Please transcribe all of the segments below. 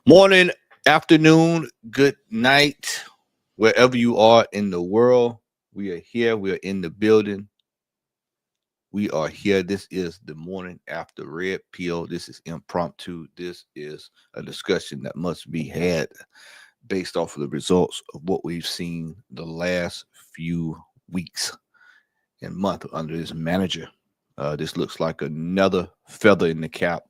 Morning, afternoon, good night, wherever you are in the world. We are here. We are in the building. We are here. This is the morning after red pill. This is impromptu. This is a discussion that must be had based off of the results of what we've seen the last few weeks and month under this manager. This looks like another feather in the cap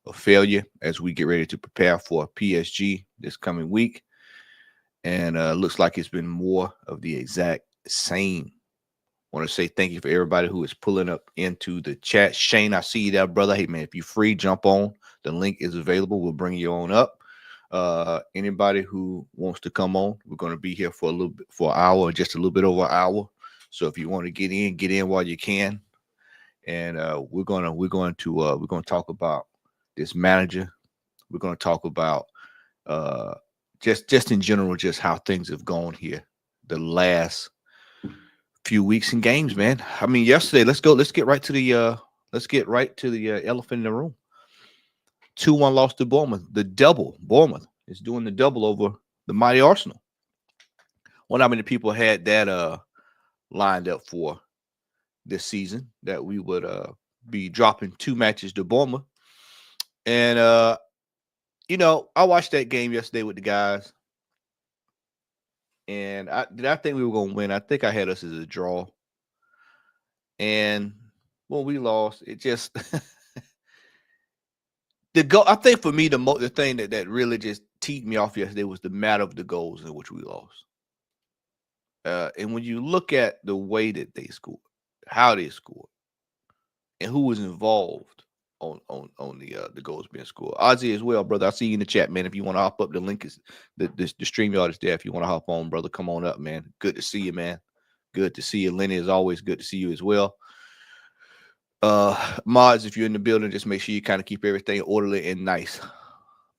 of failure as we get ready to prepare for PSG this coming week. And looks like it's been more of the exact same. I want to say thank you for everybody who is pulling up into the chat. Shane, I see you there, brother. Hey, man, if you're free, jump on. The link is available. We'll bring you on up. Anybody who wants to come on, we're going to be here for a little bit, for an hour, or just a little bit over an hour. So if you want to get in while you can. And we're going to talk about this manager. We're going to talk about just in general, just how things have gone here the last few weeks and games, man. I mean, yesterday, let's get right to the elephant in the room. 2-1 loss to Bournemouth. The double. Bournemouth is doing the double over the mighty Arsenal. Wonder how many people had that lined up for this season, that we would be dropping 2 matches to Bournemouth. And I watched that game yesterday with the guys, and I think we were going to win. I think I had us as a draw. And when we lost, it just the goal. I think for me, the thing that really just teed me off yesterday was the matter of the goals in which we lost. And when you look at the way that they scored, how they scored, and who was involved on the goals being scored. Aussie as well, brother. I see you in the chat, man. If you want to hop up, the link is the stream yard is there. If you want to hop on, brother, come on up, man. Good to see you, man. Good to see you. Lenny, is always good to see you as well. Mods, if you're in the building, just make sure you kind of keep everything orderly and nice.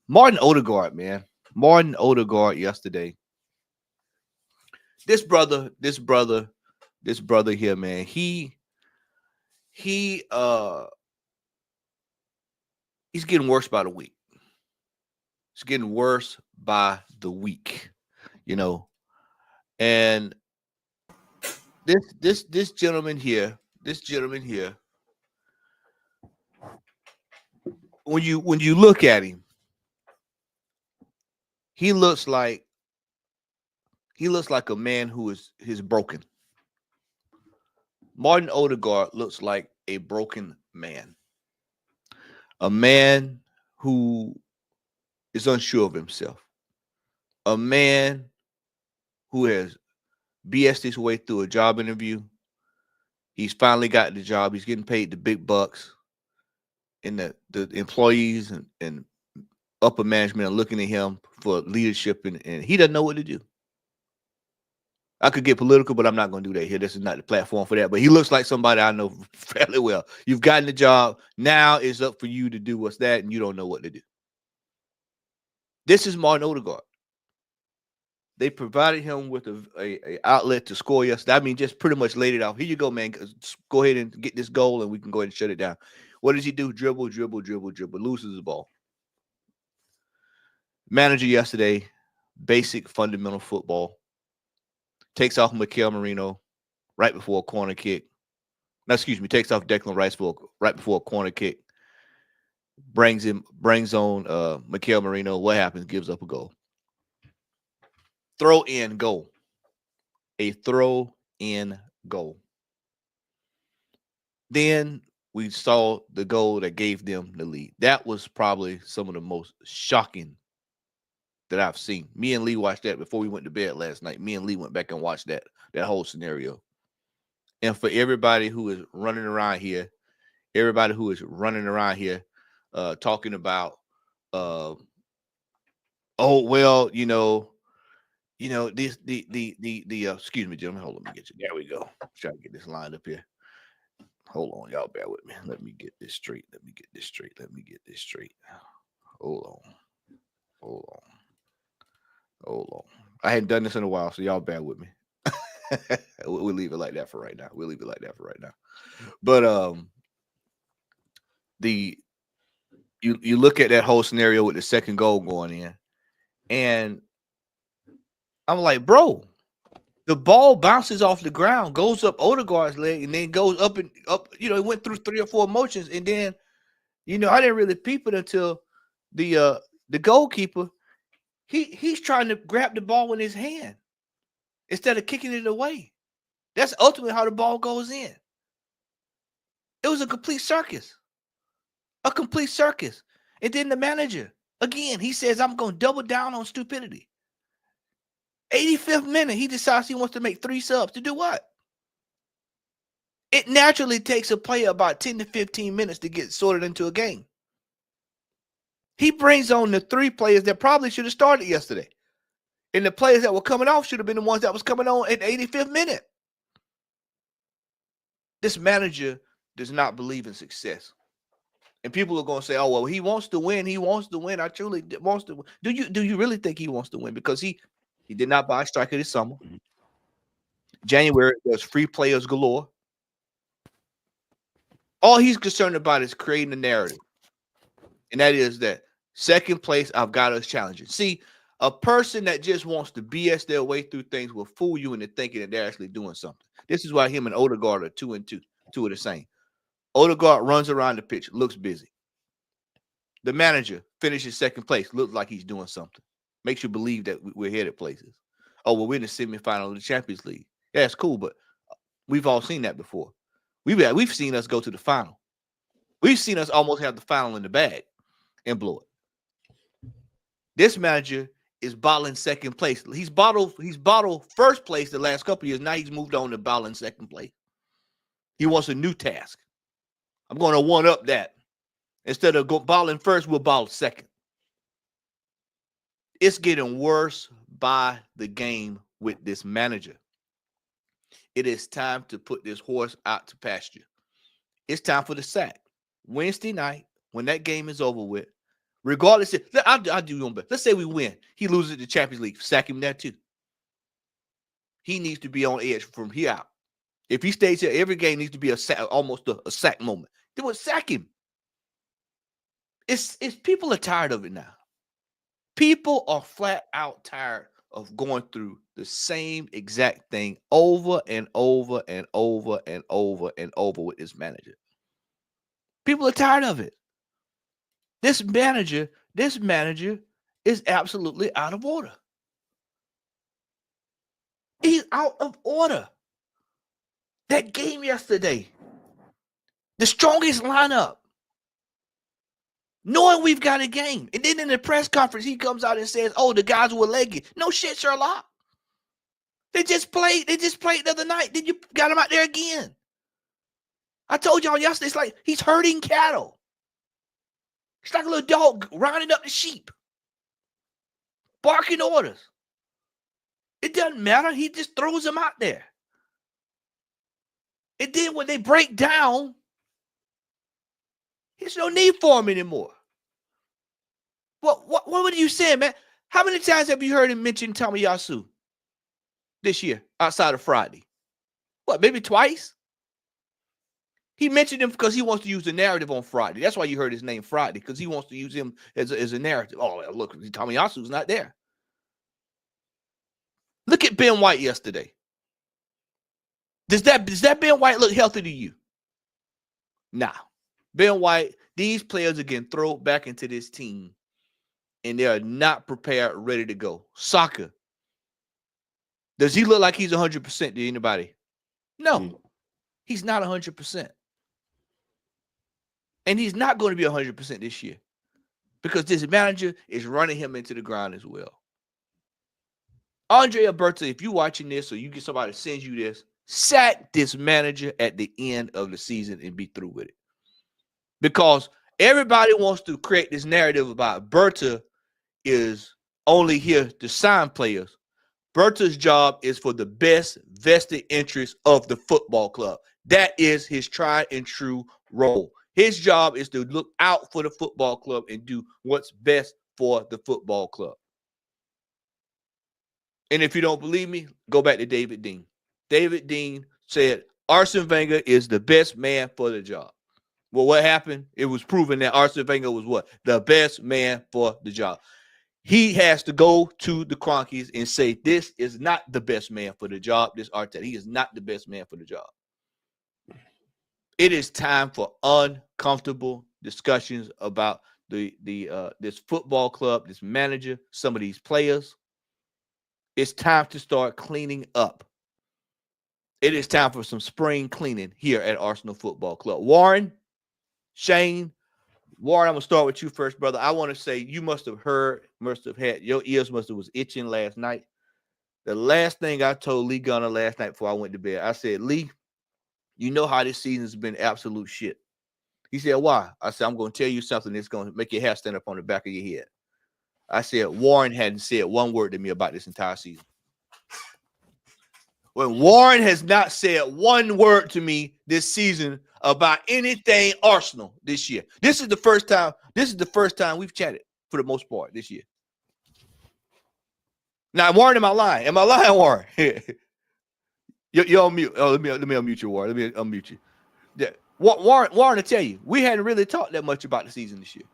Martin Odegaard, man. Martin Odegaard yesterday. This brother here, man. He's getting worse by the week. It's getting worse by the week, And this gentleman here, when you look at him, he looks like a man who is broken. Martin Odegaard looks like a broken man. A man who is unsure of himself. A man who has BS'd his way through a job interview. He's finally got the job. He's getting paid the big bucks. And the employees and upper management are looking at him for leadership, and he doesn't know what to do. I could get political, but I'm not going to do that here. This is not the platform for that. But he looks like somebody I know fairly well. You've gotten the job. Now it's up for you to do what's that, and you don't know what to do. This is Martin Odegaard. They provided him with a outlet to score yesterday. I mean, just pretty much laid it out. Here you go, man. Go ahead and get this goal, and we can go ahead and shut it down. What does he do? Dribble, loses the ball. Manager yesterday, basic fundamental football. Takes off Mikel Merino right before a corner kick. Takes off Declan Rice right before a corner kick. Brings on Mikel Merino. What happens? Gives up a goal. Throw-in goal. A throw-in goal. Then we saw the goal that gave them the lead. That was probably some of the most shocking that I've seen. Me and Lee watched that before we went to bed last night. Me and Lee went back and watched that whole scenario. And for everybody who is running around here, talking about, this excuse me, gentlemen. Hold on, let me get you. There we go. Try to get this lined up here. Hold on, y'all bear with me. Let me get this straight. Hold on. I hadn't done this in a while, so y'all bear with me. We'll leave it like that for right now. But the you look at that whole scenario with the second goal going in, and I'm like, bro, the ball bounces off the ground, goes up Odegaard's leg, and then goes up and up. It went through 3 or 4 motions, and then I didn't really peep it until the goalkeeper he's trying to grab the ball in his hand instead of kicking it away. That's ultimately how the ball goes in. It was a complete circus. A complete circus. And then the manager, again, he says, I'm going to double down on stupidity. 85th minute, he decides he wants to make 3 subs. To do what? It naturally takes a player about 10 to 15 minutes to get sorted into a game. He brings on the 3 players that probably should have started yesterday. And the players that were coming off should have been the ones that was coming on at the 85th minute. This manager does not believe in success. And people are going to say, oh, well, he wants to win. He wants to win. I truly wants to win. Do you really think he wants to win? Because he did not buy a striker this summer. January, there's free players galore. All he's concerned about is creating a narrative. And that is that second place, I've got us challenging. See, a person that just wants to BS their way through things will fool you into thinking that they're actually doing something. This is why him and Odegaard are 2 and 2. 2 of the same. Odegaard runs around the pitch, looks busy. The manager finishes second place, looks like he's doing something. Makes you believe that we're headed places. Oh, well, we're in the semifinal of the Champions League. Yeah, it's cool, but we've all seen that before. We've seen us go to the final. We've seen us almost have the final in the bag and blow it. This manager is bottling second place. He's bottled first place the last couple of years. Now he's moved on to bottling second place. He wants a new task. I'm going to one up that. Instead of bottling first, we'll bottle second. It's getting worse by the game with this manager. It is time to put this horse out to pasture. It's time for the sack. Wednesday night, when that game is over with, regardless, I'll do your best. Let's say we win. He loses the Champions League. Sack him there too. He needs to be on edge from here out. If he stays here, every game needs to be almost a sack moment. They would sack him. It's people are tired of it now. People are flat out tired of going through the same exact thing over and over and over and over and over with this manager. People are tired of it. This manager is absolutely out of order. He's out of order. That game yesterday, the strongest lineup, knowing we've got a game. And then in the press conference, he comes out and says, oh, the guys were leggy. No shit, Sherlock. They just played the other night. Then you got him out there again. I told y'all yesterday, it's like he's herding cattle. It's like a little dog rounding up the sheep, barking orders. It doesn't matter. He just throws them out there. And then when they break down, there's no need for him anymore. What are you saying, man? How many times have you heard him mention Tomiyasu this year outside of Friday? What, maybe twice? He mentioned him because he wants to use the narrative on Friday. That's why you heard his name Friday, because he wants to use him as a narrative. Oh, look, Tomiyasu's not there. Look at Ben White yesterday. Does that Ben White look healthy to you? Nah. Ben White, these players are getting thrown back into this team, and they are not prepared, ready to go. Soccer. Does he look like he's 100% to anybody? No. He's not 100%. And he's not going to be 100% this year because this manager is running him into the ground as well. Andre Alberto, if you're watching this or you get somebody to send you this, sack this manager at the end of the season and be through with it. Because everybody wants to create this narrative about Berta is only here to sign players. Berta's job is for the best vested interest of the football club. That is his tried and true role. His job is to look out for the football club and do what's best for the football club. And if you don't believe me, go back to David Dean. David Dean said Arsene Wenger is the best man for the job. Well, what happened? It was proven that Arsene Wenger was what? The best man for the job. He has to go to the Cronkies and say, this is not the best man for the job, this Arteta. He is not the best man for the job. It is time for uncomfortable discussions about this football club, this manager, some of these players. It's time to start cleaning up. It is time for some spring cleaning here at Arsenal Football Club. Warren, Shane, Warren, I'm going to start with you first, brother. I want to say you must have had, your ears was itching last night. The last thing I told Lee Gunner last night before I went to bed, I said, Lee, you know how this season's been absolute shit. He said, why? I said, I'm going to tell you something that's going to make your hair stand up on the back of your head. I said, Warren hadn't said one word to me about this entire season. When Warren has not said one word to me this season about anything Arsenal this year. This is the first time we've chatted for the most part this year. Now, Warren, am I lying? Am I lying, Warren? You're on mute. Oh, let me unmute you, Warren. Let me unmute you. Yeah. Warren, to tell you, we hadn't really talked that much about the season this year.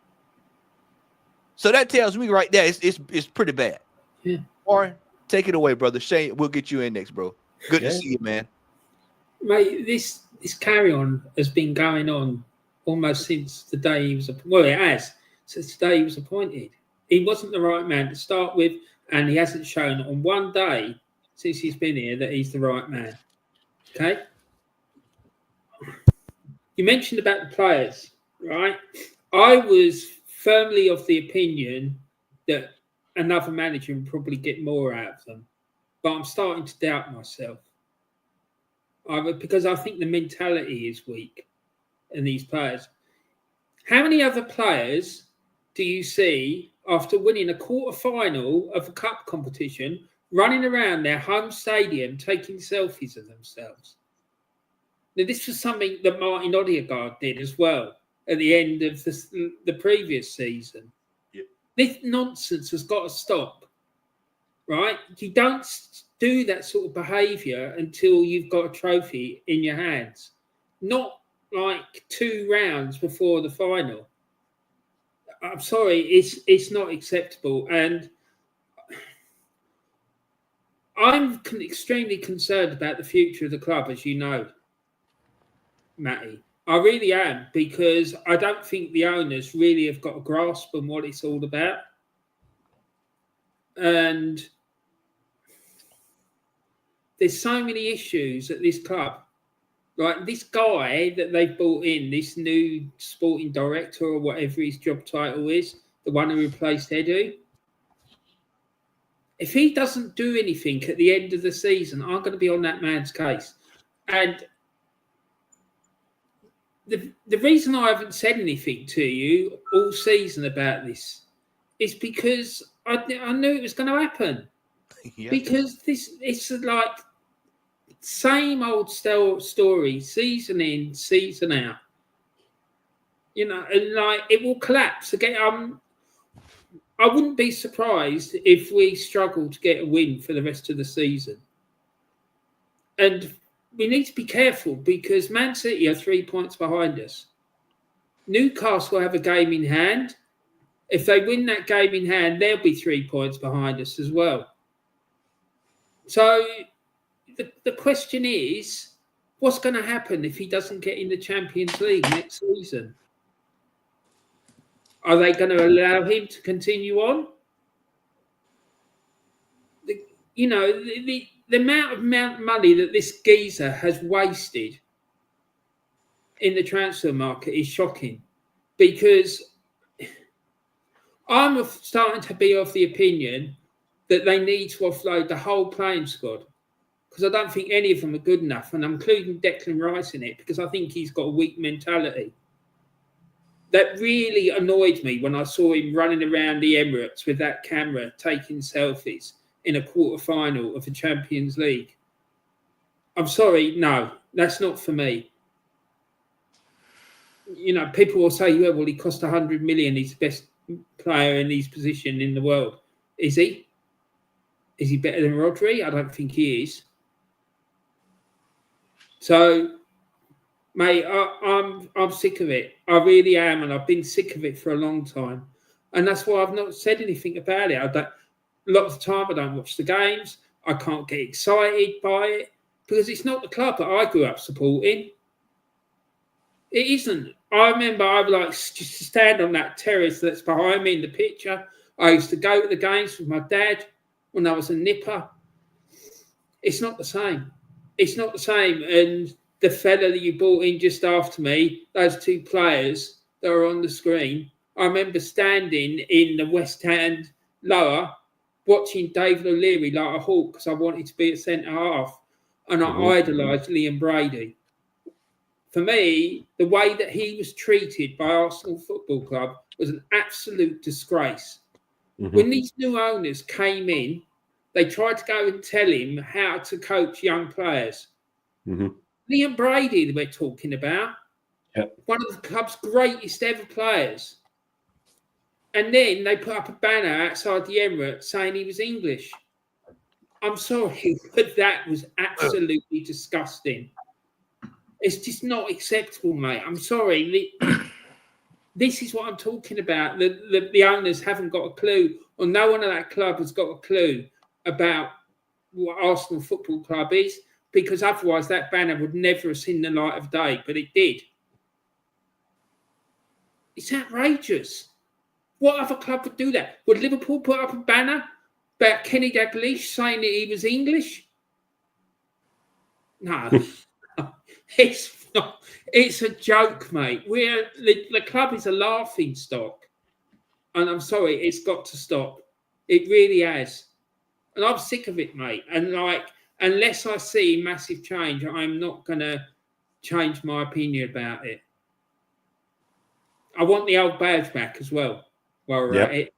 So that tells me right there, it's pretty bad. Yeah. Warren, take it away, brother. Shane, we'll get you in next, bro. Good to see you, man. Mate, this carry on has been going on almost since the day he was it has since the day he was appointed. He wasn't the right man to start with, and he hasn't shown on one day since he's been here that he's the right man. Okay? You mentioned about the players, right? I was firmly of the opinion that another manager would probably get more out of them. But I'm starting to doubt myself. Because I think the mentality is weak in these players. How many other players do you see after winning a quarter-final of a cup competition running around their home stadium taking selfies of themselves? Now, this was something that Martin Odegaard did as well at the end of the previous season. Yep. This nonsense has got to stop, right? You don't do that sort of behaviour until you've got a trophy in your hands. Not like 2 rounds before the final. I'm sorry, it's not acceptable. And I'm extremely concerned about the future of the club, as you know, Matty. I really am, because I don't think the owners really have got a grasp on what it's all about. And there's so many issues at this club. Like this guy that they've brought in, this new sporting director or whatever his job title is, the one who replaced Edu. If he doesn't do anything at the end of the season, I'm going to be on that man's case. And the reason I haven't said anything to you all season about this is because I knew it was going to happen. Yeah. Because it's like same old story, season in, season out. You know, and like it will collapse again. I wouldn't be surprised if we struggle to get a win for the rest of the season. And we need to be careful because Man City are 3 points behind us. Newcastle have a game in hand. If they win that game in hand, they'll be 3 points behind us as well. So the question is, what's going to happen if he doesn't get in the Champions League next season? Are they going to allow him to continue on? The amount of money that this geezer has wasted in the transfer market is shocking, because I'm starting to be of the opinion that they need to offload the whole playing squad, because I don't think any of them are good enough, and I'm including Declan Rice in it because I think he's got a weak mentality. That really annoyed me when I saw him running around the Emirates with that camera taking selfies in a quarter-final of the Champions League. I'm sorry, no, that's not for me. You know, people will say, yeah, well, he cost 100 million. He's the best player in his position in the world. Is he? Is he better than Rodri? I don't think he is. So Mate, I'm sick of it. I really am, and I've been sick of it for a long time, and that's why I've not said anything about it. A lot of the time I don't watch the games. I can't get excited by it because it's not the club that I grew up supporting. It isn't. I remember I would like just to stand on that terrace that's behind me in the picture. I used to go to the games with my dad when I was a nipper. It's not the same. It's not the same. And the fella that you brought in just after me, those two players that are on the screen, I remember standing in the West Hand lower, watching David O'Leary like a hawk because I wanted to be at centre half. And I idolised Liam Brady. For me, the way that he was treated by Arsenal Football Club was an absolute disgrace. When these new owners came in, they tried to go and tell him how to coach young players. Liam Brady, that we're talking about, one of the club's greatest ever players. And then they put up a banner outside the Emirates saying he was English. I'm sorry, but that was absolutely disgusting. It's just not acceptable, mate. I'm sorry. This is what I'm talking about. The owners haven't got a clue, or no one at that club has got a clue about what Arsenal Football Club is, because otherwise that banner would never have seen the light of day, but it did. It's outrageous. What other club would do that? Would Liverpool put up a banner about Kenny Dalglish saying that he was English? No. It's not. It's a joke, mate. The club is a laughing stock, and I'm sorry, it's got to stop. It really has, and I'm sick of it, mate. And unless I see massive change, I'm not gonna change my opinion about it. I want the old badge back as well. While we're at it.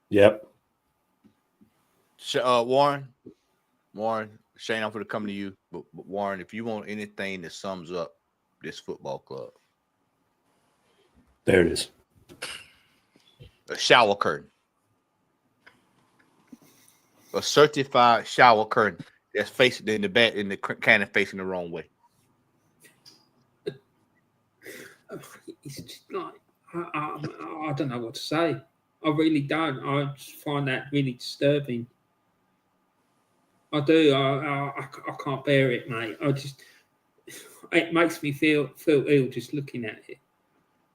Yep. Warren, Shane, I'm going to come to you. But Warren, if you want anything that sums up this football club. There it is. A shower curtain. A certified shower curtain that's facing in the back, in the cannon facing the wrong way. It's just like, I don't know what to say. I really don't. I just find that really disturbing. I do. I can't bear it, mate. It makes me feel ill just looking at it.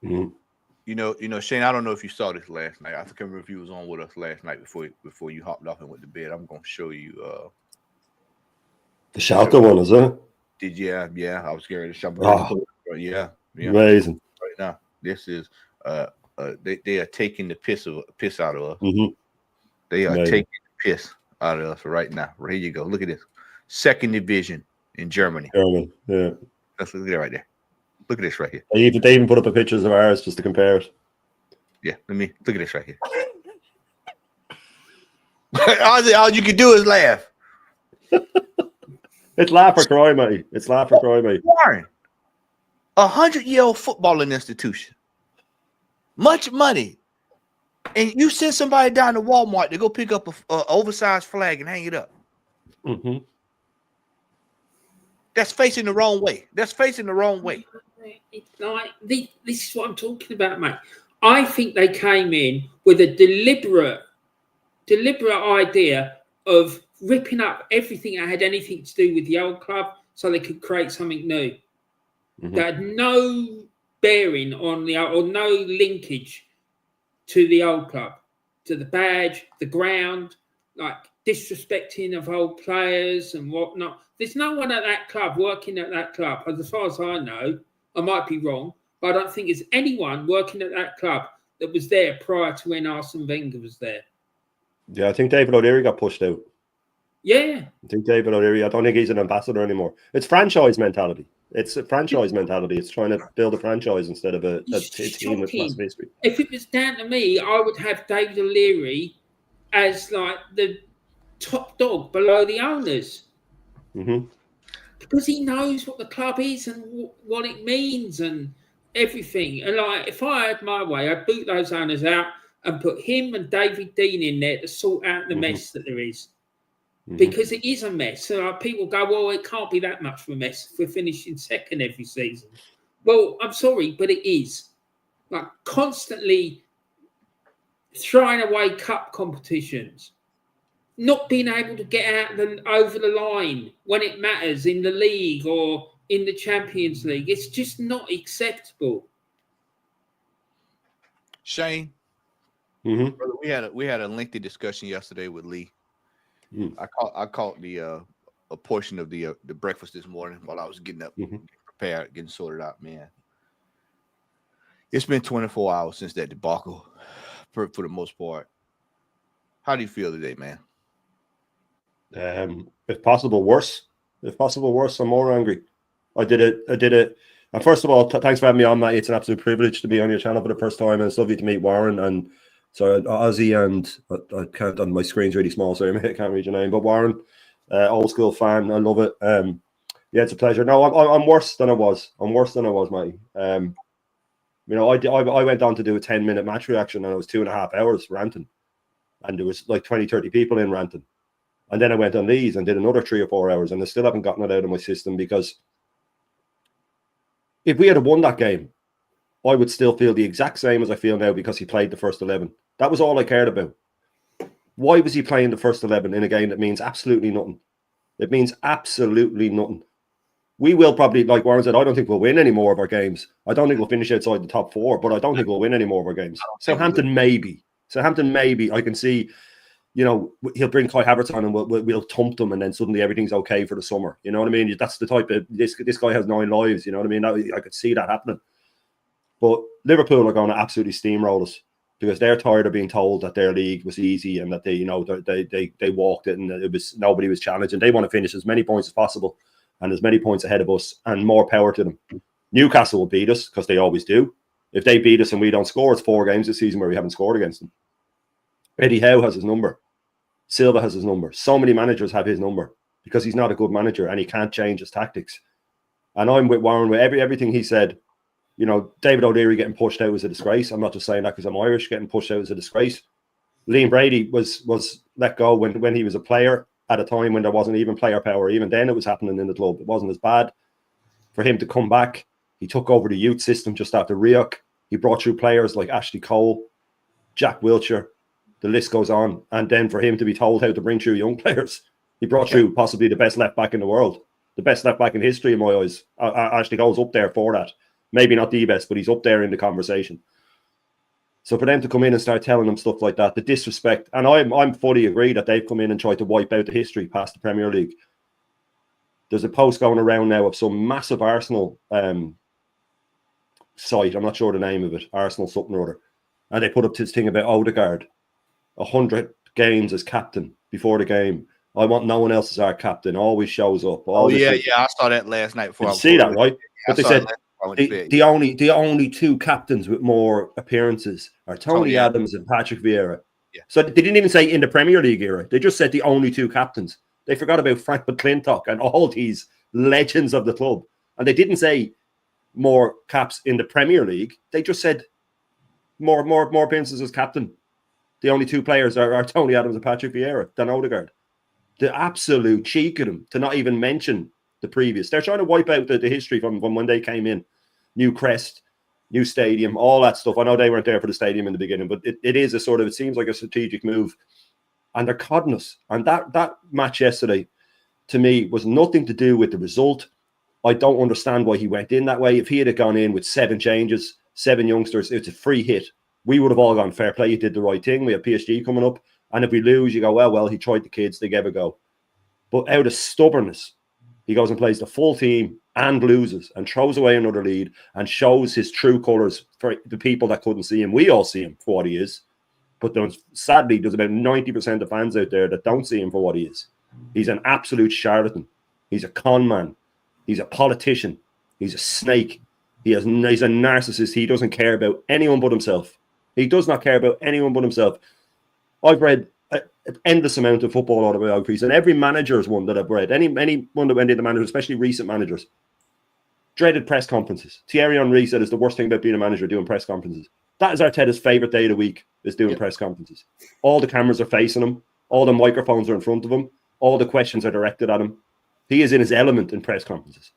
You know, Shane, I don't know if you saw this last night. I can't remember if you was on with us last night before you hopped off and went to bed. I'm gonna show you the Schalke one, is it? Yeah. I was scared to show you. Yeah. Amazing. Right now, this is they are taking the piss out of us. They are taking the piss out of us right now. Here you go. Look at this. Second division in Germany. Yeah. Let's look at it right there. Look at this right here. They even put up a pictures of ours just to compare it. Yeah, look at this right here. all you can do is laugh. It's laugh or cry, mate. It's laugh or cry, mate. Warren, 100-year-old footballing institution. Much money. And you send somebody down to Walmart to go pick up an oversized flag and hang it up. That's facing the wrong way. It's like, this is what I'm talking about, mate. I think they came in with a deliberate idea of ripping up everything that had anything to do with the old club so they could create something new. That had no bearing on or no linkage to the old club, to the badge, the ground, like disrespecting of old players and whatnot. There's no one at that club working at that club, as far as I know. I might be wrong, but I don't think there's anyone working at that club that was there prior to when Arsene Wenger was there. Yeah, I think David O'Leary got pushed out. Yeah. I think David O'Leary, I don't think he's an ambassador anymore. It's franchise mentality. It's a franchise mentality. It's trying to build a franchise instead of a team with massive history. If it was down to me, I would have David O'Leary as like the top dog below the owners. Because he knows what the club is and what it means and everything. And like, if I had my way, I'd boot those owners out and put him and David Dean in there to sort out the mess that there is. Because it is a mess. So people go, well, it can't be that much of a mess if we're finishing second every season. Well, I'm sorry, but it is. Like, constantly throwing away cup competitions, not being able to get out over the line when it matters in the league or in the Champions League. It's just not acceptable. Shane, Mm-hmm. brother, we had a lengthy discussion yesterday with Lee. I caught the a portion of the breakfast this morning while I was getting up, getting prepared, getting sorted out. Man, it's been 24 hours since that debacle, for the most part. How do you feel today, man? If possible, worse. If possible, worse. I'm more angry. I did it. And first of all, thanks for having me on, Matt. It's an absolute privilege to be on your channel for the first time, and it's lovely to meet Warren. And so Aussie, and I can't, on my screen's really small, so I can't read your name. But Warren, old school fan, I love it. Yeah, it's a pleasure. No, I'm worse than I was. I'm worse than I was, Matty. You know, I went on to do a 10-minute match reaction, and it was 2.5 hours ranting, and there was like 20, 30 people in ranting. And then I went on these and did another 3 or 4 hours, and I still haven't gotten it out of my system, because if we had won that game, I would still feel the exact same as I feel now, because he played the first 11. That was all I cared about. Why was he playing the first 11 in a game that means absolutely nothing? It means absolutely nothing. We will probably, like Warren said, I don't think we'll win any more of our games. I don't think we'll finish outside the top 4, but I don't think we'll win any more of our games. Southampton, maybe. Southampton, maybe. I can see, you know, he'll bring Kai Havertz on and we'll thump them, and then suddenly everything's okay for the summer. You know what I mean? That's the type of, this guy has 9 lives. You know what I mean? I could see that happening. But Liverpool are going to absolutely steamroll us, because they're tired of being told that their league was easy and that they, you know, they walked it, and it was, nobody was challenging. They want to finish as many points as possible and as many points ahead of us, and more power to them. Newcastle will beat us, because they always do. If they beat us and we don't score, it's 4 games this season where we haven't scored against them. Eddie Howe has his number. Silva has his number. So many managers have his number, because he's not a good manager and he can't change his tactics. And I'm with Warren with everything he said. You know, David O'Leary getting pushed out was a disgrace. I'm not just saying that because I'm Irish. Getting pushed out was a disgrace. Liam Brady was let go when he was a player, at a time when there wasn't even player power. Even then it was happening in the club. It wasn't as bad. For him to come back, he took over the youth system just after Rioch. He brought through players like Ashley Cole, Jack Wilshere. The list goes on. And then for him to be told how to bring through young players, he brought through possibly the best left back in the world, the best left back in history in my eyes. Ashley Cole's up there for that. Maybe not the best, but he's up there in the conversation. So for them to come in and start telling them stuff like that, the disrespect, and I'm fully agree that they've come in and tried to wipe out the history past the Premier League. There's a post going around now of some massive Arsenal site. I'm not sure the name of it. Arsenal something or other. And they put up this thing about Odegaard. 100 games as captain before the game. I want no one else as our captain. Always shows up. Yeah, I saw that last night. Before. Did you see that, right? But they said the only 2 captains with more appearances are Tony Adams and Patrick Vieira. Yeah. So they didn't even say in the Premier League era. They just said the only 2 captains. They forgot about Frank McClintock and all these legends of the club. And they didn't say more caps in the Premier League. They just said more appearances as captain. The only 2 players are Tony Adams and Patrick Vieira than Odegaard. The absolute cheek of them to not even mention the previous. They're trying to wipe out the history from when they came in. New crest, new stadium, all that stuff. I know they weren't there for the stadium in the beginning, but it is a sort of, it seems like a strategic move. And they're codding us. And that match yesterday, to me, was nothing to do with the result. I don't understand why he went in that way. If he had gone in with 7 changes, 7 youngsters, it's a free hit. We would have all gone, fair play, you did the right thing. We have PSG coming up. And if we lose, you go, well, he tried the kids, they gave a go. But out of stubbornness, he goes and plays the full team and loses and throws away another lead and shows his true colours for the people that couldn't see him. We all see him for what he is. But sadly, there's about 90% of fans out there that don't see him for what he is. He's an absolute charlatan. He's a con man. He's a politician. He's a snake. He's a narcissist. He doesn't care about anyone but himself. He does not care about anyone but himself. I've read an endless amount of football autobiographies, and every manager's one that I've read, anyone that went into managers, especially recent managers, dreaded press conferences. Thierry Henry said it's the worst thing about being a manager, doing press conferences. That is Arteta's favourite day of the week, is doing press conferences. All the cameras are facing him. All the microphones are in front of him. All the questions are directed at him. He is in his element in press conferences.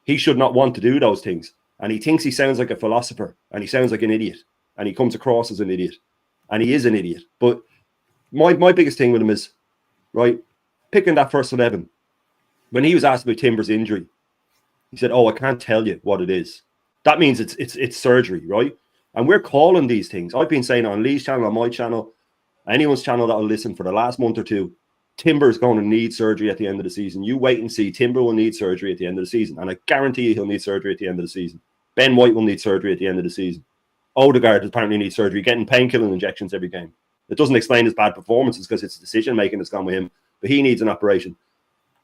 He should not want to do those things. and he thinks he sounds like a philosopher, and he sounds like an idiot, and he comes across as an idiot, and he is an idiot. But my biggest thing with him is, right, picking that first 11. When he was asked about Timber's injury, he said, "Oh, I can't tell you what it is." That means it's surgery, right? And we're calling these things. I've been saying on Lee's channel, on my channel, anyone's channel that will listen for the last month or two, Timber's going to need surgery at the end of the season. You wait and see. Timber will need surgery at the end of the season. And I guarantee you he'll need surgery at the end of the season. Ben White will need surgery at the end of the season. Odegaard apparently needs surgery, getting painkilling injections every game. It doesn't explain his bad performances because it's decision-making that's gone with him. But he needs an operation.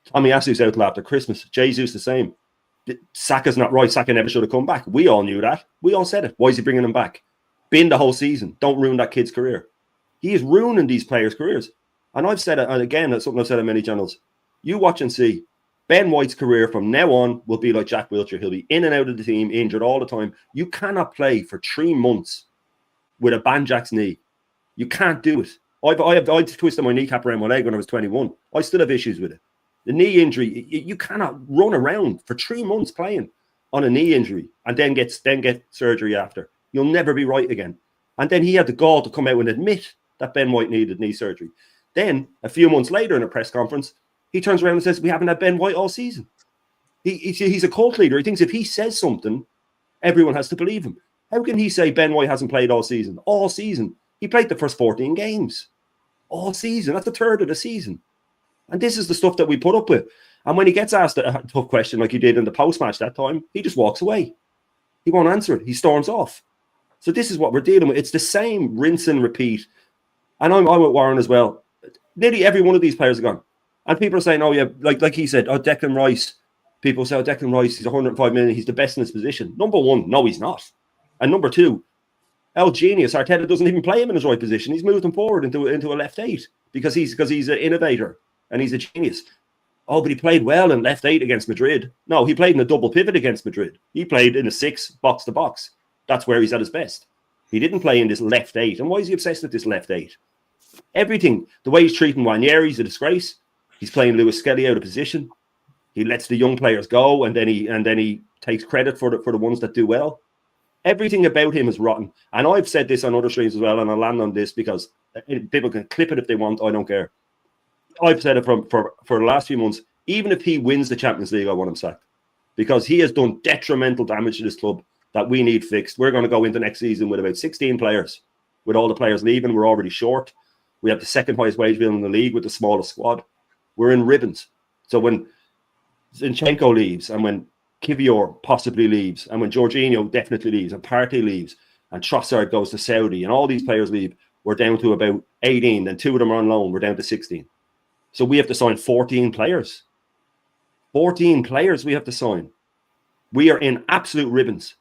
Tommy Asu's out till after Christmas. Jesus the same. Saka's not right. Saka never should have come back. We all knew that. We all said it. Why is he bringing him back? Bin the whole season. Don't ruin that kid's career. He is ruining these players' careers. And I've said it, and again, it's something I've said on many channels. You watch and see. Ben White's career from now on will be like Jack Wilshere. He'll be in and out of the team, injured all the time. You cannot play for 3 months with a Banjack's knee. You can't do it. I twisted my kneecap around my leg when I was 21. I still have issues with it. The knee injury, you cannot run around for 3 months playing on a knee injury and then get surgery after. You'll never be right again. And then he had the gall to come out and admit that Ben White needed knee surgery. Then, a few months later in a press conference, he turns around and says, "We haven't had Ben White all season." He's a cult leader. He thinks if he says something, everyone has to believe him. How can he say Ben White hasn't played all season? All season. He played the first 14 games. All season. That's a third of the season. And this is the stuff that we put up with. And when he gets asked a tough question like he did in the post-match that time, he just walks away. He won't answer it. He storms off. So this is what we're dealing with. It's the same rinse and repeat. And I'm with Warren as well. Nearly every one of these players are gone. And people are saying, oh, yeah, like he said, oh, Declan Rice. People say, oh, Declan Rice, he's 105 million. He's the best in his position. Number one, no, he's not. And number two, El Genius, Arteta doesn't even play him in his right position. He's moved him forward into a left 8 because he's an innovator. And he's a genius. Oh, but he played well in left 8 against Madrid. No, he played in a double pivot against Madrid. He played in a 6 box to box. That's where he's at his best. He didn't play in this left 8. And why is he obsessed with this left 8? Everything, the way he's treating Wanyeri is a disgrace. He's playing Lewis Skelly out of position. He lets the young players go, and then he takes credit for the ones that do well. Everything about him is rotten. And I've said this on other streams as well, and I'll land on this because people can clip it if they want. I don't care. I've said it for the last few months. Even if he wins the Champions League, I want him sacked because he has done detrimental damage to this club that we need fixed. We're going to go into next season with about 16 players. With all the players leaving, we're already short. We have the second highest wage bill in the league with the smallest squad. We're in ribbons. So when Zinchenko leaves and when Kivior possibly leaves and when Jorginho definitely leaves and Partey leaves and Trossard goes to Saudi and all these players leave, we're down to about 18 and 2 of them are on loan. We're down to 16. So we have to sign 14 players. 14 players we have to sign. We are in absolute ribbons.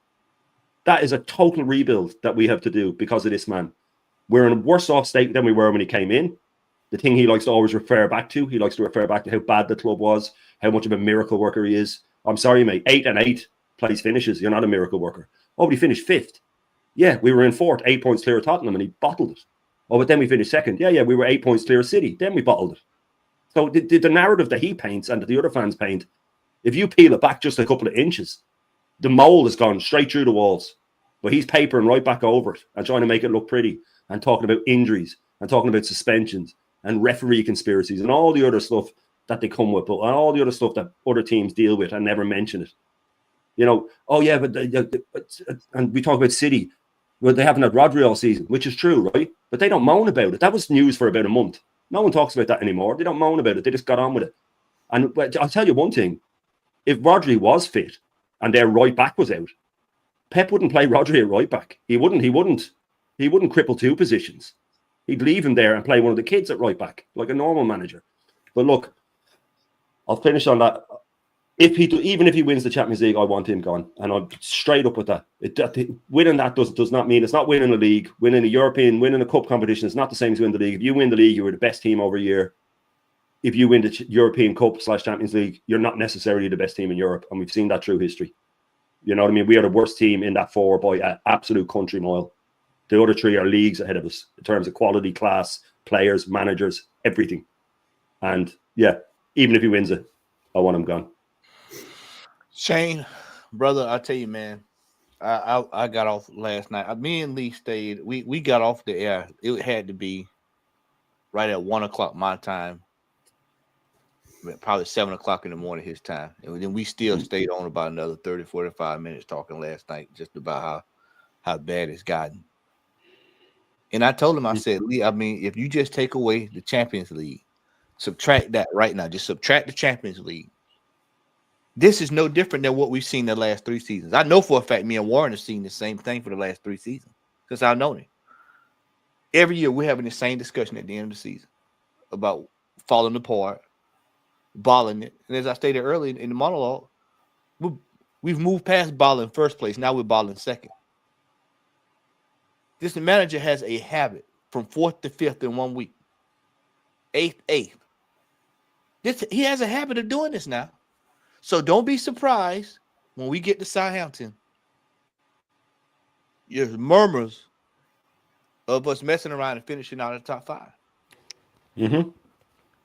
That is a total rebuild that we have to do because of this man. We're in a worse off state than we were when he came in. The thing he likes to always refer back to, he likes to refer back to how bad the club was, how much of a miracle worker he is. I'm sorry, mate. 8 and 8 place finishes. You're not a miracle worker. Oh, but he finished 5th. Yeah, we were in 4th, 8 points clear of Tottenham, and he bottled it. Oh, but then we finished 2nd. Yeah, we were 8 points clear of City. Then we bottled it. So the narrative that he paints and that the other fans paint, if you peel it back just a couple of inches, the mole has gone straight through the walls. But he's papering right back over it and trying to make it look pretty and talking about injuries and talking about suspensions and referee conspiracies and all the other stuff that they come with, but all the other stuff that other teams deal with and never mention it. You know, oh yeah, and we talk about City. Well, they haven't had Rodri all season, which is true, right? But they don't moan about it. That was news for about a month. No one talks about that anymore. They don't moan about it. They just got on with it. And I'll tell you one thing. If Rodri was fit and their right back was out, Pep wouldn't play Rodri at right back. He wouldn't cripple 2 positions. He'd leave him there and play one of the kids at right back, like a normal manager. But look, I'll finish on that. Even if he wins the Champions League, I want him gone. And I'm straight up with that. Winning that does not mean it's not winning a league. Winning a European, winning a cup competition is not the same as winning the league. If you win the league, you were the best team over a year. If you win the European Cup / Champions League, you're not necessarily the best team in Europe. And we've seen that through history. You know what I mean? We are the worst team in that 4 by an absolute country mile. The other 3 are leagues ahead of us in terms of quality, class, players, managers, everything. And yeah, even if he wins it, I want him gone. Shane, brother, I tell you, man, I got off last night. Me and Lee stayed. We got off the air. It had to be right at 1:00 my time. Probably 7:00 in the morning his time. And then we still stayed on about another 30, 45 minutes talking last night just about how bad it's gotten. And I told him, I said, Lee, I mean, if you just take away the Champions League, subtract that right now, just subtract the Champions League. This is no different than what we've seen the last 3 seasons. I know for a fact me and Warren have seen the same thing for the last 3 seasons because I've known it. Every year we're having the same discussion at the end of the season about falling apart, balling it. And as I stated earlier in the monologue, we've moved past balling first place. Now we're balling second. This manager has a habit from 4th to 5th in 1 week. 8th. He has a habit of doing this now. So don't be surprised when we get to Southampton. There's murmurs of us messing around and finishing out of the top 5. Mm-hmm.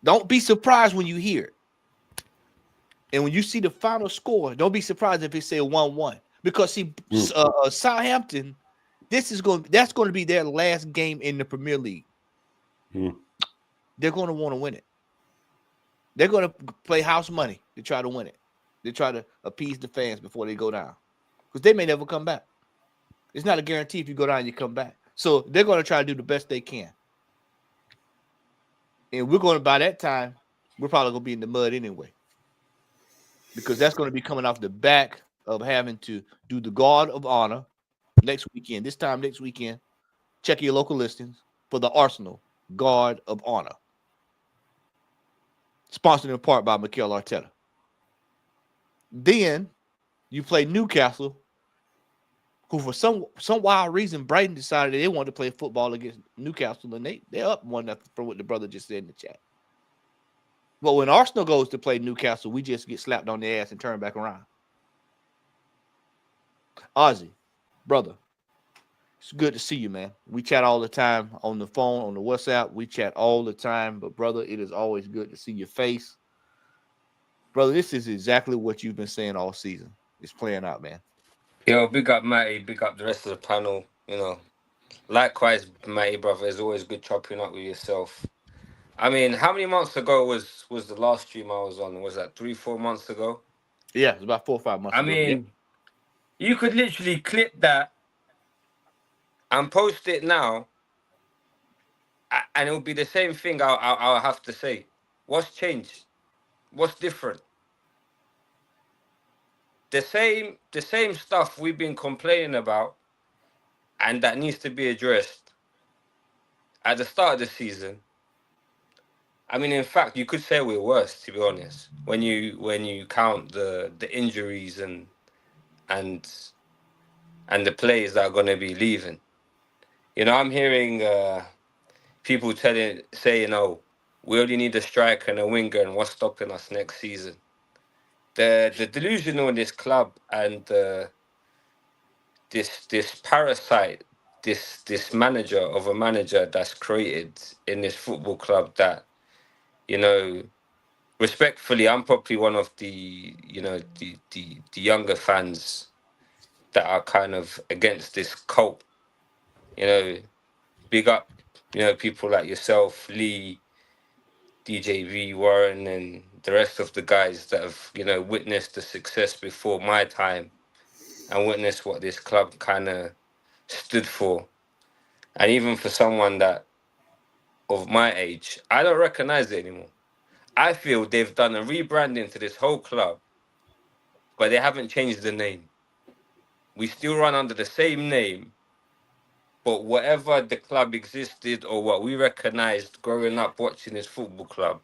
Don't be surprised when you hear it. And when you see the final score, don't be surprised if it say 1-1. Because Southampton, that's going to be their last game in the Premier League. They're going to want to win it. They're going to play house money to try to win it. They try to appease the fans before they go down. Because they may never come back. It's not a guarantee if you go down, you come back. So they're going to try to do the best they can. And we're going to, by that time, we're probably going to be in the mud anyway. Because that's going to be coming off the back of having to do the Guard of Honor next weekend. This time next weekend, check your local listings for the Arsenal Guard of Honor. Sponsored in part by Mikel Arteta. Then you play Newcastle, who for some wild reason, Brighton decided they wanted to play football against Newcastle, and they're up 1-0 from what the brother just said in the chat. But when Arsenal goes to play Newcastle, we just get slapped on the ass and turn back around. Aussie, brother, it's good to see you, man. We chat all the time on the phone, on the WhatsApp. We chat all the time. But, brother, it is always good to see your face. Brother, this is exactly what you've been saying all season. It's playing out, man. Yo, big up Matty, big up the rest of the panel. You know, likewise, Matty, brother. It's always good chopping up with yourself. I mean, how many months ago was the last stream I was on? Was that 3-4 months ago? Yeah, it's about 4 or 5 months ago. I mean, you could literally clip that and post it now, and it would be the same thing. I'll have to say, what's changed? What's different? The same stuff we've been complaining about, and that needs to be addressed at the start of the season. I mean, in fact, you could say we're worse, to be honest, when you count the injuries and the players that are going to be leaving. You know, I'm hearing people saying, "Oh, we only need a striker and a winger, and what's stopping us next season?" The delusion in this club and this parasite, this manager of a manager that's created in this football club that, you know, respectfully, I'm probably one of the younger fans that are kind of against this cult. You know, big up, you know, people like yourself, Lee, DJV, Warren, and the rest of the guys that have, you know, witnessed the success before my time and witnessed what this club kind of stood for. And even for someone that of my age, I don't recognize it anymore. I feel they've done a rebranding to this whole club, but they haven't changed the name. We still run under the same name, but whatever the club existed or what we recognized growing up watching this football club,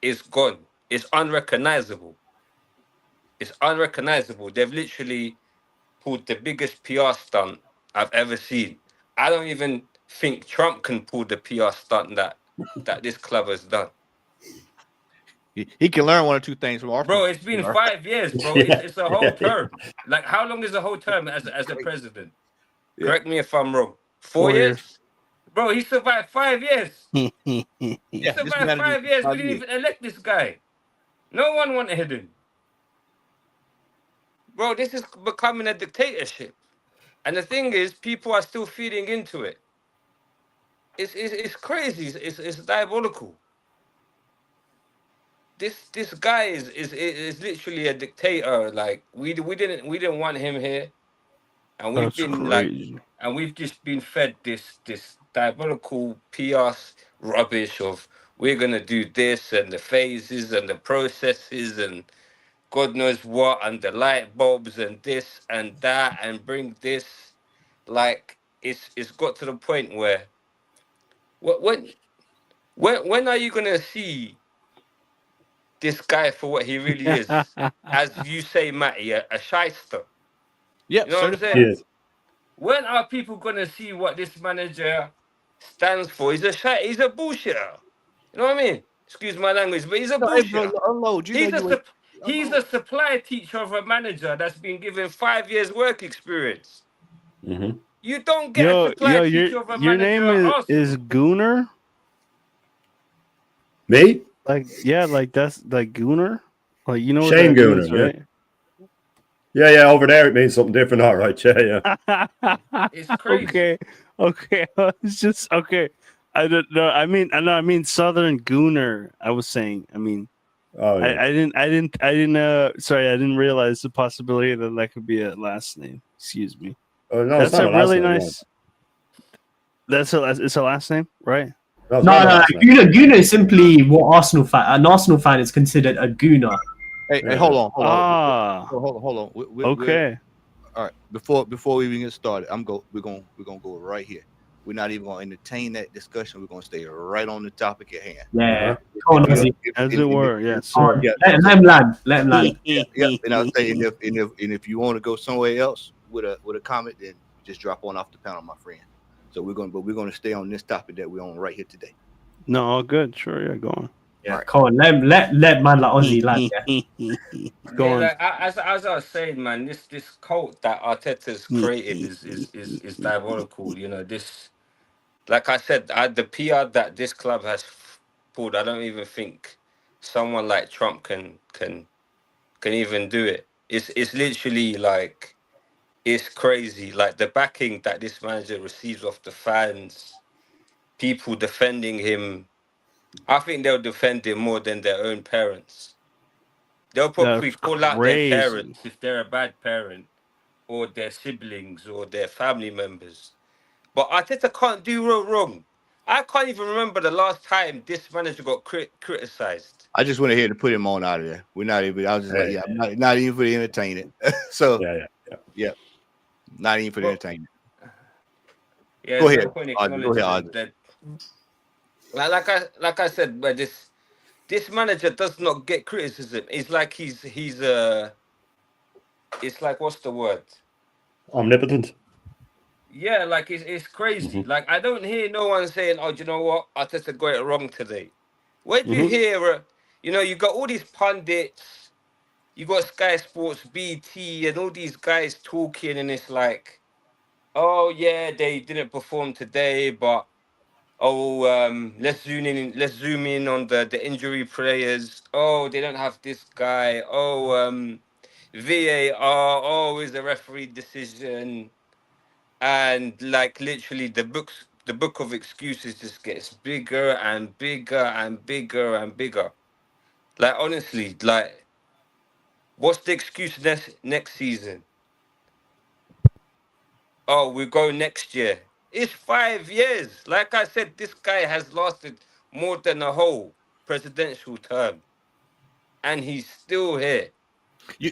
it's gone. It's unrecognizable. It's unrecognizable. They've literally pulled the biggest PR stunt I've ever seen. I don't even think Trump can pull the PR stunt that this club has done. He can learn 1 or 2 things from Arsenal. Bro, it's been 5 years, bro. It's a whole term. Like, how long is a whole term as a president? Yeah. Correct me if I'm wrong. 4 years? Bro, he survived 5 years. He survived 5 years. We didn't even elect this guy. No one wanted him. bro, this is becoming a dictatorship. And the thing is, people are still feeding into it. It's crazy. It's diabolical. This guy is literally a dictator. Like we didn't want him here, and we've That's been like, crazy. and we've just been fed this diabolical PR rubbish of we're gonna do this and the phases and the processes and God knows what and the light bulbs and this and that and bring this. Like it's got to the point where when when are you gonna see this guy for what he really is? As you say, Matty, a shyster. Yep, You know what I'm certified. saying? When are people gonna see what this manager stands for? He's he's a bullshitter. You know what I mean? Excuse my language, but he's a No, hey, bro, bullshitter. unload. You know He's you ain't he's unload. a supply teacher of a manager that's been given 5 years work experience. Mm-hmm. You don't get a Yo, supply your teacher of a your manager name at is Arsenal. Gooner? Me? Like like that's like Gooner? Like you know what Shane that means, Gooner, right? yeah. Over there it means something different, all right. Yeah. It's crazy. okay. Okay. It's just okay. I don't know. I mean Southern Gooner. I was saying. I mean Oh yeah. sorry, I didn't realize the possibility that could be a last name. Excuse me. Oh no, That's it's not a a last really name. nice. It's a last name, right? No, it's No, not a no, last name. Gooner is simply what an Arsenal fan is considered a gooner. Hey, Yeah. hold on. Ah, Hold on. okay. All right. Before we even get started, we're gonna go right here. We're not even gonna entertain that discussion. We're gonna stay right on the topic at hand. Yeah. Uh-huh. Come on, If you- Aussie. As if- it if- were, yes, Come on. sir. Yeah. Let him land. Let him land. Yeah, and I was saying, if you want to go somewhere else with a comment, then just drop on off the panel, my friend. So we're gonna stay on this topic that we're on right here today. No, all good. Sure, yeah, go on. Yeah, come on. Let man like Aussie land. Yeah. Go on. Like, as I was saying, man, this cult that Arteta's created is diabolical. You know, this, like I said, the PR that this club has pulled, I don't even think someone like Trump can even do it. It's literally like it's crazy. Like the backing that this manager receives off the fans, people defending him. I think they'll defend him more than their own parents. They'll probably That's call out their crazy. parents if they're a bad parent, or their siblings, or their family members. But Arteta can't do wrong. I can't even remember the last time this manager got criticized. I just went ahead and put him on out of there. We're not even. I was just like, Hey. I'm not even for the entertainment. So Yeah. not even for the Well, entertainment. Yeah, Go there's ahead, no point Audrey. Go ahead, acknowledging that. Like I said, but this manager does not get criticism. It's like he's it's like, what's the word? Omnipotent. Yeah, like it's crazy. Mhm. Like I don't hear no one saying, "Oh, do you know what? Arteta got it wrong today." Where do you Mhm. hear? You got all these pundits, you got Sky Sports, BT, and all these guys talking, and it's like, "Oh yeah, they didn't perform today, but let's zoom in on the injury players. Oh, they don't have this guy. Oh, VAR. Oh, is the referee decision." And like literally the book of excuses just gets bigger and bigger and bigger and bigger. Like honestly, like what's the excuse next season? Oh, we go next year. It's 5 years. Like I said, this guy has lasted more than a whole presidential term, and he's still here.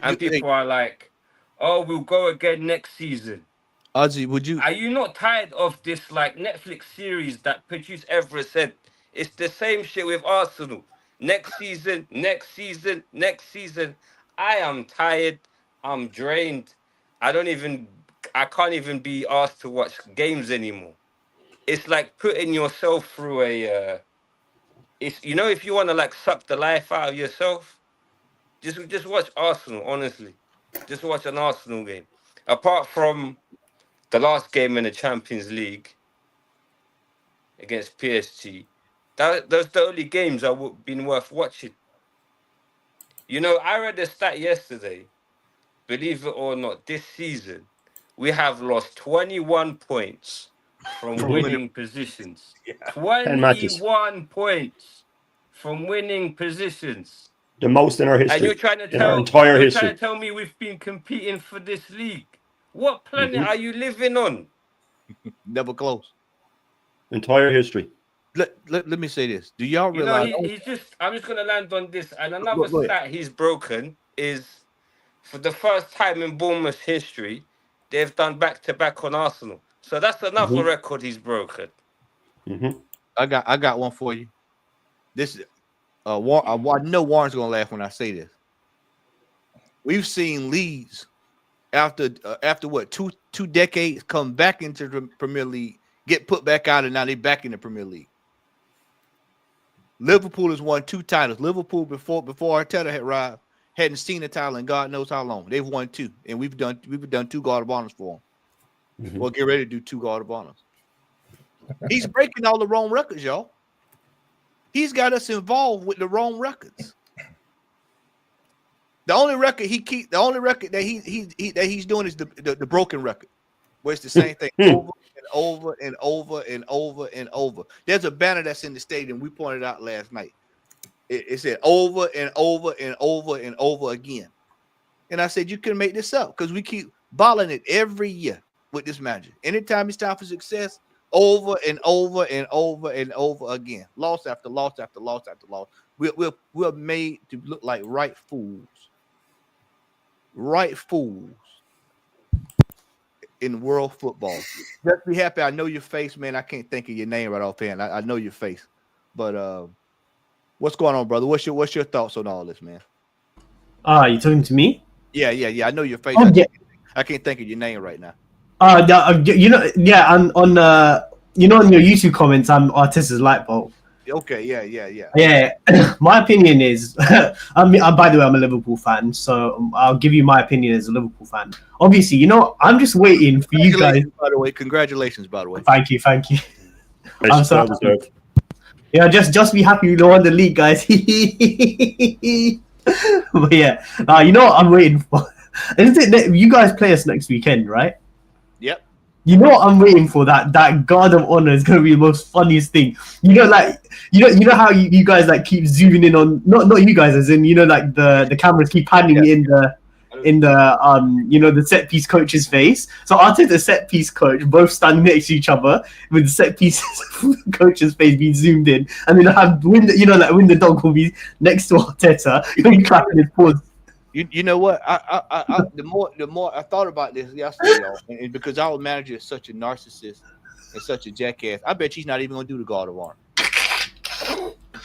And hey, people are like, "Oh, we'll go again next season." Ozzy, would you? Are you not tired of this like Netflix series that producer Everett said? It's the same shit with Arsenal. Next season, next season, next season. I am tired. I'm drained. I can't even be asked to watch games anymore. It's like putting yourself through it's if you want to like suck the life out of yourself, just watch Arsenal, honestly. Just watch an Arsenal game. Apart from the last game in the Champions League against PSG, those the only games that would been worth watching. I read a stat yesterday believe it or not, this season we have lost 21 points from winning positions. 10 matches. 21 points from winning positions. The most in our history. And you're trying to in our entire you're history. trying to tell me we've been competing for this league. What planet are you living on? Never close. Entire history. Let me say this. Do y'all You know, realize? I'm just going to land on this. And another stat he's broken is for the first time in Bournemouth history, they've done back-to-back on Arsenal. So that's another record he's broken. I got one for you. This I know Warren's gonna laugh when I say this. We've seen Leeds after what two decades come back into the Premier League, get put back out, and now they're back in the Premier League. Liverpool has won 2 titles. Liverpool before Arteta had arrived hadn't seen a title in God knows how long. They've won 2, and we've done 2 Guard of Honors for them. We'll get ready to do 2 Guard of Honors. He's breaking all the wrong records, y'all. He's got us involved with the wrong records. The only record that he's doing is the broken record, where it's the same thing over and over and over and over. There's a banner that's in the stadium. We pointed out last night. It said over and over and over and over again. And I said, you can make this up because we keep balling it every year with this manager. Anytime it's time for success, over and over and over and over again. Loss after loss after loss after loss. We're made to look like right fools. Right fools in world football. Just be happy. I know your face, man. I can't think of your name right offhand. I know your face. But what's going on, brother? What's your thoughts on all this, man? You talking to me? Yeah. I know your face. Oh, I can't think of your name right now. On your YouTube comments, I'm Arteta's light bulb. Okay, yeah. Yeah, my opinion is, by the way, I'm a Liverpool fan, so I'll give you my opinion as a Liverpool fan. Obviously, I'm just waiting for you guys. By the way, congratulations, by the way. Thank you. I'm so happy. Yeah, just be happy you won the league, guys. But yeah, you know what I'm waiting for? Isn't it you guys play us next weekend, right? Yep. You know what I'm waiting for? That guard of honor is gonna be the most funniest thing. You know how you guys like keep zooming in on not you guys, as in like the cameras keep panning in the set piece coach's face. So I'll take the set piece coach, both standing next to each other, with the set piece coach's face being zoomed in, and then I have when the dog will be next to Arteta, he'll be clapping his paws. You know what? The more I thought about this yesterday, y'all, and because our manager is such a narcissist and such a jackass, I bet he's not even gonna do the Guard of Honor.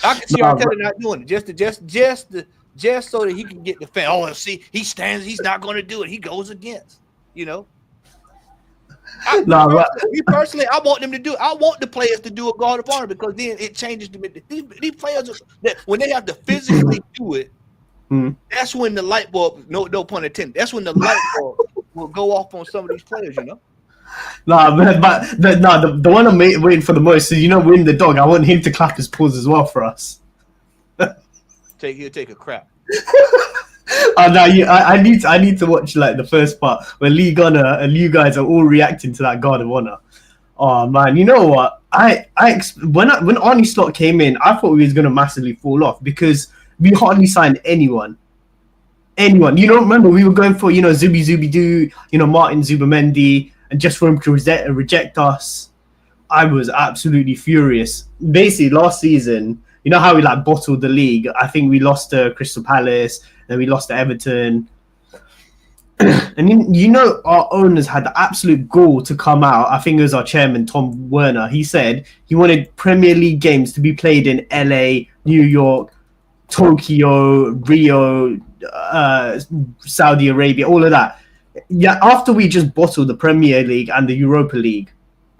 I can see Arteta not doing it just so that he can get the fan. Oh, see, he stands. He's not gonna do it. He goes against. Me personally, I want them to do. I want the players to do a Guard of Honor because then it changes these players when they have to physically do it. That's when the light bulb, no pun intended. That's when the light bulb will go off on some of these players, the one I'm waiting for the most is Win the dog. I want him to clap his paws as well for us. He'll take a crap. I need to watch like the first part where Lee Gunner and you guys are all reacting to that Guard of Honor. Oh man, you know what? When Arnie Slot came in, I thought we was gonna massively fall off because we hardly signed anyone. Remember we were going for, Zubi Doo, Martin Zubamendi, and just for him to reject us, I was absolutely furious. Basically, last season, you know how we like bottled the league? I think we lost to Crystal Palace, then we lost to Everton. And our owners had the absolute gall to come out. I think it was our chairman, Tom Werner. He said he wanted Premier League games to be played in LA, New York, Tokyo, Rio, Saudi Arabia, all of that. Yeah, after we just bottled the Premier League and the Europa League,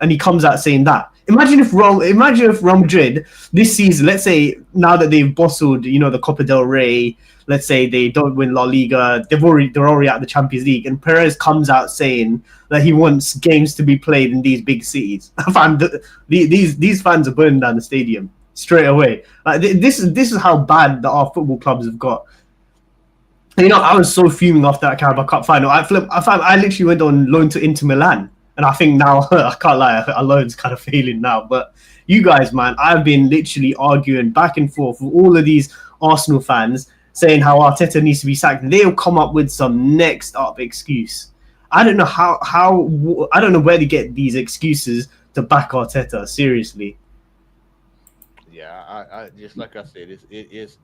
and he comes out saying that. Imagine if Real Madrid this season, let's say now that they've bottled, the Copa del Rey, let's say they don't win La Liga, they're already at the Champions League, and Perez comes out saying that he wants games to be played in these big cities. These fans are burning down the stadium straight away. This is how bad our football clubs have got. I was so fuming after that Carabao Cup final. I literally went on loan to Inter Milan, and I think now I can't lie, our loan's kind of failing now. But you guys, man, I've been literally arguing back and forth with all of these Arsenal fans saying how Arteta needs to be sacked. They'll come up with some next up excuse. I don't know I don't know where to get these excuses to back Arteta. Seriously. Yeah, I just like I said, it is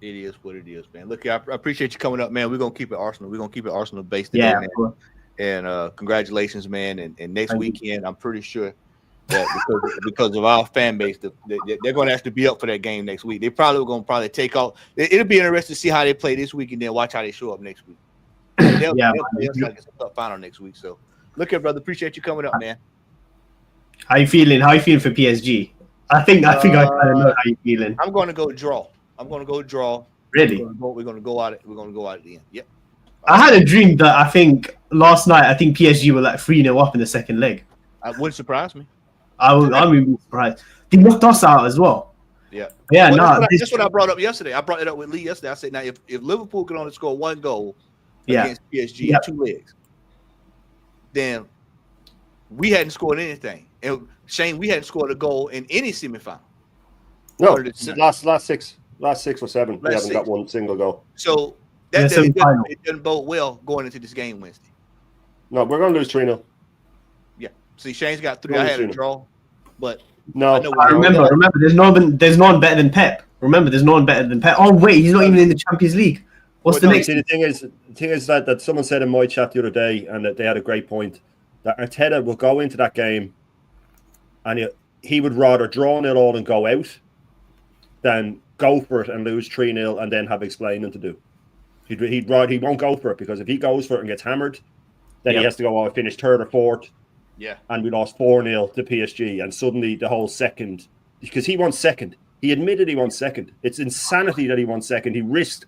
what it is, man. Look, I appreciate you coming up, man. We're gonna keep it Arsenal. We're gonna keep it Arsenal based today, man. Cool. And congratulations, man. And next weekend, I'm pretty sure that because of our fan base, they're gonna have to be up for that game next week. They probably gonna take off. It'll be interesting to see how they play this week and then watch how they show up next week. They'll get some final next week. So look here, brother. Appreciate you coming up, man. How you feeling? How you feeling for PSG? I think I kind of know how you're feeling. I'm going to go draw. Really? We're going to go out. We're going to go out at the end. Yep. I had a dream that I think last night PSG were like 3-0 up in the second leg. It wouldn't surprise me. I'm really surprised. They knocked us out as well. Yeah. Yeah. That's what I brought up yesterday. I brought it up with Lee yesterday. I said, now if Liverpool can only score one goal against PSG in 2 legs, then we hadn't scored anything. And Shane, we hadn't scored a goal in any semifinal. No, last six or seven, we haven't got one single goal. So that doesn't bode well going into this game Wednesday. No, we're going to lose 3-0. Yeah. See, Shane's got 3. I had a draw, but no. I remember. There's no one better than Pep. Remember, there's no one better than Pep. Oh wait, he's not even in the Champions League. What's the next? The thing is that someone said in my chat the other day, and that they had a great point, that Arteta will go into that game and he would rather draw 0-0 and go out than go for it and lose 3-0 and then have explaining to do. He won't go for it, because if he goes for it and gets hammered, then he has to go, I finished 3rd or 4th. Yeah. And we lost 4-0 to PSG, and suddenly the whole second, because he wants second. He admitted he wants second. It's insanity that he wants second. He risked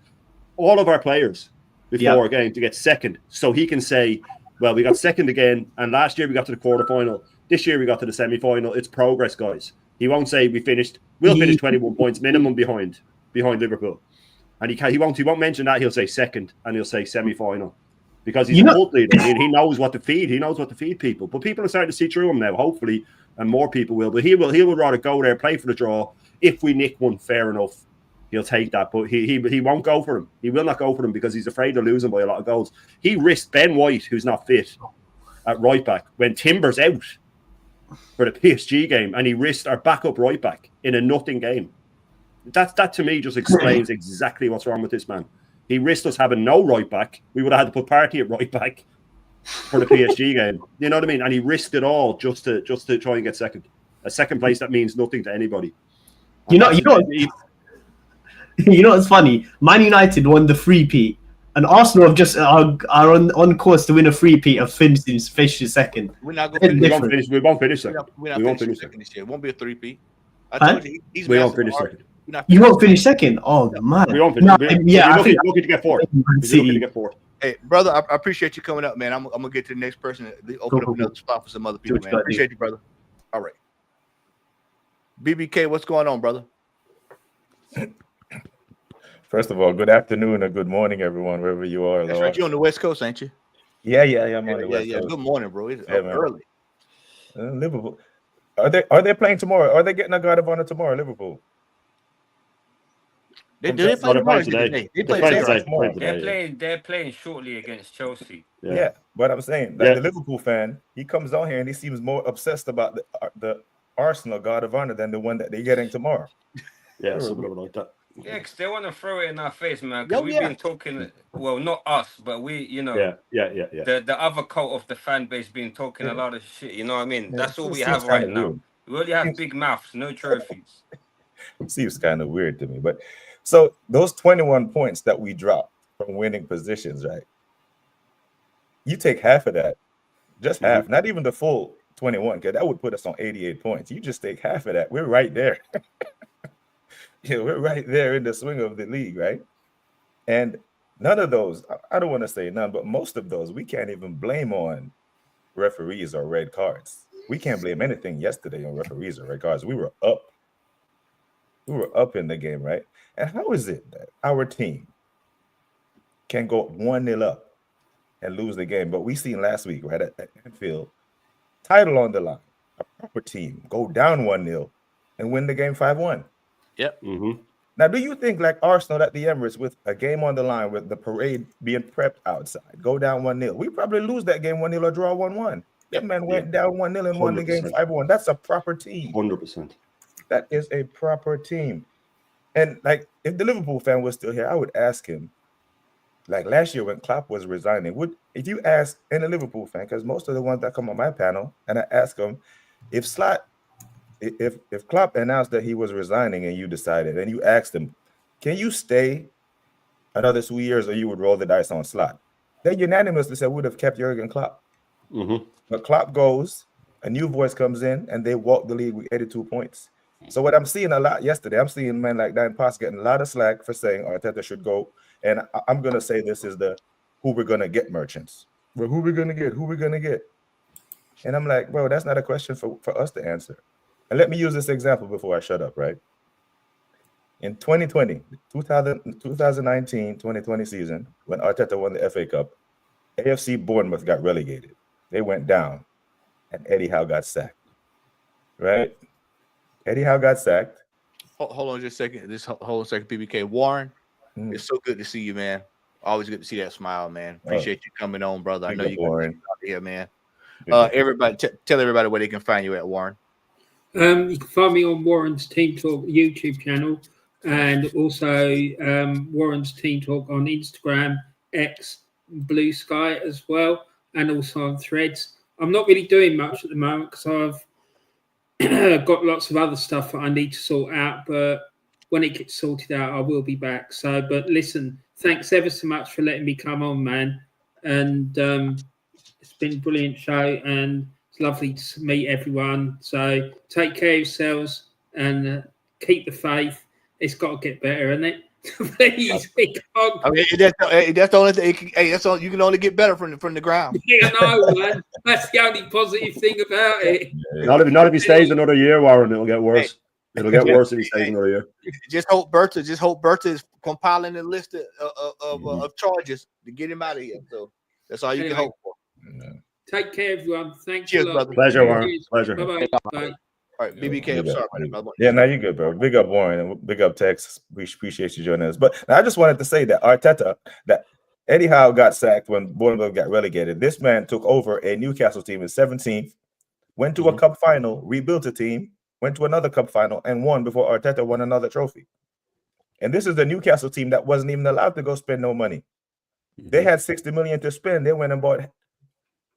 all of our players before a game to get second, so he can say, well, we got second again, and last year we got to the quarterfinal. This year we got to the semi-final. It's progress, guys. He won't say we'll finish 21 points minimum behind Liverpool. And he won't mention that. He'll say second, and he'll say semi-final, because he's a cult leader. He knows what to feed. He knows what to feed people. But people are starting to see through him now, hopefully, and more people will. But he will rather go there, play for the draw. If we nick one, fair enough, he'll take that. But he won't go for him. He will not go for him, because he's afraid of losing by a lot of goals. He risked Ben White, who's not fit, at right back when Timber's out for the PSG game, and he risked our backup right back in a nothing game. That to me just explains exactly what's wrong with this man. He risked us having no right back. We would have had to put Partey at right back for the PSG game. You know what I mean? And he risked it all just to try and get second. A second place that means nothing to anybody. You know what's funny? Man United won the three-peat, and Arsenal have just are on course to win a three-peat of finishing second. We're not going to finish. We won't finish second. We won't finish second this year. It won't be a three-peat. I told you, we won't finish second. You won't finish second? Oh, man. We won't finish. We're looking to get fourth. Hey, brother, I appreciate you coming up, man. I'm going to get to the next person. Open up another spot for some other people, man. Appreciate you, brother. All right. BBK, what's going on, brother? First of all, good afternoon or good morning, everyone, wherever you are. That's right. You're on the West Coast, ain't you? Yeah. I'm on the West Coast. Good morning, bro. It's early. Liverpool. Are they playing tomorrow? Are they getting a guard of honor tomorrow, Liverpool? They play today. They're playing shortly against Chelsea. Yeah, but I'm saying that the Liverpool fan, he comes on here and he seems more obsessed about the Arsenal guard of honor than the one that they're getting tomorrow. Yeah, something like that. Yeah, because they want to throw it in our face, man. Because we've been talking, well, not us, but we, the other cult of the fan base been talking a lot of shit. You know what I mean? That's all we have right now. We only have big mouths, no trophies. It seems kind of weird to me, but so those 21 points that we dropped from winning positions, right? You take half of that, just half, not even the full 21, because that would put us on 88 points. You just take half of that. We're right there. We're right there in the swing of the league, right? And none of those, I don't want to say none, but most of those, we can't even blame on referees or red cards. We can't blame anything yesterday on referees or red cards. We were up. We were up in the game, right? And how is it that our team can go 1-0 up and lose the game. But we seen last week, right, at Anfield, title on the line, a proper team go down 1-0 and win the game 5-1. Yep. Mm-hmm. Now, do you think like Arsenal at the Emirates with a game on the line, with the parade being prepped outside, go down 1-0? We probably lose that game 1-0 or draw 1-1. That man went down 1-0 and won the game 5-1. That's a proper team. 100%. That is a proper team. And like, if the Liverpool fan was still here, I would ask him, like last year when Klopp was resigning, if you ask any Liverpool fan, because most of the ones that come on my panel, and I ask them, if Klopp announced that he was resigning and you decided, and you asked him, can you stay another 2 years or you would roll the dice on Slot? They unanimously said would have kept Jurgen Klopp. Mm-hmm. But Klopp goes, a new voice comes in, and they walk the league with 82 points. So what I'm seeing a lot yesterday, I'm seeing men like Dan Potts getting a lot of slack for saying Arteta should go. And I'm going to say this is the who we're going to get merchants. Well, who we're going to get? Who we're going to get? And I'm like, bro, that's not a question for us to answer. And let me use this example before I shut up, right? In 2019-2020 season, when Arteta won the FA Cup, AFC Bournemouth got relegated. They went down, and Eddie Howe got sacked, right? Eddie Howe got sacked. Hold on just a second. Hold on a second, BBK. Warren, it's so good to see you, man. Always good to see that smile, man. Appreciate you coming on, brother. I know you got out here, man. Everybody, tell everybody where they can find you at, Warren. You can find me on Warren's Team Talk YouTube channel, and also Warren's Team Talk on Instagram, X, Blue Sky as well, and also on Threads. I'm not really doing much at the moment because I've got lots of other stuff that I need to sort out, but when it gets sorted out, I will be back. So, but listen, thanks ever so much for letting me come on, man. And it's been a brilliant show, and it's lovely to meet everyone. So take care of yourselves and keep the faith. It's got to get better, isn't it? Please, we can't. I mean, that's the only thing. Hey, that's all. You can only get better from the ground. Yeah, I know, man. That's the only positive thing about it. Not if he stays another year, Warren. It'll get worse. It'll get worse if he stays another year. Just hope Bertha is compiling a list of charges to get him out of here. So that's all you can hope for. Take care, everyone. Thanks. Cheers, a lot. brother. Pleasure, Warren. Pleasure. Bye-bye. Bye. All right, BBK, I'm sorry about that. Yeah, no, you're good, bro. Big up Warren and big up Tex. We appreciate you joining us. But I just wanted to say that Arteta, that Eddie Howe got sacked when Bournemouth got relegated. This man took over a Newcastle team in 17th, went to a cup final, rebuilt a team, went to another cup final, and won before Arteta won another trophy. And this is the Newcastle team that wasn't even allowed to go spend no money. They had 60 million to spend. They went and bought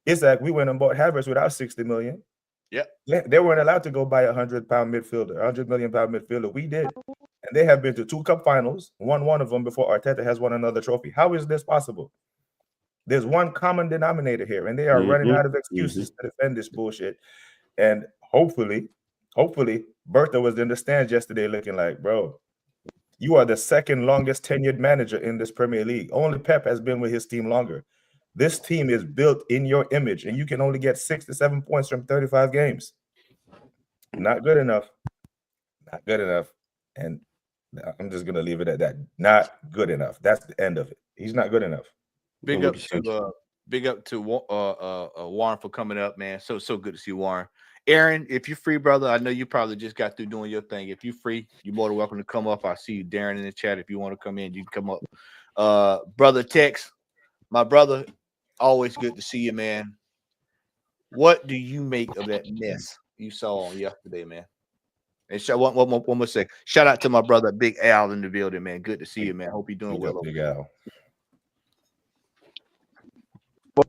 Isaac. We went and bought Havertz without 60 million. Yeah, they weren't allowed to go buy £100 midfielder, £100 million midfielder. We did, and they have been to 2 cup finals, won one of them before Arteta has won another trophy. How is this possible? There's one common denominator here, and they are running out of excuses to defend this bullshit. And hopefully, Bertha was in the stands yesterday, looking like, bro, you are the second longest tenured manager in this Premier League. Only Pep has been with his team longer. This team is built in your image, and you can only get 6 to 7 points from 35 games. Not good enough. Not good enough. And I'm just going to leave it at that. Not good enough. That's the end of it. He's not good enough. Big up to Warren for coming up, man. So good to see Warren. Aaron, if you're free, brother, I know you probably just got through doing your thing. If you're free, you're more than welcome to come up. I see you, Darren, in the chat. If you want to come in, you can come up. Brother Tex, my brother, always good to see you, man. What do you make of that mess you saw on yesterday, man? And one more second. Shout out to my brother, Big Al, in the building, man. Good to see you, man. Hope you're doing well. Big Al. Boy.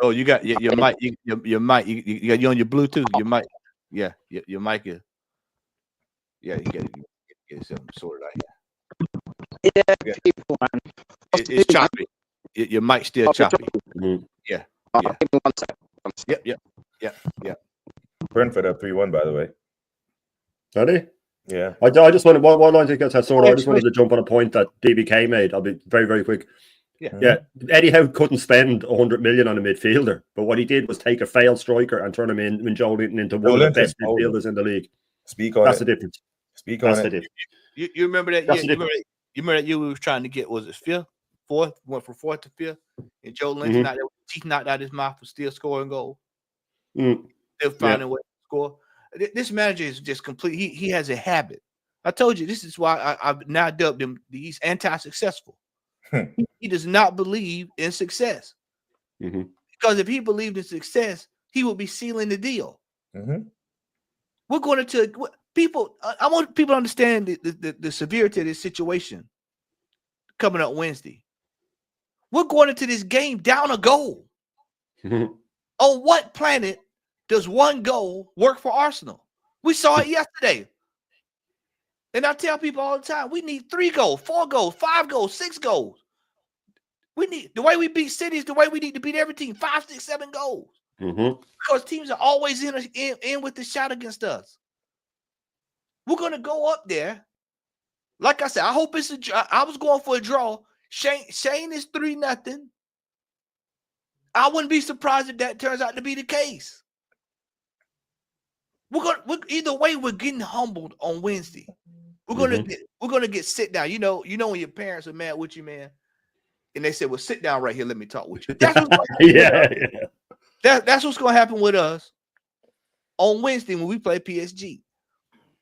Oh, you got your mic. Your mic. You got you on your Bluetooth. Your mic. Yeah, your mic is. Yeah, you get something sorted out here. Yeah, people, man. It's choppy. Your mic's still choppy. Yeah. Give me 1 second. Yep. Brentford up 3-1, by the way. Are they? Yeah. I just wanted one line to get that sorted. I just wanted to jump on a point that BBK made. I'll be very, very quick. Yeah. Eddie Howe couldn't spend 100 million on a midfielder, but what he did was take a failed striker and turn him in Joe Linton into one of the best midfielders in the league. Speak on That's it. the difference. Speak on That's the it. difference. You remember that? That's You the remember that year we was trying to get, was it fifth, fourth, went from fourth to fifth, and Joe Lynch Mhm. knocked that teeth knocked out his mouth, was still scoring goals, Mm. still finding a way to score. This manager is just complete. He has a habit. I told you this is why I've now dubbed him. He's anti-successful. He does not believe in success. Mm-hmm. Because if he believed in success, he would be sealing the deal. Mm-hmm. We're going to people. I want people to understand the severity of this situation coming up Wednesday. We're going into this game down a goal. Mm-hmm. On what planet does one goal work for Arsenal? We saw it yesterday. And I tell people all the time, we need 3 goals, 4 goals, 5 goals, 6 goals. We need the way we beat City is the way we need to beat every team, 5, 6, 7 goals. Mm-hmm. Because teams are always in with the shot against us. We're going to go up there. Like I said, I hope it's I was going for a draw. Shane is 3-0. I wouldn't be surprised if that turns out to be the case. Either way, we're getting humbled on Wednesday. We're gonna get sit down. You know when your parents are mad with you, man, and they say, "Well, sit down right here. Let me talk with you." That's what's that's what's gonna happen with us on Wednesday when we play PSG.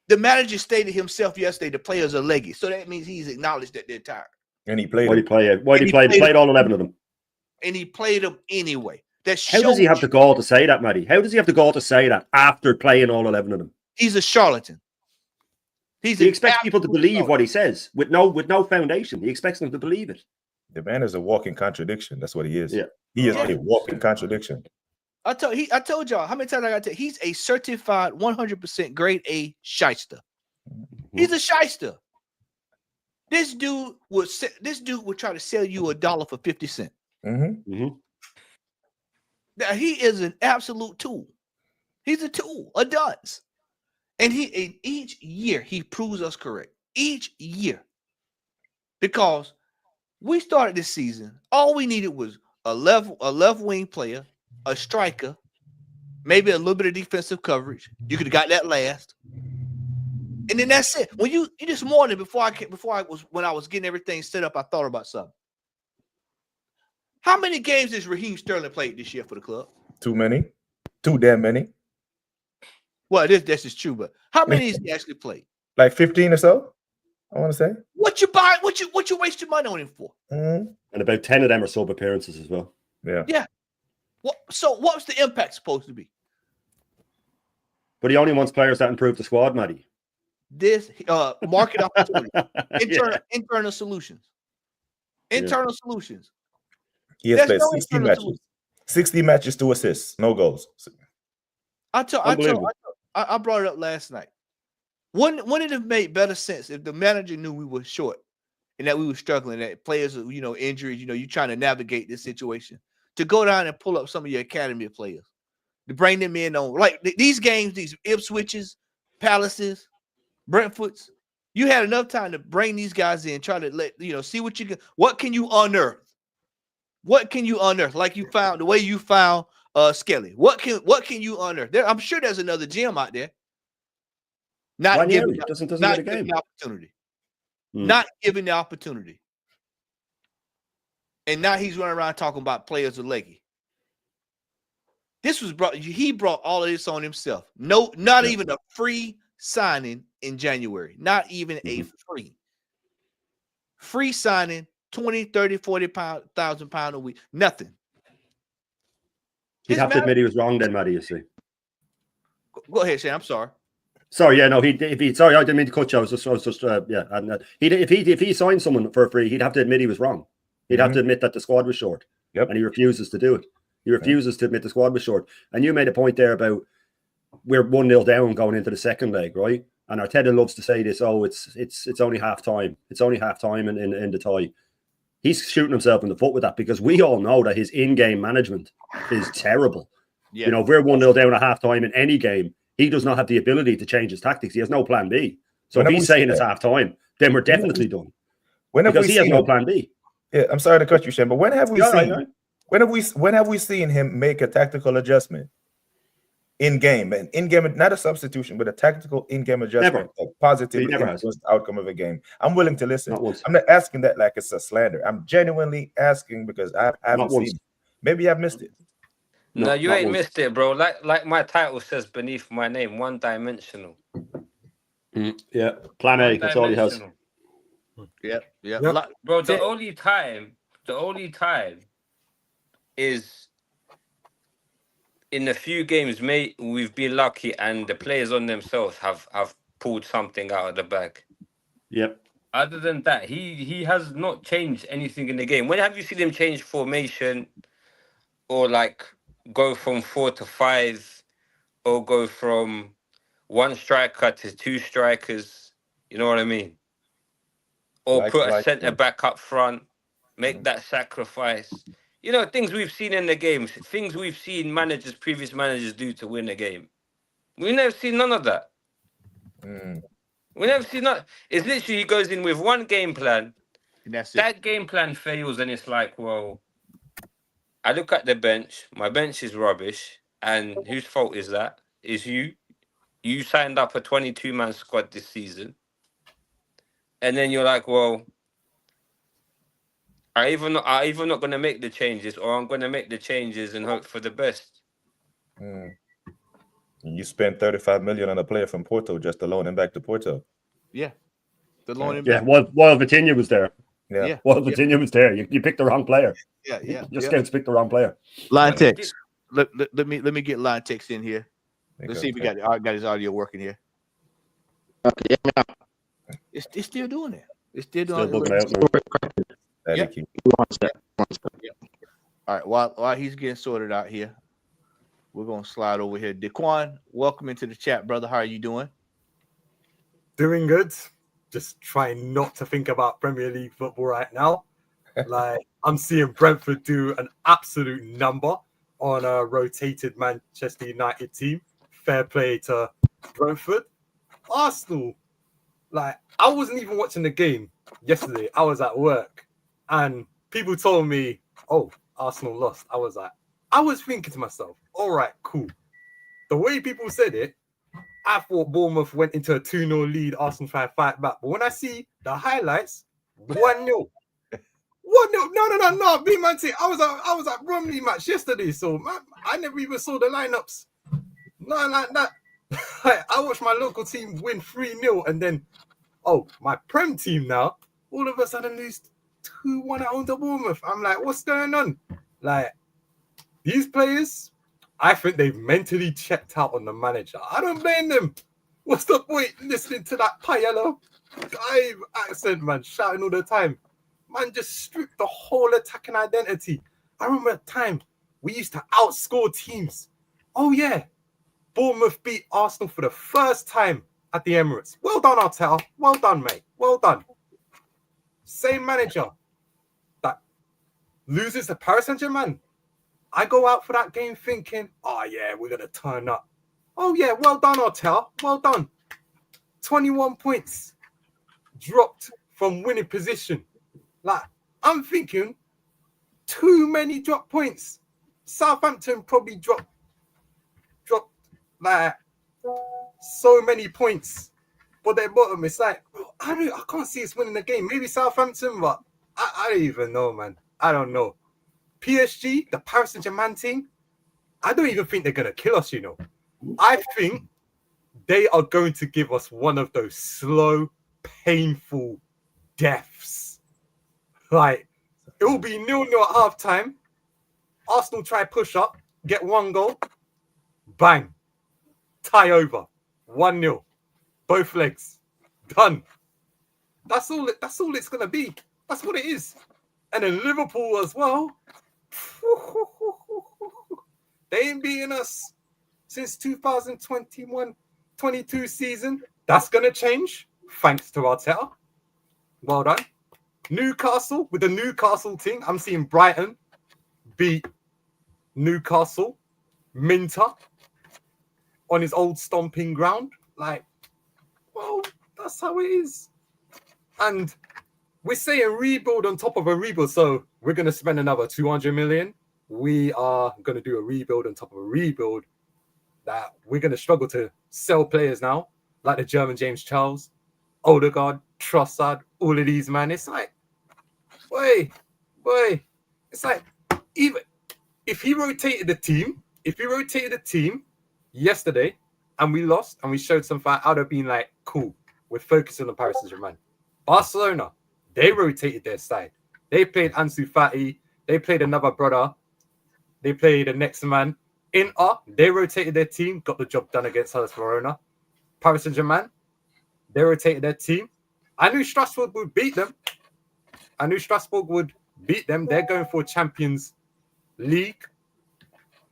The manager stated himself yesterday the players are leggy, so that means he's acknowledged that they're tired. And he played. Why did he play? He played all 11 of them. And he played them anyway. How does he have the gall to say that, Matty? How does he have the gall to say that after playing all 11 of them? He's a charlatan. He expects people to believe what he says with no foundation. He expects them to believe it. The man is a walking contradiction. That's what he is. Yeah. He is a walking contradiction. I told y'all how many times I got to tell you, he's a certified 100% grade A shyster. He's a shyster. This dude would try to sell you $1 for 50 cents. Mm-hmm. Mm-hmm. Now he is an absolute tool. He's a tool, a dunce. And each year he proves us correct. Each year. Because we started this season, all we needed was a left wing player, a striker, maybe a little bit of defensive coverage. You could have got that last. And then that's it. When you this morning when I was getting everything set up, I thought about something. How many games has Raheem Sterling played this year for the club? Too many. Too damn many. Well, this is true, but how many has he actually played? Like 15 or so, I want to say. What you buy? What you waste your money on him for? Mm-hmm. And about 10 of them are sub appearances as well. Yeah. Yeah. So what's the impact supposed to be? But he only wants players that improve the squad, Matty. This market opportunity, internal solutions, solutions. He has played 60 matches. 60 matches, 2 assists, no goals. I brought it up last night. Wouldn't it have made better sense if the manager knew we were short and that we were struggling, that players, injuries, you're trying to navigate this situation, to go down and pull up some of your academy players, to bring them in on like these games, these Ipswiches, Palaces, Brentfords. You had enough time to bring these guys in, try to see what can you unearth? What can you unearth? Like you found the way you found Skelly. What can you unearth? I'm sure there's another gym out there. Not giving the opportunity. Not giving the opportunity. And now he's running around talking about players are leggy. He brought all of this on himself. No, not even a free signing in January. Not even a free signing, 20, 30, 40,000 pounds a week. Nothing. He'd have to admit he was wrong then, Matty, you see. Go ahead, Shane. I'm sorry. Sorry, yeah, no, sorry, I didn't mean to cut you. I was just if he signed someone for free, he'd have to admit he was wrong. He'd have to admit that the squad was short. Yep. And he refuses to do it. He refuses to admit the squad was short. And you made a point there about we're 1-0 down going into the second leg, right? And Arteta loves to say this, it's only half time. It's only half time in the tie. He's shooting himself in the foot with that because we all know that his in-game management is terrible. Yeah. If we're 1-0 down at half time in any game, he does not have the ability to change his tactics. He has no plan B. So if he's saying it's half time, then we're definitely done. Because he has no plan B. Yeah, I'm sorry to cut you, Shane, but when have we seen him make a tactical adjustment in game, and in game, not a substitution, but a tactical in game adjustment that positively influenced the outcome of a game. I'm willing to listen. I'm not asking that like it's a slander. I'm genuinely asking because I haven't seen it. Maybe I've missed it. No, you ain't missed it, bro. Like my title says beneath my name, one-dimensional. Yeah, plan A. That's all he has. Yeah. Bro, the only time is in a few games, mate, we've been lucky and the players on themselves have pulled something out of the bag. Yep. Other than that, he has not changed anything in the game. When have you seen him change formation or like go from 4 to 5 or go from one striker to two strikers? You know what I mean? Or put a centre back up front, make that sacrifice. You know, things we've seen in the games, things we've seen previous managers do to win a game. We've never seen none of that. We never seen that. It's literally he goes in with one game plan. And that's it. That game plan fails, and it's like, well, I look at the bench. My bench is rubbish. And whose fault is that? Is you. You signed up a 22-man squad this season. And then you're like, well, I'm either not going to make the changes, or I'm going to make the changes and hope for the best. You spent 35 million on a player from Porto just to loan him back to Porto. Yeah, the loan him back. While Vitinha was there. Yeah. While Vitinha was there, you picked the wrong player. Yeah. Just picked the wrong player. Line text. Let me get line text in here. Let's see if we got his audio working here. Okay, yeah. It's still doing it. It's still doing it. All right. While he's getting sorted out here, we're gonna slide over here. Dequan, welcome into the chat, brother. How are you doing? Doing good. Just trying not to think about Premier League football right now. Like, I'm seeing Brentford do an absolute number on a rotated Manchester United team. Fair play to Brentford. Arsenal, like, I wasn't even watching the game yesterday. I was at work and people told me, oh, Arsenal lost. I was thinking to myself, all right, cool. The way people said it, I thought Bournemouth went into a 2-0 lead, Arsenal trying to fight back. But when I see the highlights, 1-0. 1-0. No. Big man, I was at Bromley match yesterday, so man, I never even saw the lineups. Nothing like that. I watched my local team win 3-0, and then, my Prem team now, all of a sudden lose 2-1 at home to Bournemouth. I'm like, what's going on? Like, these players, I think they've mentally checked out on the manager. I don't blame them. What's the point listening to that Payello accent, man, shouting all the time? Man, just stripped the whole attacking identity. I remember a time we used to outscore teams. Oh, yeah. Bournemouth beat Arsenal for the first time at the Emirates. Well done, Arteta. Well done, mate. Well done. Same manager that loses to Paris Saint-Germain. I go out for that game thinking, oh, yeah, we're going to turn up. Oh, yeah, well done, Arteta. Well done. 21 points dropped from winning position. Like, I'm thinking too many drop points. Southampton probably dropped like so many points, but their bottom. It's like, I can't see us winning the game. Maybe Southampton, but I don't even know, man. I don't know. PSG, the Paris Saint-Germain team, I don't even think they're gonna kill us. You know, I think they are going to give us one of those slow, painful deaths. Like, it will be 0-0 at halftime. Arsenal try push up, get one goal, bang, tie over, 1-0, both legs, done. That's all it's gonna be. That's what it is. And then Liverpool as well. They ain't beating us since 2021-22 season. That's gonna change thanks to Arteta. Well done. Newcastle, with the Newcastle team, I'm seeing Brighton beat Newcastle, Minter, on his old stomping ground. Like, well, that's how it is. And we're saying rebuild on top of a rebuild. So we're going to spend another 200 million. We are going to do a rebuild on top of a rebuild. that we're going to struggle to sell players now, like the German James Charles, Odegaard, Trossard, all of these, man. It's like, boy, it's like, even if he rotated the team yesterday and we lost and we showed some fight, I would have been like, cool, we're focusing on Paris Saint-Germain. Barcelona, they rotated their side. They played Ansu Fati. They played another brother. They played the next man. Inter, they rotated their team, got the job done against Hellas Verona. Paris Saint-Germain, they rotated their team. I knew Strasbourg would beat them. They're going for Champions League.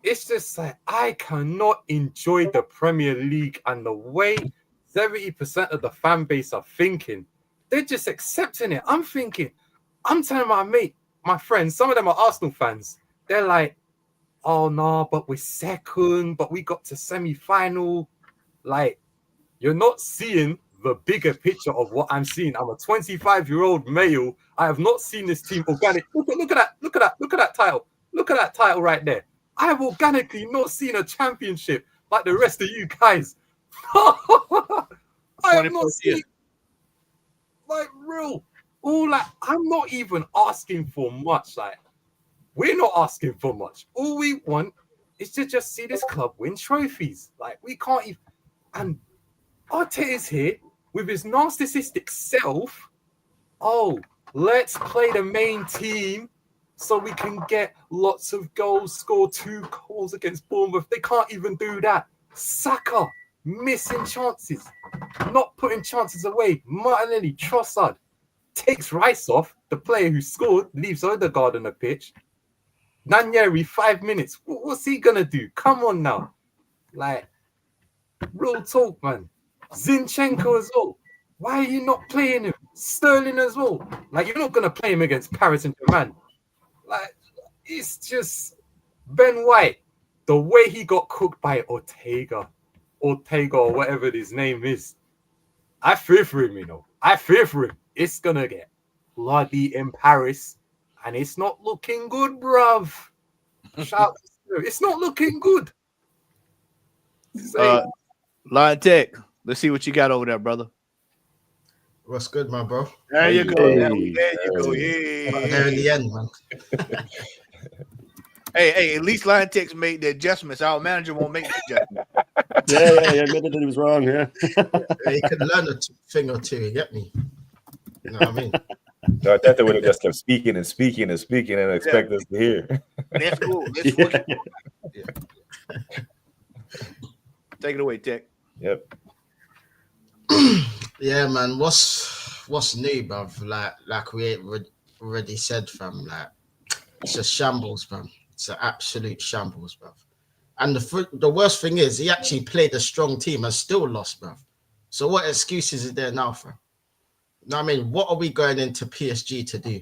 It's just like, I cannot enjoy the Premier League and the way 70% of the fan base are thinking. They're just accepting it. I'm telling my friends, some of them are Arsenal fans. They're like, oh no, but we're second, but we got to semi-final. Like, you're not seeing the bigger picture of what I'm seeing. I'm a 25-year-old male. I have not seen this team organic. Look at that title. Look at that title right there. I have organically not seen a championship like the rest of you guys. I have not seen, like, real. I'm not even asking for much. Like, we're not asking for much. All we want is to just see this club win trophies. Like, we can't even. And Arteta's here with his narcissistic self. Oh, let's play the main team so we can get lots of goals, score 2 goals against Bournemouth. They can't even do that. Saka, missing chances, not putting chances away. Martinelli, Trossard takes Rice off, the player who scored, leaves Odegaard on the pitch. Nanieri, 5 minutes. What's he going to do? Come on now. Like, real talk, man. Zinchenko as well. Why are you not playing him? Sterling as well. Like, you're not going to play him against Paris Saint-Germain. Like, it's just Ben White. The way he got cooked by Ortega or whatever his name is. I fear for him, you know. I fear for him. It's going to get bloody in Paris. And it's not looking good, bruv. Shout to it's not looking good. Lion Tech, let's see what you got over there, brother. What's good, my bro? There you go. There you go. There in the end, man. Hey, at least Lion Tech's made the adjustments. Our manager won't make the adjustment. Yeah, admitted that he was wrong, yeah. He could learn a thing or two, you get me? You know what I mean? No, Arteta would have just kept speaking and expect us to hear. That's cool. Take it away, Tech. Yep. Yeah, man. What's new, bruv? Like we already said, fam. Like, it's a shambles, fam. It's an absolute shambles, bruv. And the worst thing is, he actually played a strong team and still lost, bruv. So what excuses is there now, fam? I mean, what are we going into PSG to do?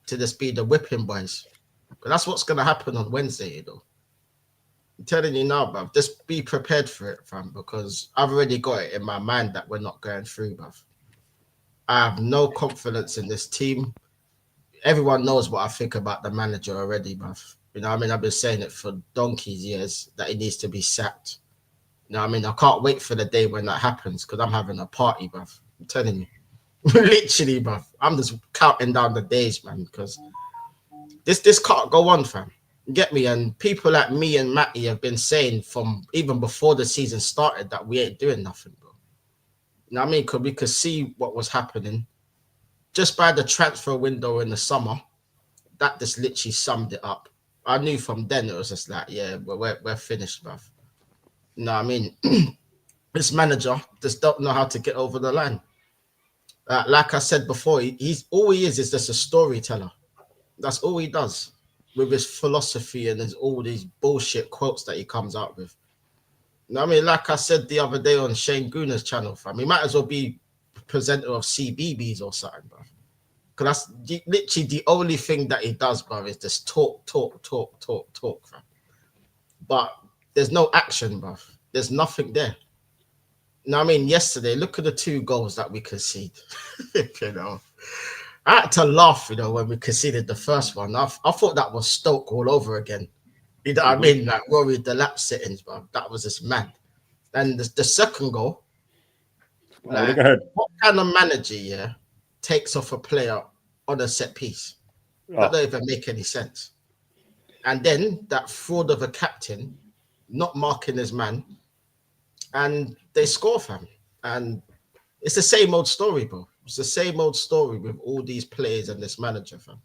To just be the whipping boys? But that's what's going to happen on Wednesday, you know. I'm telling you now, bruv, just be prepared for it, fam, because I've already got it in my mind that we're not going through, bruv. I have no confidence in this team. Everyone knows what I think about the manager already, bruv. You know what I mean? I've been saying it for donkey's years that he needs to be sacked. You know what I mean? I can't wait for the day when that happens because I'm having a party, bruv. I'm telling you. Literally, bruv. I'm just counting down the days, man, because this can't go on, fam. You get me? And people like me and Matty have been saying from even before the season started that we ain't doing nothing, bro. You know what I mean? Because we could see what was happening just by the transfer window in the summer. That just literally summed it up. I knew from then it was just like, yeah, we're finished, bruv. You know what I mean? This manager just don't know how to get over the line. Like I said before, he's all he is just a storyteller. That's all he does with his philosophy and all these bullshit quotes that he comes out with. You know what I mean? Like I said the other day on Shane Gooner's channel, fam, he might as well be presenter of CBBS or something, bro. Because that's literally the only thing that he does, bro, is just talk, fam. But there's no action, bro. There's nothing there. You know what I mean? Yesterday, look at the 2 goals that we conceded. You know, I had to laugh, you know, when we conceded the first one. I thought that was Stoke all over again. You know what I mean? Like Rory Delap settings, bro. That was just mad. And the second goal, like, what kind of manager, takes off a player on a set piece? That don't even make any sense. And then that fraud of a captain not marking his man, and they score, fam. And it's the same old story, bro. It's the same old story with all these players and this manager, fam.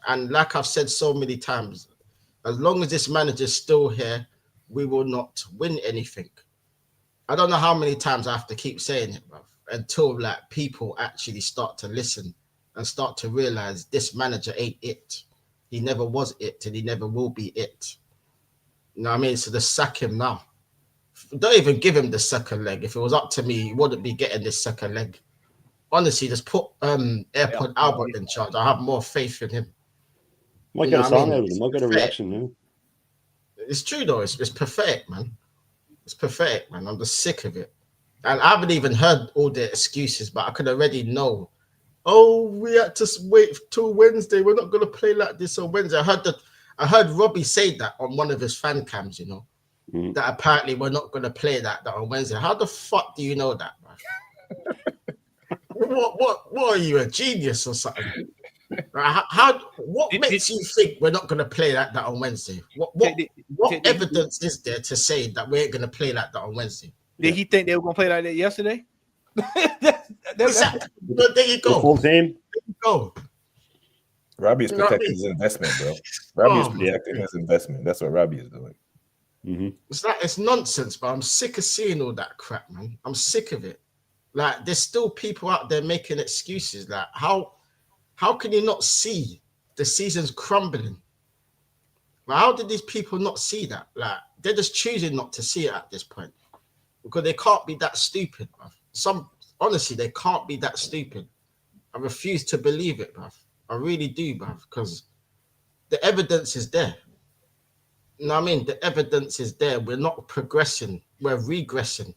And like I've said so many times, as long as this manager's still here, we will not win anything. I don't know how many times I have to keep saying it, bro, until like people actually start to listen and start to realize this manager ain't it. He never was it, and he never will be it. You know what I mean? So they sack him now. Don't even give him the second leg. If it was up to me, he wouldn't be getting this second leg. Honestly, just put AirPod Albert in charge. I have more faith in him. Might get a song out of him. Might get a reaction now. It's true though. It's pathetic, man. It's pathetic, man. I'm just sick of it. And I haven't even heard all the excuses, but I could already know. Oh, we had to wait till Wednesday. We're not going to play like this on Wednesday. I heard Robbie say that on one of his fan cams, you know, that apparently we're not going to play that on Wednesday. How the fuck do you know that, man? What are you, a genius or something? What makes you think we're not going to play that on Wednesday? What evidence is there to say that we ain't going to play that on Wednesday? Did he think they were going to play like that yesterday? Exactly. But there you go. The full team. There you go. Robbie is protecting his investment, bro. Robbie is protecting his investment. That's what Robbie is doing. It's nonsense, but I'm sick of seeing all that crap, man. I'm sick of it. Like, there's still people out there making excuses. Like, how can you not see the season's crumbling? Like, how did these people not see that? Like, they're just choosing not to see it at this point because they can't be that stupid, bruv. Honestly, they can't be that stupid. I refuse to believe it, bruv. I really do, bruv, because the evidence is there. You know what I mean? The evidence is there. We're not progressing. We're regressing.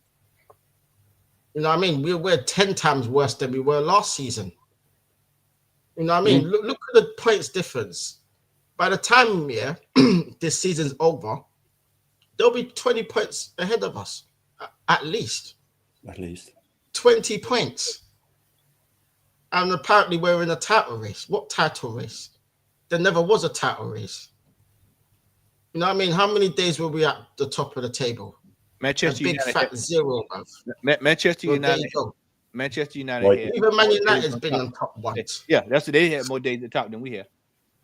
You know what I mean? We're 10 times worse than we were last season. You know what I mean? Look at the points difference. By the time this season's over, there'll be 20 points ahead of us. At least. 20 points. And apparently we're in a title race. What title race? There never was a title race. You know what I mean? How many days were we at the top of the table? Manchester United. Big fat zero, bruv. Manchester United. Manchester United. Right. Even Man United's been on top once. Yeah, they had more days at the top than we have.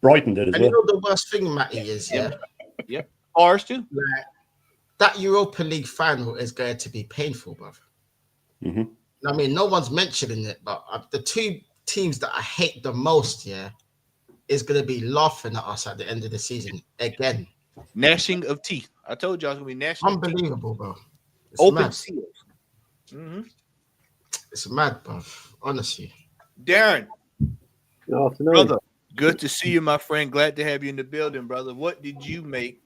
Brighton did as well. And you know the worst thing, Matty, is Ours too. Like, that Europa League final is going to be painful, bruv. I mean, no one's mentioning it, but the two teams that I hate the most, is going to be laughing at us at the end of the season again. Gnashing of teeth. I told you I was going to be gnashing. Unbelievable, bro. It's open mad. seals. It's mad, bro. Honestly. Darren. Good afternoon. Brother, good to see you, my friend. Glad to have you in the building, brother. What did you make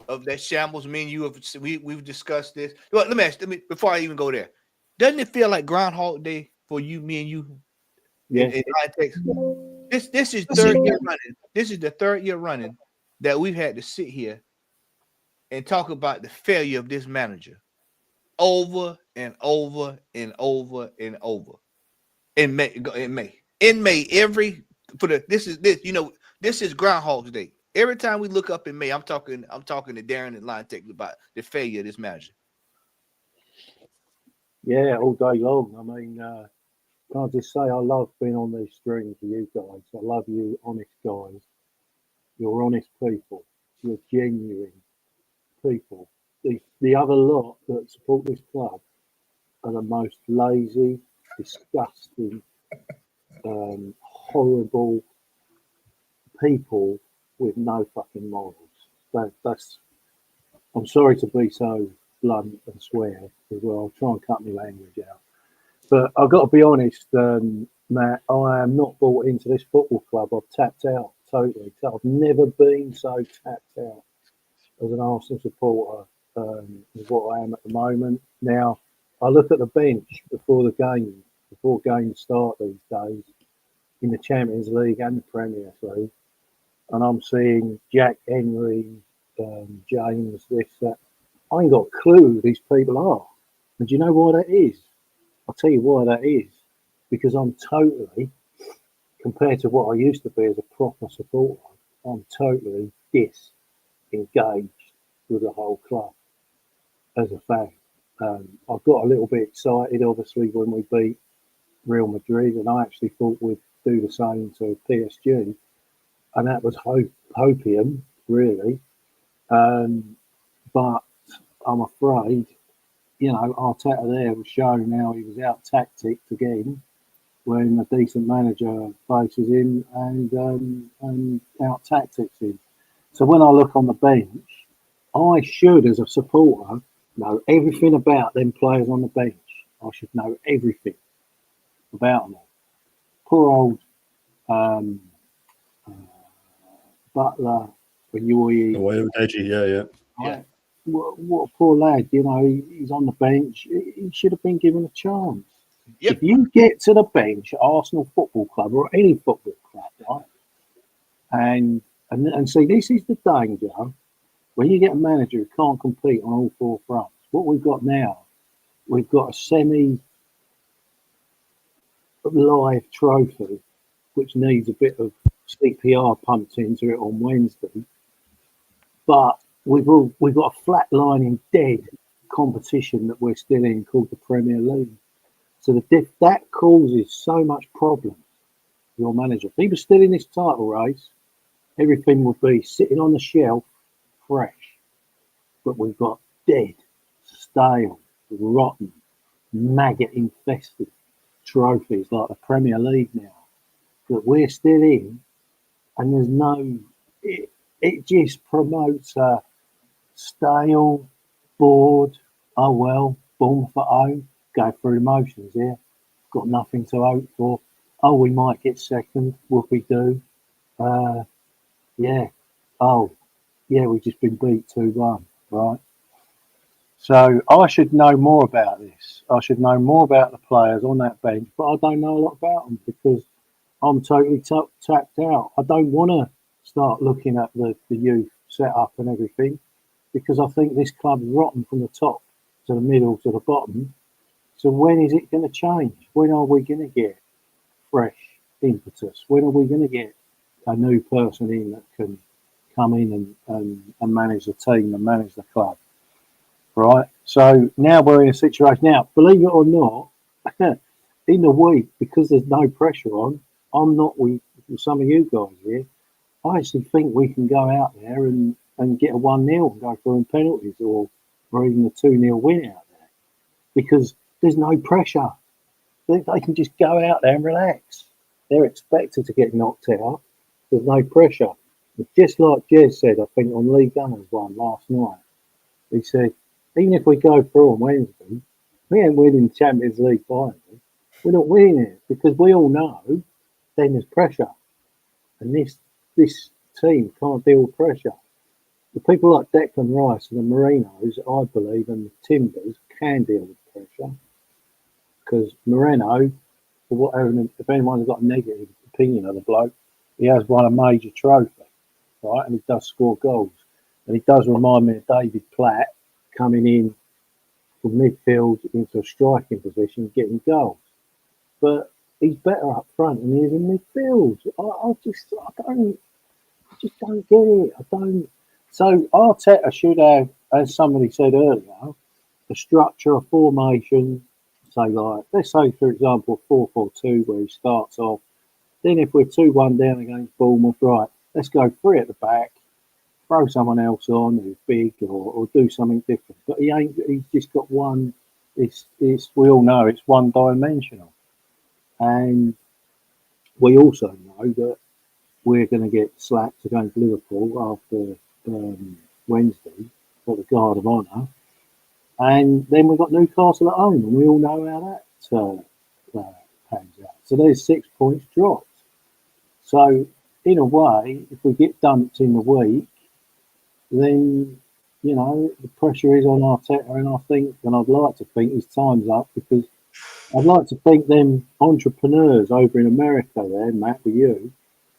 of that shambles? Me and you we've discussed this. Well, let me before I even go there. Doesn't it feel like Groundhog Day for you, me and you? Yeah. This is third year running. This is the third year running that we've had to sit here and talk about the failure of this manager over and over and over and over. In May, this is Groundhog's Day. Every time we look up in May, I'm talking to Darren and Line Tech about the failure of this manager. Yeah, all day long. I mean, can I just say I love being on these streams with you guys. I love you, honest guys. You're honest people. You're genuine people. The other lot that support this club are the most lazy, disgusting, horrible people with no fucking morals. That's. I'm sorry to be so blunt and swear as well. I'll try and cut my language out. But I've got to be honest, Matt, I am not bought into this football club. I've tapped out totally. I've never been so tapped out as an Arsenal supporter as what I am at the moment. Now, I look at the bench before games start these days in the Champions League and the Premier League, and I'm seeing Jack Henry, James, this, that. I ain't got a clue who these people are. And do you know why that is? I'll tell you why that is. Because I'm totally, compared to what I used to be as a proper supporter, I'm totally disengaged with the whole club as a fan. I got a little bit excited, obviously, when we beat Real Madrid, and I actually thought we'd do the same to PSG, and that was hopium, really. But I'm afraid, you know, Arteta there was showing how he was out tacticked again when a decent manager faces him and out tactics him. So when I look on the bench, I should, as a supporter, know everything about them players on the bench. I should know everything about them. Poor old Butler, when yeah. What a poor lad, you know, he's on the bench. He should have been given a chance. Yep. If you get to the bench at Arsenal Football Club or any football club, right, and see, this is the danger when you get a manager who can't compete on all four fronts. What we've got now, we've got a semi-live trophy, which needs a bit of CPR pumped into it on Wednesday, but we've got a flatlining dead competition that we're still in called the Premier League. So that causes so much problems for your manager. If he was still in this title race, everything would be sitting on the shelf, fresh. But we've got dead, stale, rotten, maggot-infested trophies like the Premier League now that we're still in, and there's no. It just promotes a stale, bored. Oh well, Bournemouth at home, go through the motions here. Got nothing to hope for. Oh, we might get second. What we do? Yeah. Oh, yeah. We've just been beat 2-1, right? So I should know more about this. I should know more about the players on that bench, but I don't know a lot about them because I'm totally tapped out. I don't want to start looking at the youth setup and everything because I think this club's rotten from the top to the middle to the bottom. So when is it going to change? When are we going to get fresh impetus? When are we going to get a new person in that can come in and manage the team and manage the club? Right. So now we're in a situation. Now, believe it or not, in the week, because there's no pressure on, I'm not with some of you guys here. I actually think we can go out there and get a 1-0 and go for penalties or even a 2-0 win out there because there's no pressure. They can just go out there and relax. They're expected to get knocked out. There's no pressure. But just like Jez said, I think on Lee Gunners one last night, he said, even if we go through on Wednesday, we ain't winning the Champions League final. We're not winning it because we all know then there's pressure. And this team can't deal with pressure. The people like Declan Rice and the Marinos, I believe, and the Timbers can deal with pressure. Because Moreno, for whatever, if anyone's got a negative opinion of the bloke, he has won a major trophy, right? And he does score goals. And he does remind me of David Platt coming in from midfield into a striking position, getting goals. But he's better up front than he is in midfield. I just don't get it. I don't. So Arteta should have, as somebody said earlier, a structure, a formation. Say like, let's say for example, 4-4-2 where he starts off. Then if we're 2-1 down against Bournemouth, right, let's go 3 at the back, throw someone else on who's big or do something different. But he's just got one. It's we all know it's one-dimensional. And we also know that we're going to get slapped against Liverpool after Wednesday for the Guard of Honour. And then we've got Newcastle at home, and we all know how that pans out. So there's 6 points dropped. So in a way, if we get dumped in the week, then, you know, the pressure is on Arteta, and I think, and I'd like to think his time's up because I'd like to think them entrepreneurs over in America there, Matt, with you,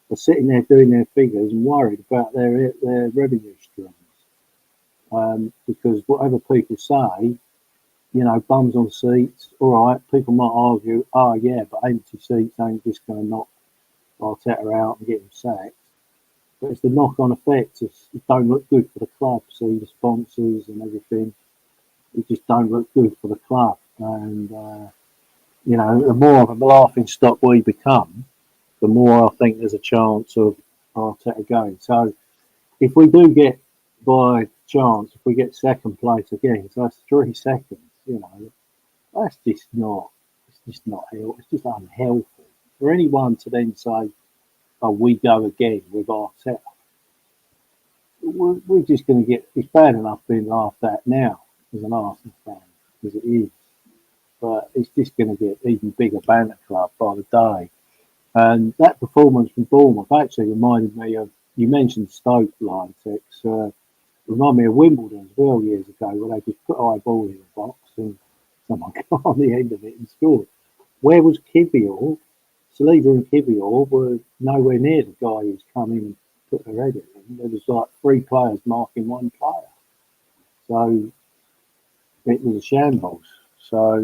are sitting there doing their figures and worried about their revenue streams. Because whatever people say, you know, bums on seats, all right, people might argue, oh, yeah, but empty seats ain't just going to knock Arteta out and get him sacked. But it's the knock-on effect. It don't look good for the club. See, the sponsors and everything, it just don't look good for the club. And, you know, the more of a laughing stock we become, the more I think there's a chance of Arteta going. So if we do get, by chance, if we get second place again, so that's 3 seconds, you know, that's just not, it's just unhealthy. For anyone to then say, oh, we go again with Arteta, we're just going to get, it's bad enough being laughed at now as an Arsenal fan, as it is. But it's just going to get even bigger banter club by the day. And that performance from Bournemouth actually reminded me of, you mentioned Stoke line Tex, reminded me of Wimbledon as well years ago, where they just put a high ball in the box and someone got on the end of it and scored. Where was Kivior? Saliba and Kivior were nowhere near the guy who's come in and put their head in. There was like 3 players marking 1 player. So it was a shambles. So,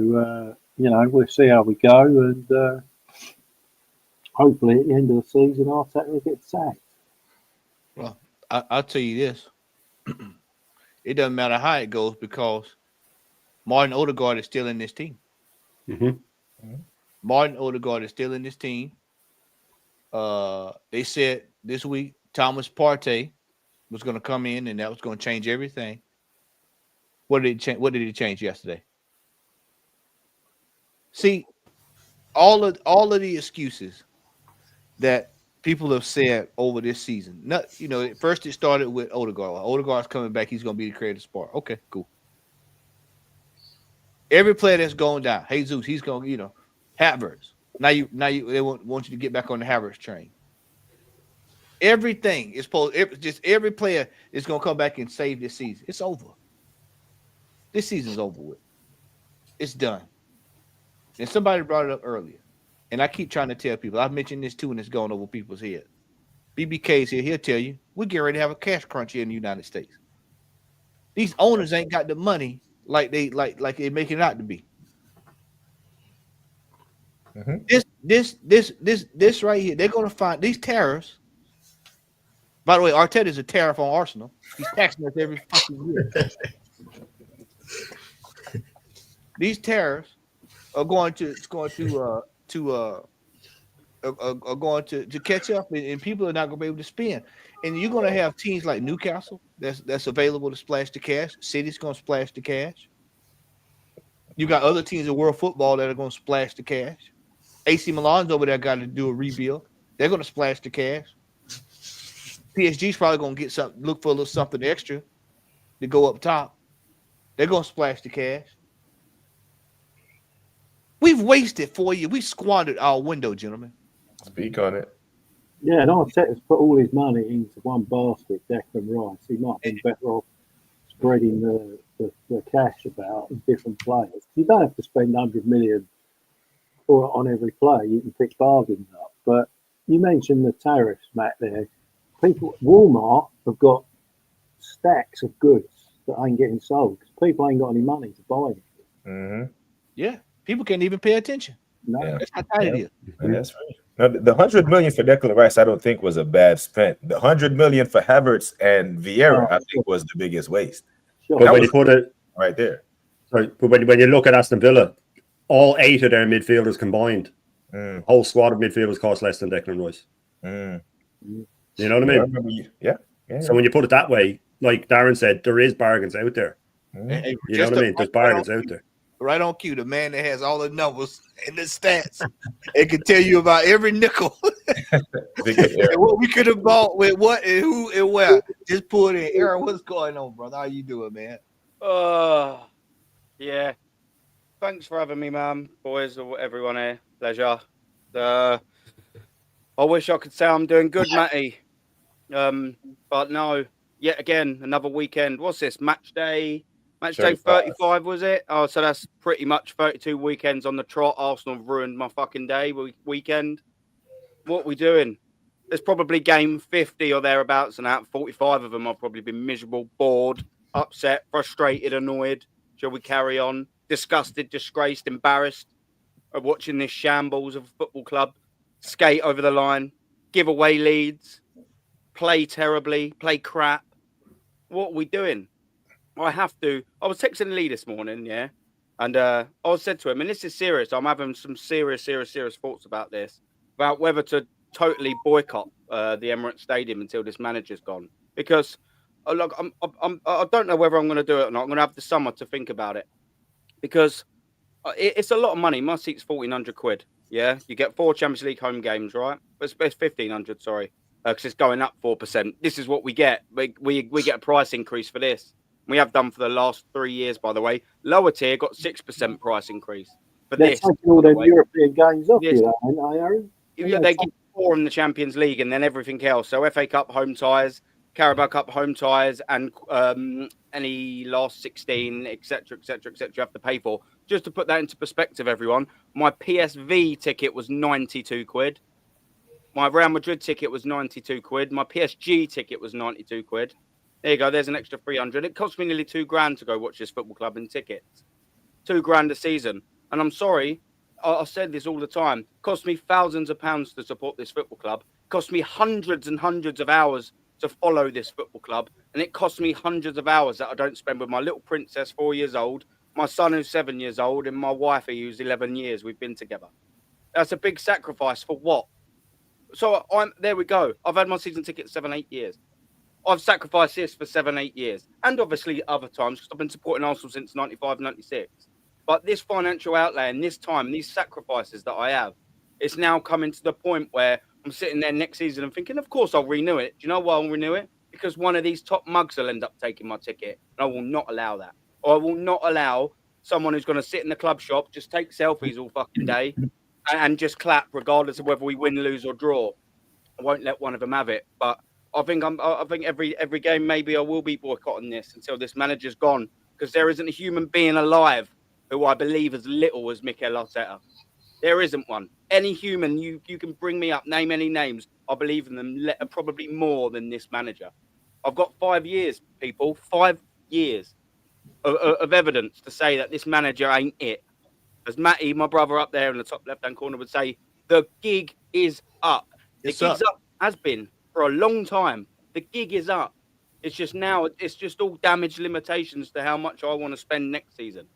you know, we'll see how we go. And hopefully at the end of the season, Arteta will get sacked. Well, I'll tell you this. It doesn't matter how it goes because Martin Odegaard is still in this team. Martin Odegaard is still in this team. They said this week Thomas Partey was going to come in and that was going to change everything. What did it change yesterday? See, all of the excuses that people have said over this season. Not, you know, first it started with Odegaard. Odegaard's coming back. He's going to be the creative spark. Okay, cool. Every player that's going down, Jesus, he's going to, you know, Havertz. Now they want you to get back on the Havertz train. Everything is just every player is going to come back and save this season. It's over. This season's over with. It's done. And somebody brought it up earlier. And I keep trying to tell people, I've mentioned this too, and it's going over people's head. BBK's here, he'll tell you, we're getting ready to have a cash crunch here in the United States. These owners ain't got the money like they make it out to be. This right here, they're gonna find these tariffs. By the way, Arteta is a tariff on Arsenal. He's taxing us every fucking year. These tariffs are going to catch up, and people are not going to be able to spend. And you're going to have teams like Newcastle that's available to splash the cash. City's going to splash the cash. You got other teams in world football that are going to splash the cash. AC Milan's over there got to do a rebuild. They're going to splash the cash. PSG's probably going to get look for a little something extra to go up top. They're going to splash the cash. We've wasted 4 years. We squandered our window, gentlemen. Speak on it. Yeah, and Arteta's put all his money into one basket, Declan Rice. He might be better off spreading the cash about in different players. You don't have to spend 100 million on every player. You can pick bargains up. But you mentioned the tariffs, Matt, there. Walmart have got stacks of goods that ain't getting sold because people ain't got any money to buy anything. Yeah. People can't even pay attention. No. Yeah. That's how tight it is. That's right. Now, the 100 million for Declan Rice, I don't think was a bad spent. The 100 million for Havertz and Vieira, I think was the biggest waste. Sure. But when you put it right there, sorry, but when you look at Aston Villa, all 8 of their midfielders combined, whole squad of midfielders cost less than Declan Rice. You know what I mean? Yeah. So when you put it that way, like Darren said, there is bargains out there. Hey, you know what I mean? There's bargains out there. Right on cue, the man that has all the numbers and the stats. It can tell you about every nickel. And what we could have bought with what and who and where. Just pull it in. Aaron, what's going on, brother? How you doing, man? Yeah. Thanks for having me, man. Boys, everyone here. Pleasure. I wish I could say I'm doing good, Matty. But no, yet again, another weekend. What's this? Match day 35, was it? Oh, so that's pretty much 32 weekends on the trot. Arsenal ruined my fucking day weekend. What we doing? There's probably game 50 or thereabouts, and out 45 of them I've probably been miserable, bored, upset, frustrated, annoyed. Shall we carry on? Disgusted, disgraced, embarrassed of watching this shambles of a football club skate over the line, give away leads, play terribly, play crap. What are we doing? I was texting Lee this morning, yeah, and I said to him, and this is serious, I'm having some serious thoughts about this, about whether to totally boycott the Emirates Stadium until this manager's gone. Because, look, I don't know whether I'm going to do it or not. I'm going to have the summer to think about it. Because it's a lot of money. My seat's 1,400 quid. Yeah, you get 4 Champions League home games, right? It's 1,500, sorry, because it's going up 4%. This is what we get. We get a price increase for this. We have done for the last 3 years, by the way. Lower tier got 6% price increase for They're this. taking all the European games off you, aren't they, Aaron? They give 4 in the Champions League and then everything else. So FA Cup home ties, Carabao Cup home ties, and any last 16, etc., you have to pay for. Just to put that into perspective, everyone, my PSV ticket was 92 quid. My Real Madrid ticket was 92 quid. My PSG ticket was 92 quid. There you go. There's an extra 300. It cost me nearly $2,000 to go watch this football club in tickets. $2,000 a season. And I'm sorry, I said this all the time. It cost me thousands of pounds to support this football club. It cost me hundreds and hundreds of hours to follow this football club. And it cost me hundreds of hours that I don't spend with my little princess, 4 years old, my son who's 7 years old, and my wife who's 11 years. We've been together. That's a big sacrifice for what? So there we go. I've had my season ticket 7-8 years. I've sacrificed this for 7-8 years. And obviously other times, because I've been supporting Arsenal since 95, 96. But this financial outlay and this time, these sacrifices that I have, it's now coming to the point where I'm sitting there next season and thinking, of course I'll renew it. Do you know why I'll renew it? Because one of these top mugs will end up taking my ticket. And I will not allow that. Or I will not allow someone who's going to sit in the club shop, just take selfies all fucking day and just clap regardless of whether we win, lose or draw. I won't let one of them have it. But I think every game maybe I will be boycotting this until this manager's gone, because there isn't a human being alive who I believe as little as Mikel Arteta. There isn't one. Any human you can bring me up, name any names, I believe in them probably more than this manager. I've got 5 years, people, 5 years of evidence to say that this manager ain't it. As Matty, my brother up there in the top left-hand corner, would say, the gig is up. The gig's up, has been for a long time. The gig is up. It's just now, it's just all damage limitations to how much I want to spend next season.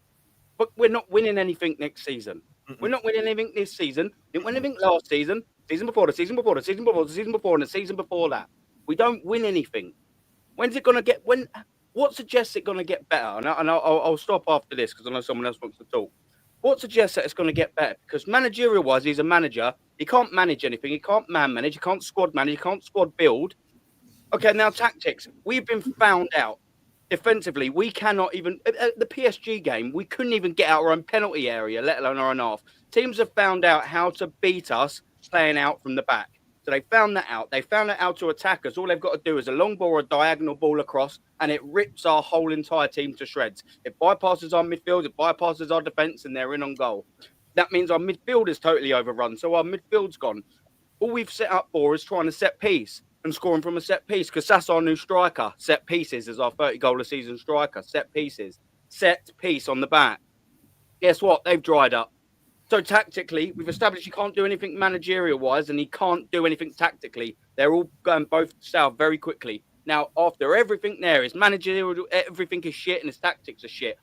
But we're not winning anything next season. We're not winning anything this season. Didn't win anything last season, season before, the season before, the season before, the season before, and the season before that. We don't win anything. When's it going to get, what suggests it's going to get better? And I'll stop after this because I know someone else wants to talk. What suggests that it's going to get better? Because managerial-wise, he's a manager. He can't manage anything. He can't man-manage. He can't squad manage. He can't squad build. Okay, now tactics. We've been found out. Defensively, we cannot even... At the PSG game, we couldn't even get out our own penalty area, let alone our own half. Teams have found out how to beat us playing out from the back. So they found that out. They found out how to attack us. All they've got to do is a long ball or a diagonal ball across, and it rips our whole entire team to shreds. It bypasses our midfield, it bypasses our defence, and they're in on goal. That means our midfield is totally overrun, so our midfield's gone. All we've set up for is trying to set piece and scoring from a set piece, because that's our new striker. Set pieces is our 30-goal-a-season striker. Set pieces. Set piece on the back. Guess what? They've dried up. So tactically, we've established he can't do anything managerial-wise, and he can't do anything tactically. They're all going both south very quickly. Now, after everything there is managerial, everything is shit, and his tactics are shit.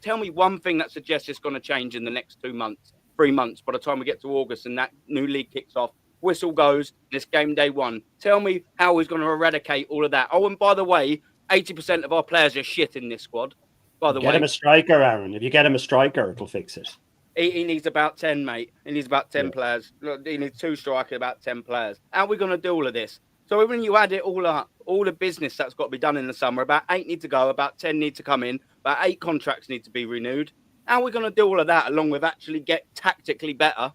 Tell me one thing that suggests it's going to change in the next 2 months, 3 months, by the time we get to August and that new league kicks off. Whistle goes, and it's game day 1. Tell me how he's going to eradicate all of that. Oh, and by the way, 80% of our players are shit in this squad. By the way, get him a striker, Aaron. If you get him a striker, it'll fix it. He needs about 10, mate. He needs about 10 players. He needs 2 strikers, about 10 players. How are we going to do all of this? So when you add it all up, all the business that's got to be done in the summer, about 8 need to go, about 10 need to come in, about 8 contracts need to be renewed. How are we going to do all of that along with actually get tactically better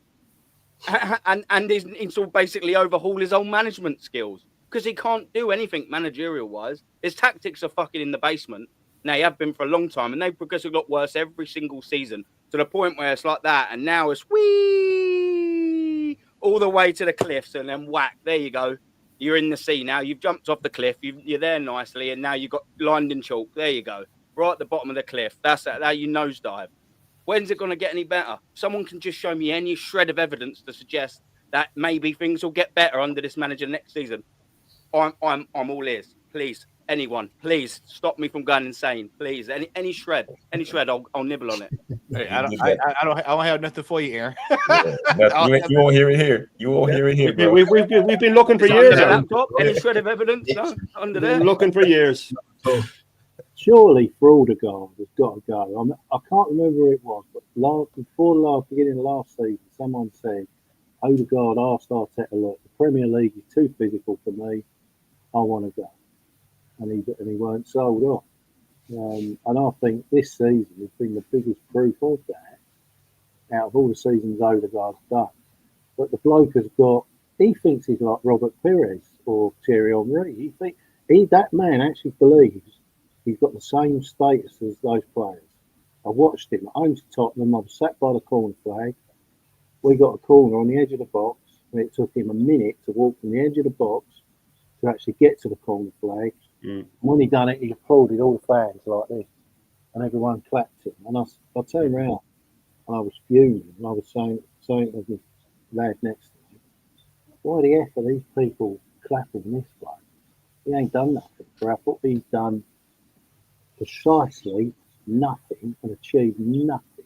and he's all basically overhaul his own management skills? Because he can't do anything managerial-wise. His tactics are fucking in the basement. Now, they have been for a long time, and they've progressively got worse every single season to the point where it's like that, and now it's whee all the way to the cliffs, and then whack, there you go. You're in the sea now. You've jumped off the cliff. You're there nicely, and now you've got lined in chalk. There you go, right at the bottom of the cliff. That's how you nosedive. When's it going to get any better? Someone can just show me any shred of evidence to suggest that maybe things will get better under this manager next season. I'm all ears. Please, anyone, please stop me from going insane. Please, any shred, I'll nibble on it. Hey, I don't have nothing for you, Aaron. You won't hear it here. You won't hear it here, bro. We've been looking for years. Any shred of evidence? No, under there. Looking for years. Surely for Odegaard has got to go. I can't remember who it was, but beginning of last season, someone said Odegaard asked Arteta, "Look, the Premier League is too physical for me. I want to go," and he weren't sold on. And I think this season has been the biggest proof of that out of all the seasons Odegaard's done. But the bloke has got, he thinks he's like Robert Pires or Thierry Henry. That man actually believes he's got the same status as those players. I watched him at home to Tottenham. I was sat by the corner flag. We got a corner on the edge of the box, and it took him a minute to walk from the edge of the box to actually get to the corner flag. When he done it, he applauded all the fans like this, and everyone clapped him. And I turned around, and I was fuming, and I was saying to the lad next to me, "Why the F are these people clapping this way? He ain't done nothing for our football. He's done precisely nothing and achieved nothing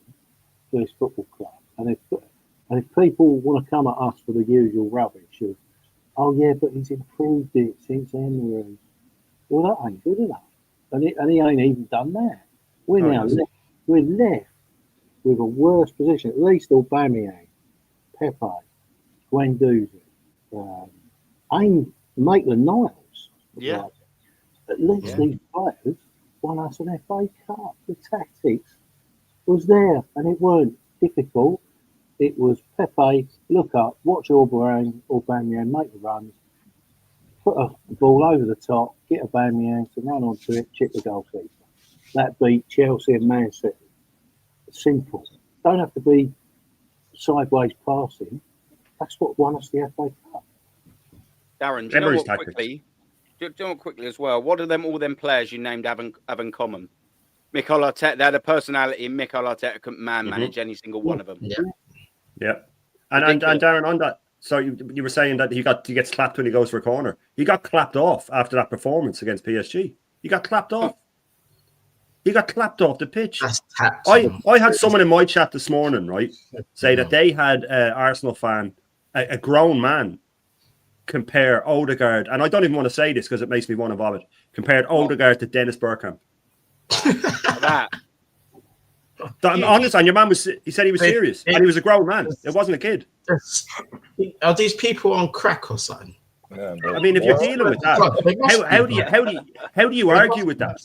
for his football club. And if people want to come at us for the usual rubbish of, oh yeah, but he's improved it since January. Well, that ain't good enough. And he ain't even done that. We're left with a worse position. At least Aubameyang, Pepe, Guendouzi, Maitland-Niles. Yeah. At least these players won us an FA Cup. The tactics was there, and it weren't difficult. It was Pepe, look up, watch Aubameyang make the runs, put a ball over the top, get Aubameyang to run onto it, chip the goalkeeper. That beat Chelsea and Man City. Simple. Don't have to be sideways passing. That's what won us the FA Cup. Darren, do you know what quickly as well? What do all them players you named have in common? Mikel Arteta, they had a personality, and Mikel Arteta couldn't manage any single one of them. Yeah. And Darren, on that, so you were saying that he gets clapped when he goes for a corner. He got clapped off after that performance against PSG. He got clapped off. He got clapped off the pitch. I had someone in my chat this morning, right, say that they had an Arsenal fan, a grown man, compare Odegaard, and I don't even want to say this because it makes me want to vomit, compared Odegaard to Dennis Bergkamp. I'm honest, and your man he said he was serious, and he was a grown man. It wasn't a kid. Are these people on crack or something? Yeah, I mean, if you're dealing with that, how do you argue with that?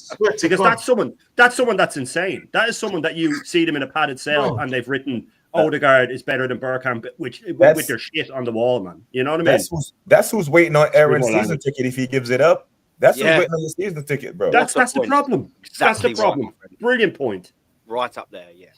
Because that's someone that's insane. That is someone that you see them in a padded cell and they've written Odegaard is better than Bergkamp, with their shit on the wall, man. You know what I mean? That's who's waiting on Aaron's season ticket if he gives it up. That's who's waiting on your season ticket, bro. That's the problem. That's the problem. Brilliant point. Right up there, yeah.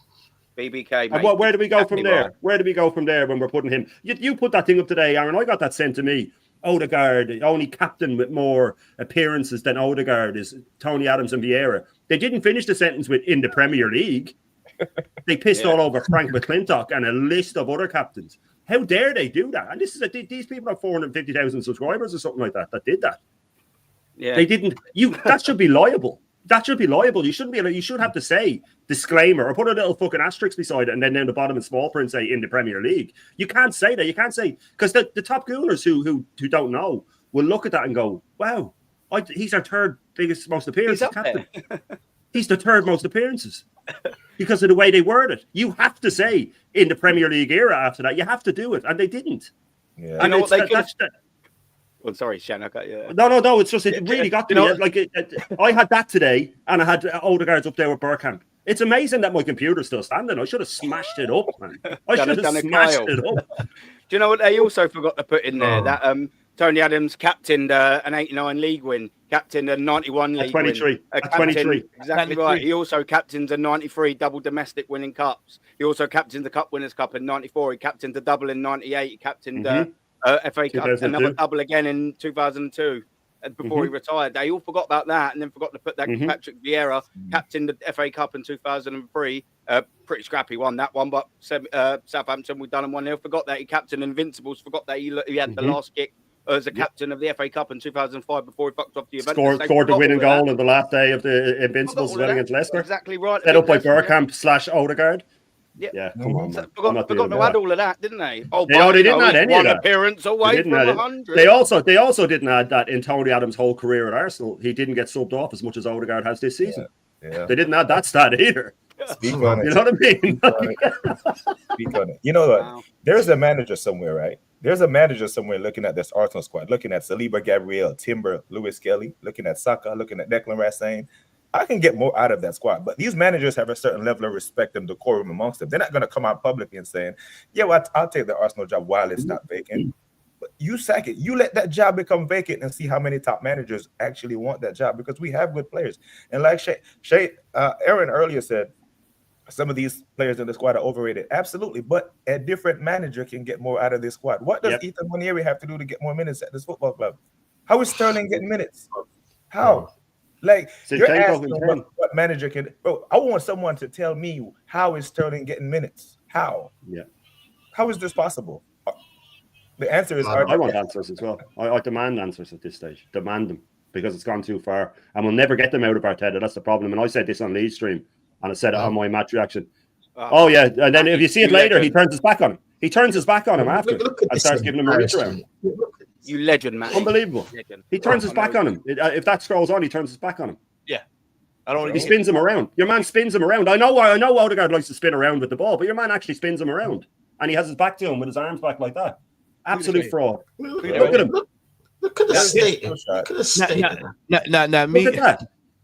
BBK. And where do we go from there? Right. Where do we go from there when we're putting him? You put that thing up today, Aaron. I got that sent to me. Odegaard, only captain with more appearances than Odegaard is Tony Adams and Vieira. They didn't finish the sentence with in the Premier League. They pissed all over Frank McClintock and a list of other captains. How dare they do that? And this is these people have 450,000 subscribers or something like that did that. Yeah, they didn't. That should be liable. That should be liable. You shouldn't be. You should have to say disclaimer or put a little fucking asterisk beside it, and then down the bottom in small print say in the Premier League. You can't say that. You can't say because the top gooners who don't know will look at that and go, "Wow, he's our third biggest most appearances captain. He's the third most appearances because of the way they word it. You have to say in the Premier League era after that. You have to do it, and they didn't. Yeah, you know what they could. Well, sorry, Shan, I got you. No. It's just it really got to me. I had that today, and I had Odegaard's up there with Bergkamp. It's amazing that my computer's still standing. I should have smashed it up, man. I should have smashed it up. Do you know what they also forgot to put in there? That Tony Adams captained an 89 league win, captained a 91 league 23. win. 23. Exactly right. He also captains a 93 double domestic winning cups. He also captained the Cup Winners' Cup in 94. He captained the double in 98. He captained FA Cup, 2002. another double again in 2002. Before he retired, they all forgot about that, and then forgot to put that Patrick Vieira captain the FA Cup in 2003. Pretty scrappy won that one, but Southampton, we done him 1-0. Forgot that he captained Invincibles. Forgot that he had the last kick as a captain of the FA Cup in 2005 before he fucked off the event. Scored the winning goal on the last day of the Invincibles as well against Leicester. Exactly right. Set up by Bergkamp / Odegaard. Yeah, come on, man. Forgot to add all of that, didn't they? Oh, they didn't add any of one that. appearance away from 100. They also didn't add that in Tony Adams' whole career at Arsenal, he didn't get subbed off as much as Odegaard has this season. Yeah. They didn't add that stat either. Speak on it. You know what I mean? Speak on it. You know what? Wow. There's a manager somewhere, right? There's a manager somewhere looking at this Arsenal squad, looking at Saliba, Gabriel, Timber, Lewis Kelly, looking at Saka, looking at Declan Rice, saying, I can get more out of that squad. But these managers have a certain level of respect and decorum amongst them. They're not going to come out publicly and saying, yeah, well, I'll take the Arsenal job while it's not vacant. But you sack it. You let that job become vacant and see how many top managers actually want that job, because we have good players. And like Aaron earlier said, some of these players in the squad are overrated. Absolutely. But a different manager can get more out of this squad. What does Ethan Monieri have to do to get more minutes at this football club? How is Sterling getting minutes? How? Like, you're asking what manager can... Bro, I want someone to tell me, how is Sterling getting minutes? How? Yeah. How is this possible? The answer is... I want answers as well. I demand answers at this stage. Demand them, because it's gone too far. And we'll never get them out of Arteta. That's the problem. And I said this on Lee's stream, and I said it on my match reaction. Oh, yeah. And then if you see it later, he turns his back on him. He turns his back on him after and starts giving him a reach around. You legend, man. Unbelievable. He turns his back on him. If that scrolls on, he turns his back on him. Yeah. I don't. He spins him around. Your man spins him around. I know Odegaard likes to spin around with the ball, but your man actually spins him around, and he has his back to him with his arms back like that. Absolute fraud. Look at him. Look at the state. Look at the state.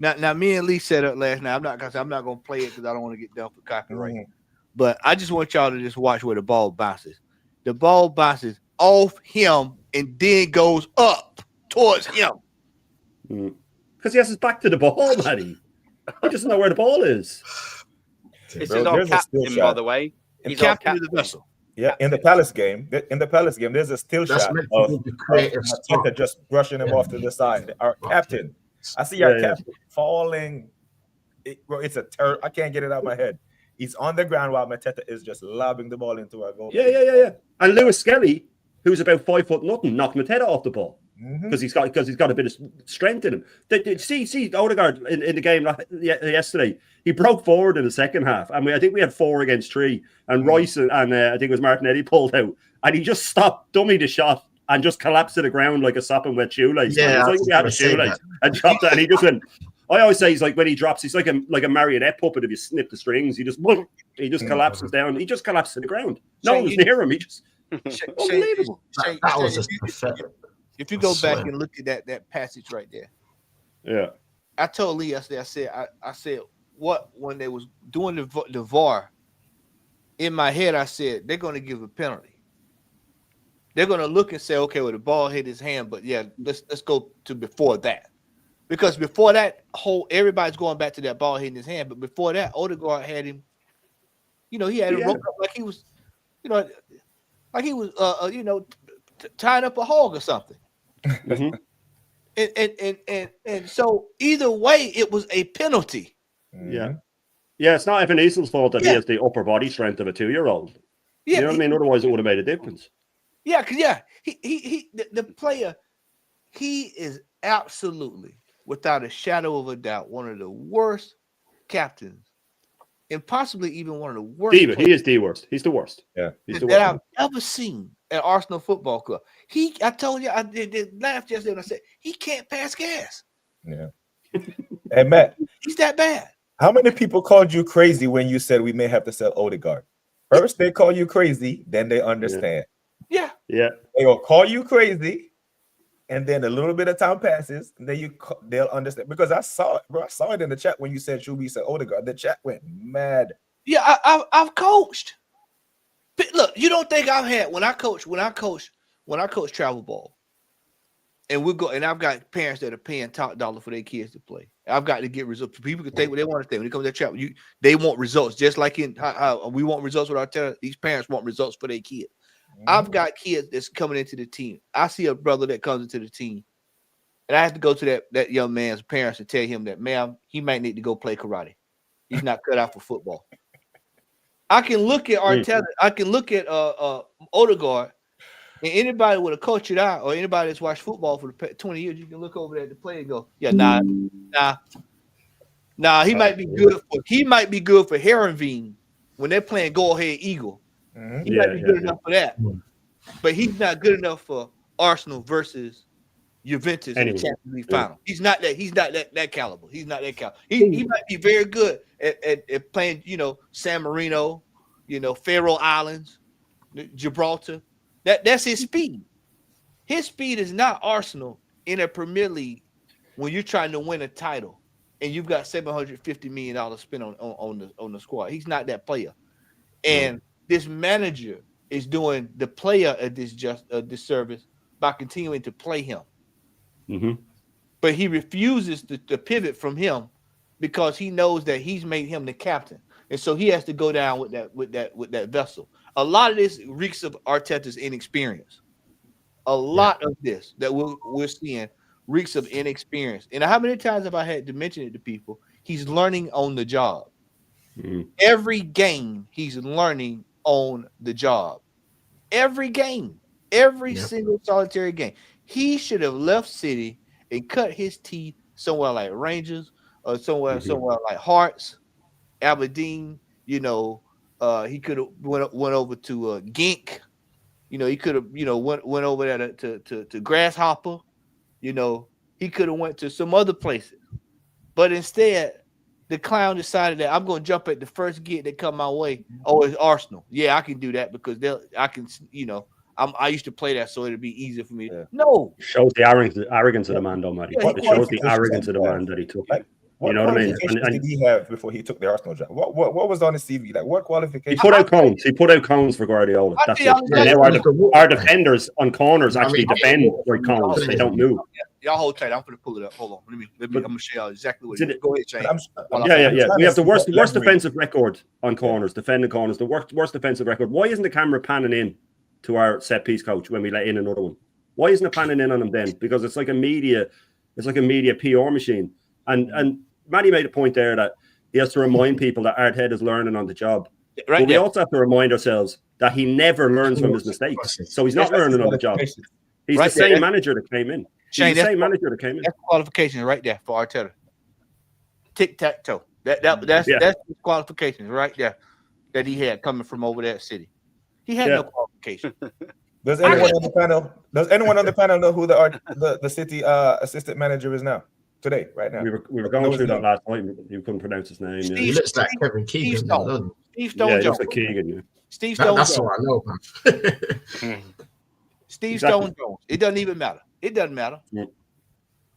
Now, me and Lee said it last night. I'm not gonna play it because I don't want to get done for copyright. But I just want y'all to just watch where the ball bounces. The ball bounces off him and then goes up towards him. Because he has his back to the ball, Matty. He doesn't know where the ball is. This is our captain, by the way. He's captain of the vessel. Yeah, in the Palace game, there's a still shot of Arteta just brushing him off to the side. Our captain. I see our captain falling. It's a turn. I can't get it out of my head. He's on the ground while Mateta is just lobbing the ball into our goal. Yeah. And Lewis Skelly, who's about 5'0", knocked Mateta off the ball because he's got a bit of strength in him. See Odegaard in the game yesterday. He broke forward in the second half, and I think we had 4 against 3. And Rice and I think it was Martinelli pulled out, and he just stopped, dummied the shot, and just collapsed to the ground like a sopping wet shoelace. Yeah, it's like he had a shoelace and dropped it, and he just went. I always say he's like, when he drops, he's like a marionette puppet. If you snip the strings, he just collapses down. He just collapses to the ground. No one's near him. He just unbelievable. That was just pathetic. If you go back and look at that passage right there, yeah, I told Lee yesterday. I said what when they was doing the VAR. In my head, I said they're going to give a penalty. They're going to look and say, okay, well the ball hit his hand, but yeah, let's go to before that. Because before that, everybody's going back to that ball hitting his hand. But before that, Odegaard had him, he had him roped up like he was, tying up a hog or something. And so either way, it was a penalty. Yeah. Yeah, it's not Evan Easel's fault that he has the upper body strength of a 2-year-old. Yeah, you know what I mean? Otherwise, it would have made a difference. Yeah, because the player, he is absolutely, without a shadow of a doubt, one of the worst captains, and possibly even one of the worst. He is the worst. He's the worst. Yeah, he's the that worst I've ever seen at Arsenal Football Club. I told you, I did laugh yesterday when I said he can't pass gas. Yeah. Hey Matt, he's that bad. How many people called you crazy when you said we may have to sell Odegaard? First, they call you crazy, then they understand. Yeah. They will call you crazy, and then a little bit of time passes, and then they'll understand. Because I saw it, bro. I saw it in the chat when you said Shubi said Odegaard. The chat went mad. Yeah, I've coached. But look, you don't think I've had when I coach travel ball, and we go, and I've got parents that are paying top dollar for their kids to play. I've got to get results. People can think what they want to think when it comes to travel. They want results, just like in how we want results with our parents. These parents want results for their kids. I've got kids that's coming into the team. I see a brother that comes into the team, and I have to go to that young man's parents and tell him that, ma'am, he might need to go play karate. He's not cut out for football. I can look at Arteta. I can look at Odegaard, and anybody with a cultured eye or anybody that's watched football for the 20 years, you can look over at the play and go, yeah, nah. He might be good for Heronveen when they're playing Go Ahead Eagle. He might be good enough for that, but he's not good enough for Arsenal versus Juventus in the Champions League final. He's not that caliber. He's not that caliber. He might be very good at playing, San Marino, Faroe Islands, Gibraltar. That's his speed. His speed is not Arsenal in a Premier League when you're trying to win a title and you've got $750 million spent on the squad. He's not that player. And this manager is doing the player a disservice by continuing to play him. But he refuses to pivot from him because he knows that he's made him the captain, and so he has to go down with that vessel. A lot of this reeks of Arteta's inexperience. A lot of this that we're seeing reeks of inexperience. And how many times have I had to mention it to people? He's learning on the job. Every game he's learning on the job. Every game, every single solitary game. He should have left City and cut his teeth somewhere like Rangers or somewhere like Hearts, Aberdeen. He could have went over to Genk. He could have went over there to Grasshopper. He could have went to some other places, but instead, the clown decided that I'm going to jump at the first gig that come my way. Oh, it's Arsenal. Yeah, I can do that because I used to play that, so it'd be easier for me. No, it shows the arrogance of the man, though, Matty. It shows the arrogance of the man that he took. What qualifications did he have before he took the Arsenal job? What was on his CV? Like, what qualifications? He put out cones for Guardiola. That's it. Our defenders on corners actually defend like cones. They don't move. Y'all hold tight. I'm going to pull it up. Hold on. I'm going to show you exactly what it is. Go ahead, Shane. We have the worst defensive record on corners, defending corners, the worst defensive record. Why isn't the camera panning in to our set piece coach when we let in another one? Why isn't it panning in on him then? Because it's like a media PR machine. And Matty made a point there that he has to remind people that Arteta is learning on the job. Right. But we also have to remind ourselves that he never learns from his mistakes. So he's not learning on the job. He's the same manager that came in. Shane, the same manager that came in. That's qualifications right there for Arteta. Tic-tac-toe. That's his qualifications right there that he had coming from over there at City. He had no qualification. Does anyone on the panel know who the City assistant manager is now? Today, right now. We were going through that last night. You couldn't pronounce his name. He looks like Kevin Keegan. Steve Stone Jones. He looks like Keegan. Steve Stone Jones. That's all I know, man. Steve Stone Jones. It doesn't even matter. It doesn't matter.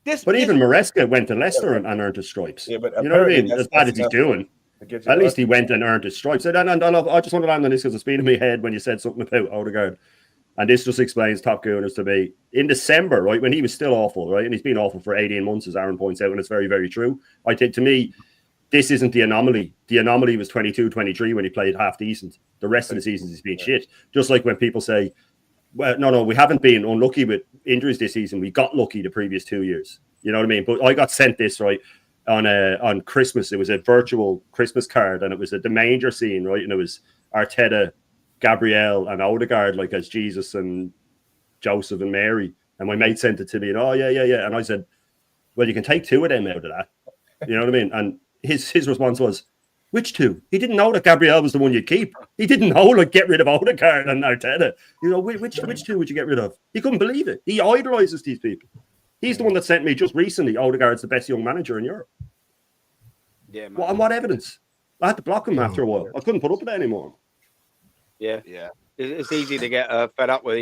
But even Maresca went to Leicester and earned his stripes. Yeah, but you know what I mean? As bad as he's doing, at least he went and earned his stripes. And I just want to land on this because it's been in my head when you said something about Odegaard. And this just explains Top Gooners to me. In December, right, when he was still awful, right, and he's been awful for 18 months, as Aaron points out, and it's very, very true. I think, to me, this isn't the anomaly. The anomaly was 22, 23 when he played half decent. The rest of the season he's been shit. Just like when people say, well, no, we haven't been unlucky with injuries this season. We got lucky the previous 2 years. You know what I mean? But I got sent this, right, on Christmas. It was a virtual Christmas card, and it was the manger scene, right, and it was Arteta, Gabriel and Odegaard, like as Jesus and Joseph and Mary. And my mate sent it to me, and yeah. And I said, well, you can take two of them out of that. You know what I mean? And his response was, which two? He didn't know that Gabriel was the one you'd keep. He didn't know, like, get rid of Odegaard and Arteta. You know, which two would you get rid of? He couldn't believe it. He idolizes these people. He's the one that sent me just recently, Odegaard's the best young manager in Europe. Yeah, man. What evidence? I had to block him after a while. I couldn't put up with it anymore. Yeah. It's easy to get fed up with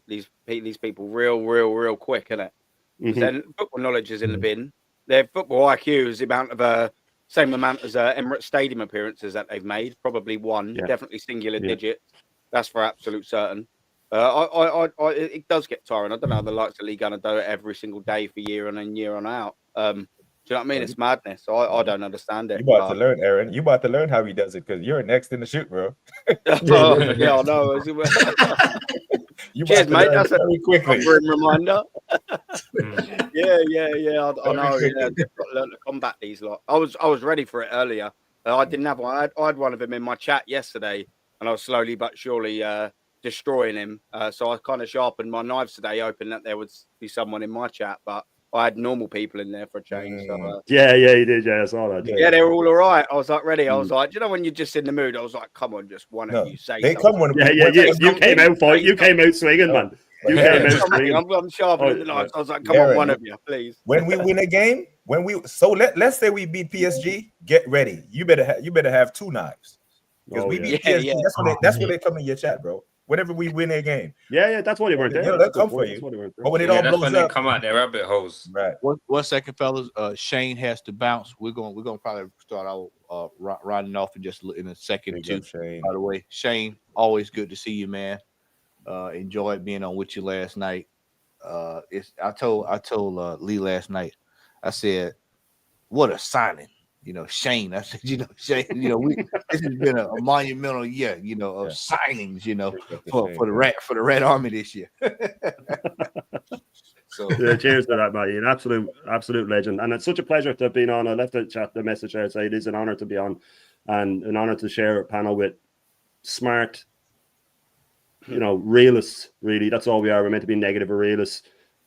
these people real quick, isn't it? Because then football knowledge is in the bin. Their football IQ is the same amount as Emirates Stadium appearances that they've made. Probably one, definitely singular digit. That's for absolute certain. It does get tiring. I don't know how the likes of Ligue 1 do it every single day for year on and year on out. Do you know what I mean? It's madness. I don't understand it. You about to learn, Aaron. You about to learn how he does it because you're next in the shoot, bro. Yeah, I know. Cheers, mate. That's a very quickly reminder. Yeah. I know. Yeah, just got to learn to combat these lot. I was ready for it earlier. I didn't have one. I had one of them in my chat yesterday, and I was slowly but surely destroying him. So I kind of sharpened my knives today, hoping that there would be someone in my chat, but I had normal people in there for a change. So, yeah, you did. Yeah, I saw that. Yeah, they were all right. I was like ready. I was like, you know, when you're just in the mood, I was like, come on, just one of you say. They something. come when you came out fight. You came out swinging, man. You came out swinging. I'm sharpening the knives. I was like, come on, one of you, please. When we win a game, let's say we beat PSG, get ready. You better have 2 knives because we beat PSG. Yeah. That's when they come in your chat, bro. Whenever we win a game, that's why they weren't there. Yeah, they'll come for you. But when it all that's blows when up, they come out their rabbit holes. Right. 1 second, fellas. Shane has to bounce. We're gonna probably start our riding off in a second too. By the way, Shane, always good to see you, man. Enjoyed being on with you last night. I told Lee last night. I said, "What a signing." Shane. I said, Shane. This has been a monumental year. Of signings. For the Red Army this year. So cheers to that, mate. An absolute legend, and it's such a pleasure to have been on. I left the message there. Say it is an honor to be on, and an honor to share a panel with smart, realists. Really, that's all we are. We're meant to be negative or realists.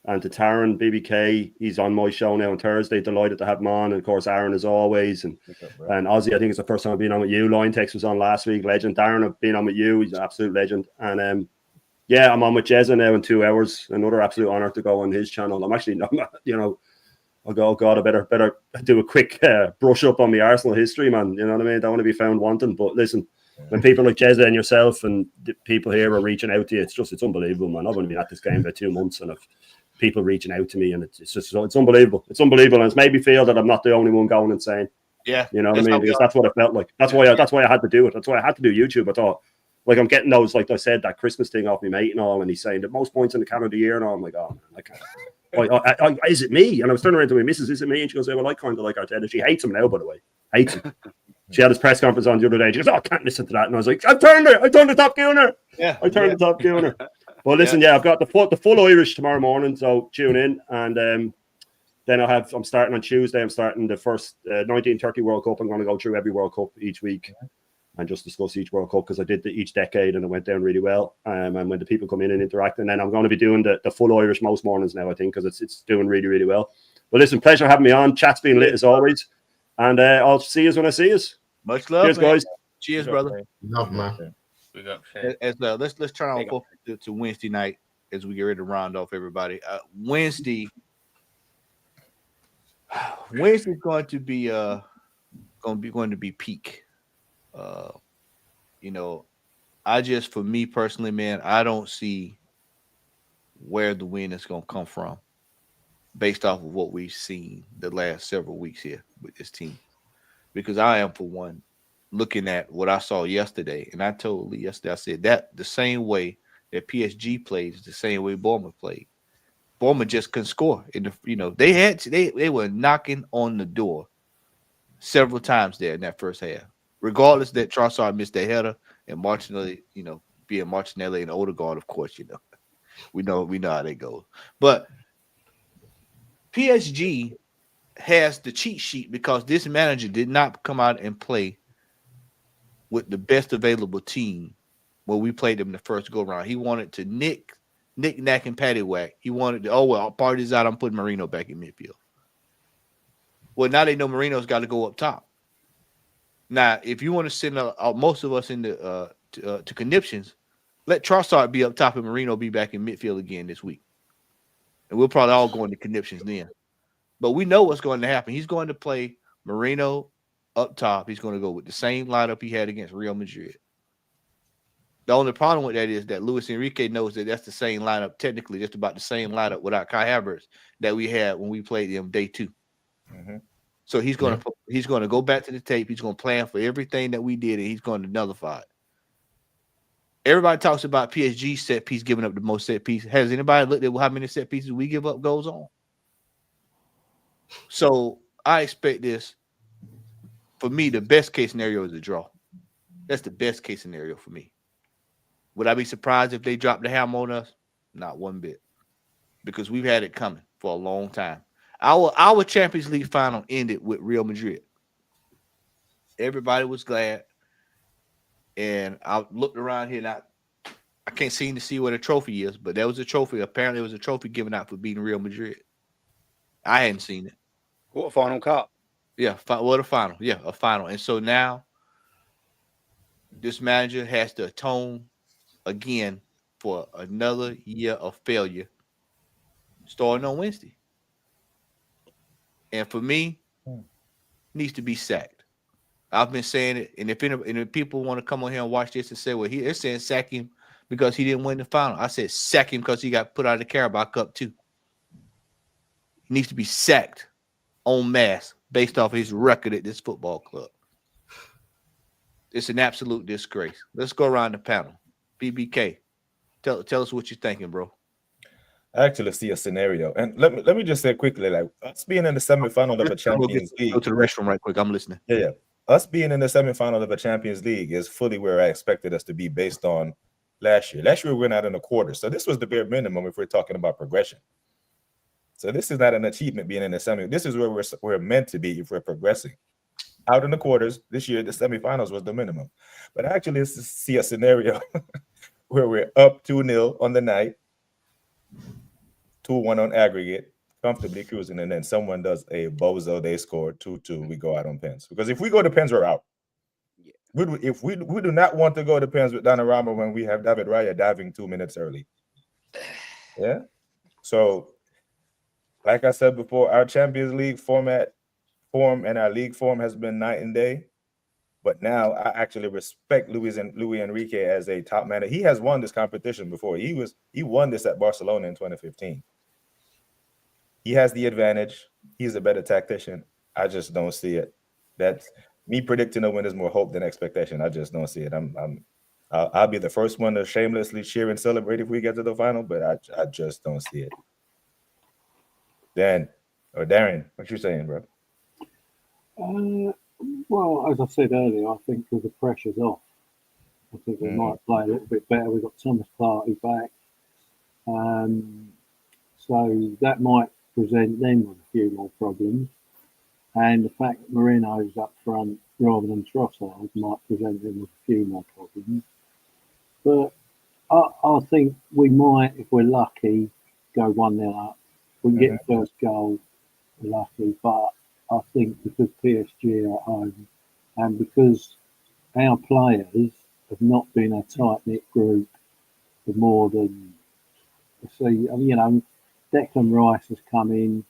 And to Taron, BBK, he's on my show now on Thursday. Delighted to have him on. And of course, Aaron as always. And Aussie, I think it's the first time I've been on with you. Line Text was on last week. Legend. Darren, I've been on with you. He's an absolute legend. And I'm on with Jezza now in 2 hours. Another absolute honor to go on his channel. I'm actually, I'll go, God, I better do a quick brush up on the Arsenal history, man. You know what I mean? I don't want to be found wanting. But listen, when people like Jezza and yourself and the people here are reaching out to you, it's unbelievable, man. I've only been at this game for 2 months and I've people reaching out to me, and it's unbelievable. It's unbelievable, and it's made me feel that I'm not the only one going insane. Yeah, you know what I mean? Because that's what it felt like. That's why I had to do it. That's why I had to do YouTube. I thought, like, I'm getting those, like I said, that Christmas thing off my mate and all, and he's saying the most points in the calendar year, and all. I'm like, oh man, is it me? And I was turning around to my missus, is it me? And she goes, well, I kind of like Arteta. She hates him now, by the way. Hates him. She had his press conference on the other day. She goes, I can't listen to that. And I was like, I turned the top Gooner. Yeah, I turned the top Gooner. Well, listen, I've got the full Irish tomorrow morning, so tune in. And then I'm starting on Tuesday. I'm starting the first 1930 World Cup. I'm going to go through every World Cup each week and just discuss each World Cup because I did each decade and it went down really well. And when the people come in and interact, and then I'm going to be doing the full Irish most mornings now, I think, because it's doing really, really well. But listen, pleasure having me on. Chat's been lit as always. And I'll see you when I see you. Much love. Cheers, guys. Cheers, brother. Love, man. Let's turn on focus to Wednesday night as we get ready to round off everybody. Wednesday's going to be peak. For me personally, man, I don't see where the win is going to come from based off of what we've seen the last several weeks here with this team. Because I am, for one, looking at what I saw yesterday, and I told Lee yesterday, I said that the same way that PSG played is the same way Bournemouth played. Bournemouth just couldn't score. They were knocking on the door several times there in that first half. Regardless that Trossard missed the header and Martinelli, being Martinelli and Odegaard, of course, we know how they go. But PSG has the cheat sheet because this manager did not come out and play with the best available team when we played them the first go round. He wanted to knick, knack, and paddywhack. He wanted to, party's out, I'm putting Marino back in midfield. Well, now they know Marino's got to go up top. Now, if you want to send most of us into to conniptions, let Trossard be up top and Marino be back in midfield again this week. And we'll probably all go into conniptions then. But we know what's going to happen. He's going to play Marino up top. He's going to go with the same lineup he had against Real Madrid. The only problem with that is that Luis Enrique knows that that's the same lineup, technically just about the same lineup without Kai Havertz that we had when we played them day 2. Mm-hmm. So he's going to go back to the tape. He's going to plan for everything that we did, and he's going to nullify it. Everybody talks about PSG set piece giving up the most set pieces. Has anybody looked at how many set pieces we give up goes on? So I expect this. For me, the best case scenario is a draw. That's the best case scenario for me. Would I be surprised if they dropped the hammer on us? Not one bit. Because we've had it coming for a long time. Our Champions League final ended with Real Madrid. Everybody was glad. And I looked around here and I can't seem to see what a trophy is, but there was a trophy. Apparently, it was a trophy given out for beating Real Madrid. I hadn't seen it. Quarterfinal cup. Yeah, what a final. Yeah, a final. And so now this manager has to atone again for another year of failure starting on Wednesday. And for me, needs to be sacked. I've been saying it, and if people want to come on here and watch this and say, well, they're saying sack him because he didn't win the final. I said sack him because he got put out of the Carabao Cup too. He needs to be sacked en masse based off his record at this football club. It's an absolute disgrace. Let's go around the panel. BBK, tell us what you're thinking, bro. I actually see a scenario, and let me just say quickly, like us being in the semifinal of a Champions League. Go to the restroom right quick. I'm listening. Yeah. Us being in the semifinal of a Champions League is fully where I expected us to be based on last year. Last year we went out in the quarters, so this was the bare minimum if we're talking about progression. So this is not an achievement being in the semi. This is where we're meant to be if we're progressing. Out in the quarters this year, the semifinals was the minimum. But actually, let's see a scenario where we're up 2-0 on the night, 2-1 on aggregate, comfortably cruising, and then someone does a bozo, they score 2-2, we go out on pens. Because if we go to pens, we're out. If we do not want to go to pens with Donnarumma when we have David Raya diving 2 minutes early. Yeah. So, like I said before, our Champions League form and our league form has been night and day. But now I actually respect Luis Enrique as a top manager. He has won this competition before. He won this at Barcelona in 2015. He has the advantage. He's a better tactician. I just don't see it. That's me predicting a win is more hope than expectation. I just don't see it. I'll be the first one to shamelessly cheer and celebrate if we get to the final, but I just don't see it. Darren, what you saying, bro? Well, as I said earlier, I think because the pressure's off, I think we might play a little bit better. We've got Thomas Partey back, so that might present them with a few more problems. And the fact that Moreno's up front rather than Trossard might present them with a few more problems. But I think we might, if we're lucky, go 1-0 up. We can get the first goal, we're lucky. But I think because PSG are at home and because our players have not been a tight-knit group for more than, Declan Rice has come in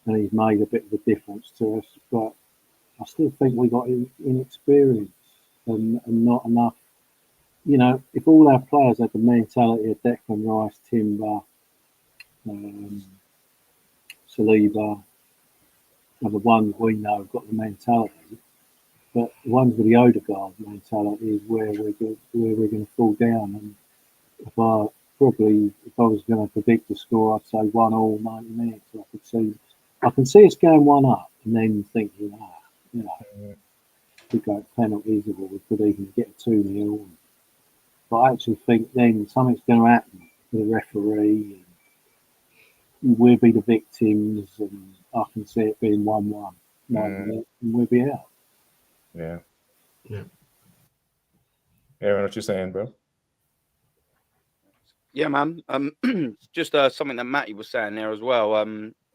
and he's made a bit of a difference to us, but I still think we got inexperience and not enough. If all our players had the mentality of Declan Rice, Timber, Saliba, and the ones we know have got the mentality, but the ones with the Odegaard mentality is where we're going to fall down. And if I was going to predict the score, I'd say 1-1, 90 minutes. I can see us going 1-up and then thinking, we go penalties or we could even get a 2-0. But I actually think then something's going to happen to the referee and we'll be the victims, and I can see it being 1-1 and we'll be out. Yeah. Aaron, what you saying, bro? Yeah, man. Just something that Matty was saying there as well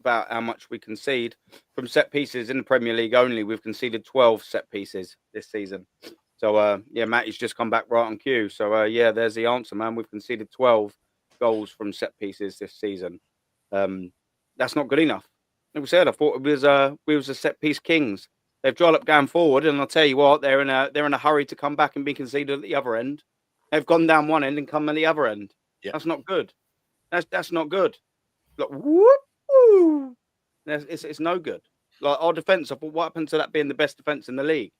about how much we concede from set pieces in the Premier League only. We've conceded 12 set pieces this season. So, Matty's just come back right on cue. So, there's the answer, man. We've conceded 12 goals from set pieces this season. That's not good enough. Like we said, I thought we was a set piece kings. They've dried up going forward, and I'll tell you what, they're in a hurry to come back and be conceded at the other end. They've gone down one end and come at the other end. Yeah. That's not good. That's not good. Like, whoop. It's no good. Like our defence, I thought, what happened to that being the best defence in the league?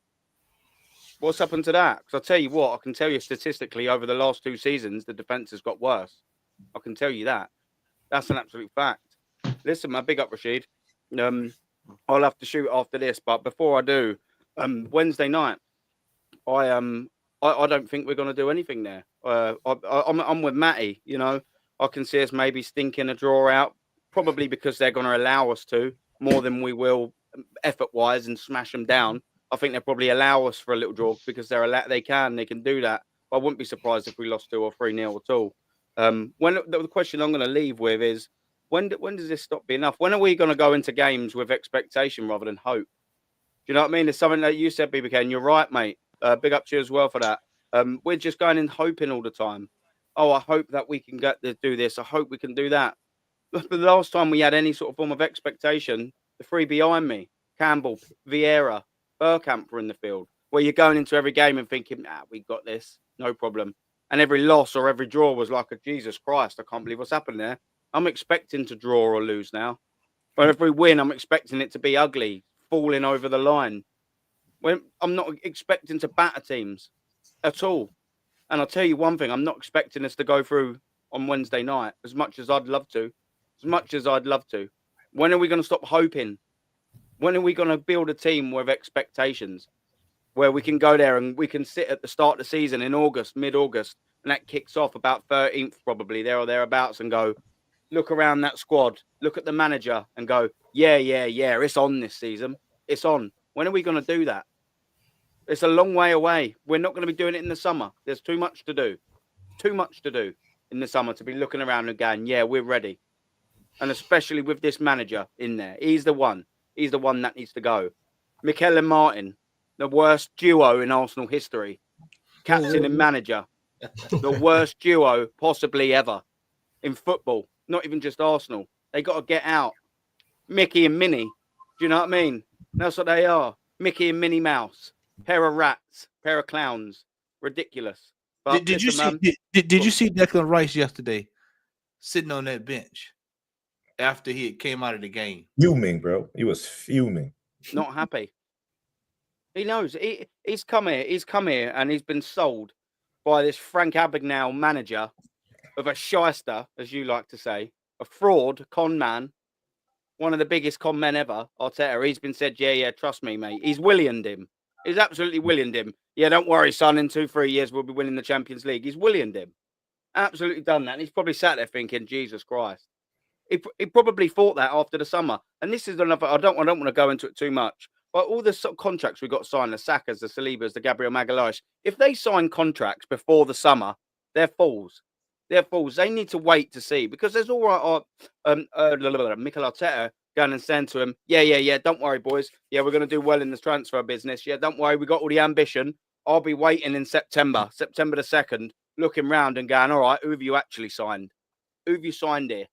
What's happened to that? Because I'll tell you what, I can tell you statistically over the last 2 seasons, the defence has got worse. I can tell you that. That's an absolute fact. Listen, man, big up Rashid. I'll have to shoot after this, but before I do, Wednesday night, I don't think we're going to do anything there. I'm with Matty. You know, I can see us maybe stinking a draw out, probably because they're going to allow us to more than we will effort-wise and smash them down. I think they'll probably allow us for a little draw because they can do that. But I wouldn't be surprised if we lost 2 or 3-0 at all. When the question I'm going to leave with is, when does this stop being enough? When are we going to go into games with expectation rather than hope? Do you know what I mean? It's something that you said, BBK, and you're right, mate. Big up to you as well for that. We're just going in hoping all the time. Oh, I hope that we can get to do this. I hope we can do that. But the last time we had any sort of form of expectation, the 3 behind me, Campbell, Vieira, Bergkamp were in the field, where you're going into every game and thinking, we got this, no problem. And every loss or every draw was like, Jesus Christ, I can't believe what's happened there. I'm expecting to draw or lose now. But if we win, I'm expecting it to be ugly, falling over the line. When I'm not expecting to batter teams at all. And I'll tell you one thing, I'm not expecting us to go through on Wednesday night as much as I'd love to. When are we going to stop hoping? When are we going to build a team with expectations where we can go there and we can sit at the start of the season in August, mid-August, and that kicks off about 13th probably, there or thereabouts, and go, look around that squad, look at the manager and go, yeah, it's on this season. It's on. When are we going to do that? It's a long way away. We're not going to be doing it in the summer. There's too much to do. Too much to do in the summer to be looking around and going, yeah, we're ready. And especially with this manager in there. He's the one. He's the one that needs to go. Mikel and Martin, the worst duo in Arsenal history. Captain and manager. The worst duo possibly ever in football. Not even just Arsenal. They got to get out. Mickey and Minnie. Do you know what I mean? That's what they are. Mickey and Minnie Mouse. Pair of rats. Pair of clowns. Ridiculous. But Did you see Declan Rice yesterday sitting on that bench after he came out of the game? Fuming, bro. He was fuming. Not happy. He knows. He's come here and he's been sold by this Frank Abagnale manager of a shyster, as you like to say, a fraud, con man, one of the biggest con men ever, Arteta. He's been said, yeah, trust me, mate. He's Williamed him. He's absolutely Williamed him. Yeah, don't worry, son. In 2-3 years, we'll be winning the Champions League. He's Williamed him. Absolutely done that. And he's probably sat there thinking, Jesus Christ. He probably thought that after the summer. And this is another, I don't want to go into it too much, but all the contracts we got signed, the Sakas, the Salibas, the Gabriel Magalhaes, if they sign contracts before the summer, they're fools. They're fools. They need to wait to see, because there's all right. Mikel Arteta going and saying to him, yeah, don't worry, boys. Yeah, we're going to do well in the transfer business. Yeah, don't worry. We got all the ambition. I'll be waiting in September the 2nd, looking round and going, all right, who have you actually signed? Who have you signed here?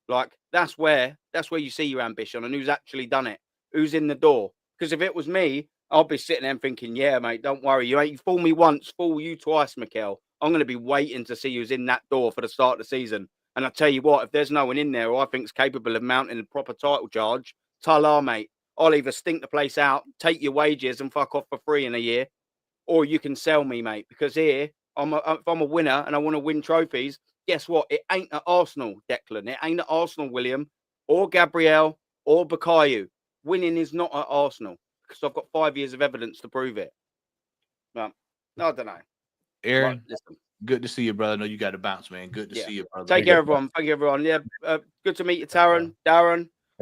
Like, that's where you see your ambition and who's actually done it. Who's in the door? Because if it was me, I'll be sitting there thinking, yeah, mate, don't worry. You fool me once, fool you twice, Mikel. I'm going to be waiting to see who's in that door for the start of the season. And I tell you what, if there's no one in there who I think is capable of mounting a proper title charge, ta-la, mate. I'll either stink the place out, take your wages and fuck off for free in a year, or you can sell me, mate. Because here, if I'm a winner and I want to win trophies, guess what? It ain't at Arsenal, Declan. It ain't at Arsenal, William, or Gabriel, or Bukayo. Winning is not at Arsenal, because I've got 5 years of evidence to prove it. Well, I don't know. Aaron, listen. Good to see you, brother. I know you got to bounce, man. Good to see you, brother. Take care, everyone. Thank you, everyone. Yeah, good to meet you, Darren,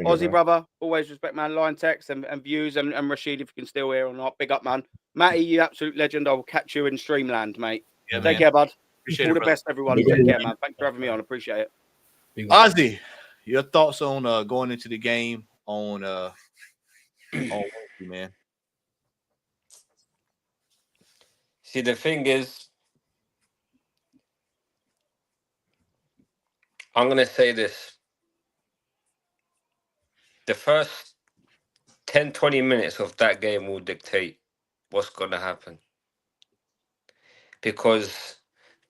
Aussie brother. Always respect, man. Line text and views, and Rashid, if you can still hear or not. Big up, man. Matty, you absolute legend. I will catch you in Streamland, mate. Yeah, Take care, bud. Appreciate All it, the best, everyone. Take care, man. Thanks for having me on. Appreciate it. Aussie, your thoughts on going into the game on Wednesday, man? See, the thing is, I'm going to say this. The first 10, 20 minutes of that game will dictate what's going to happen. Because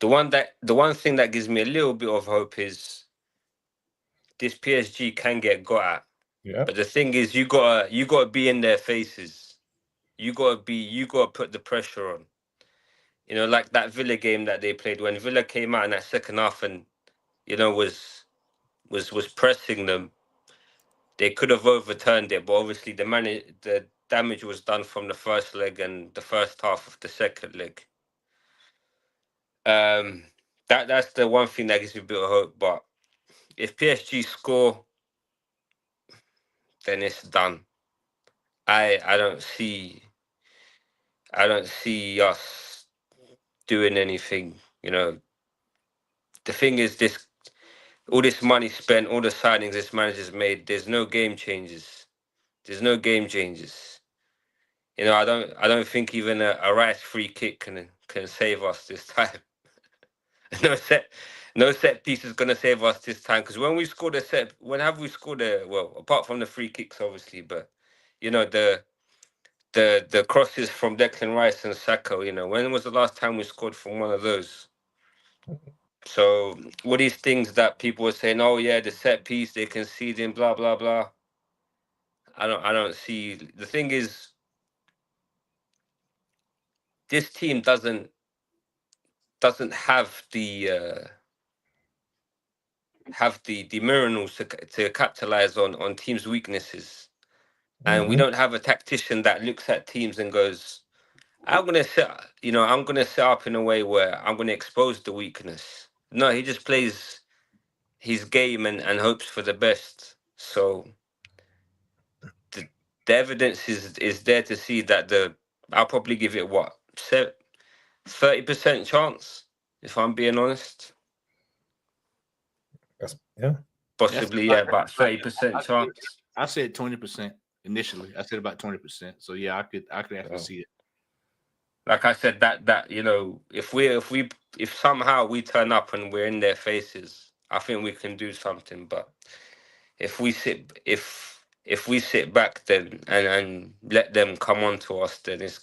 the one thing that gives me a little bit of hope is this PSG can get got at. Yeah. But the thing is, you gotta be in their faces. You gotta put the pressure on. You know, like that Villa game that they played, when Villa came out in that second half and, you know, was pressing them. they could have overturned it, but obviously the damage was done from the first leg and the first half of the second leg. That's the one thing that gives me a bit of hope. But if PSG score, then it's done. I don't see us doing anything. You know, the thing is, all this money spent, all the signings this manager's made, there's no game changes. There's no game changes. You know, I don't think even a Rice free kick can save us this time. No set piece is gonna save us this time, because when we scored when have we scored well, apart from the free kicks obviously, but you know, the crosses from Declan Rice and Saka, you know, when was the last time we scored from one of those? So all these things that people were saying, oh yeah, the set piece, they concede in, blah blah blah. I don't see. The thing is, this team doesn't have the minerals to capitalize on teams' weaknesses, and we don't have a tactician that looks at teams and goes, I'm gonna set up in a way where I'm gonna expose the weakness. No, he just plays his game and hopes for the best. So the evidence is there to see that I'll probably give it 30% chance, if I'm being honest. Yeah. Possibly, yeah, about 30% chance. I said 20% initially. I said about 20%. So yeah, I could actually see it. Like I said, that you know, if somehow we turn up and we're in their faces, I think we can do something. But if we sit back then and let them come on to us, then it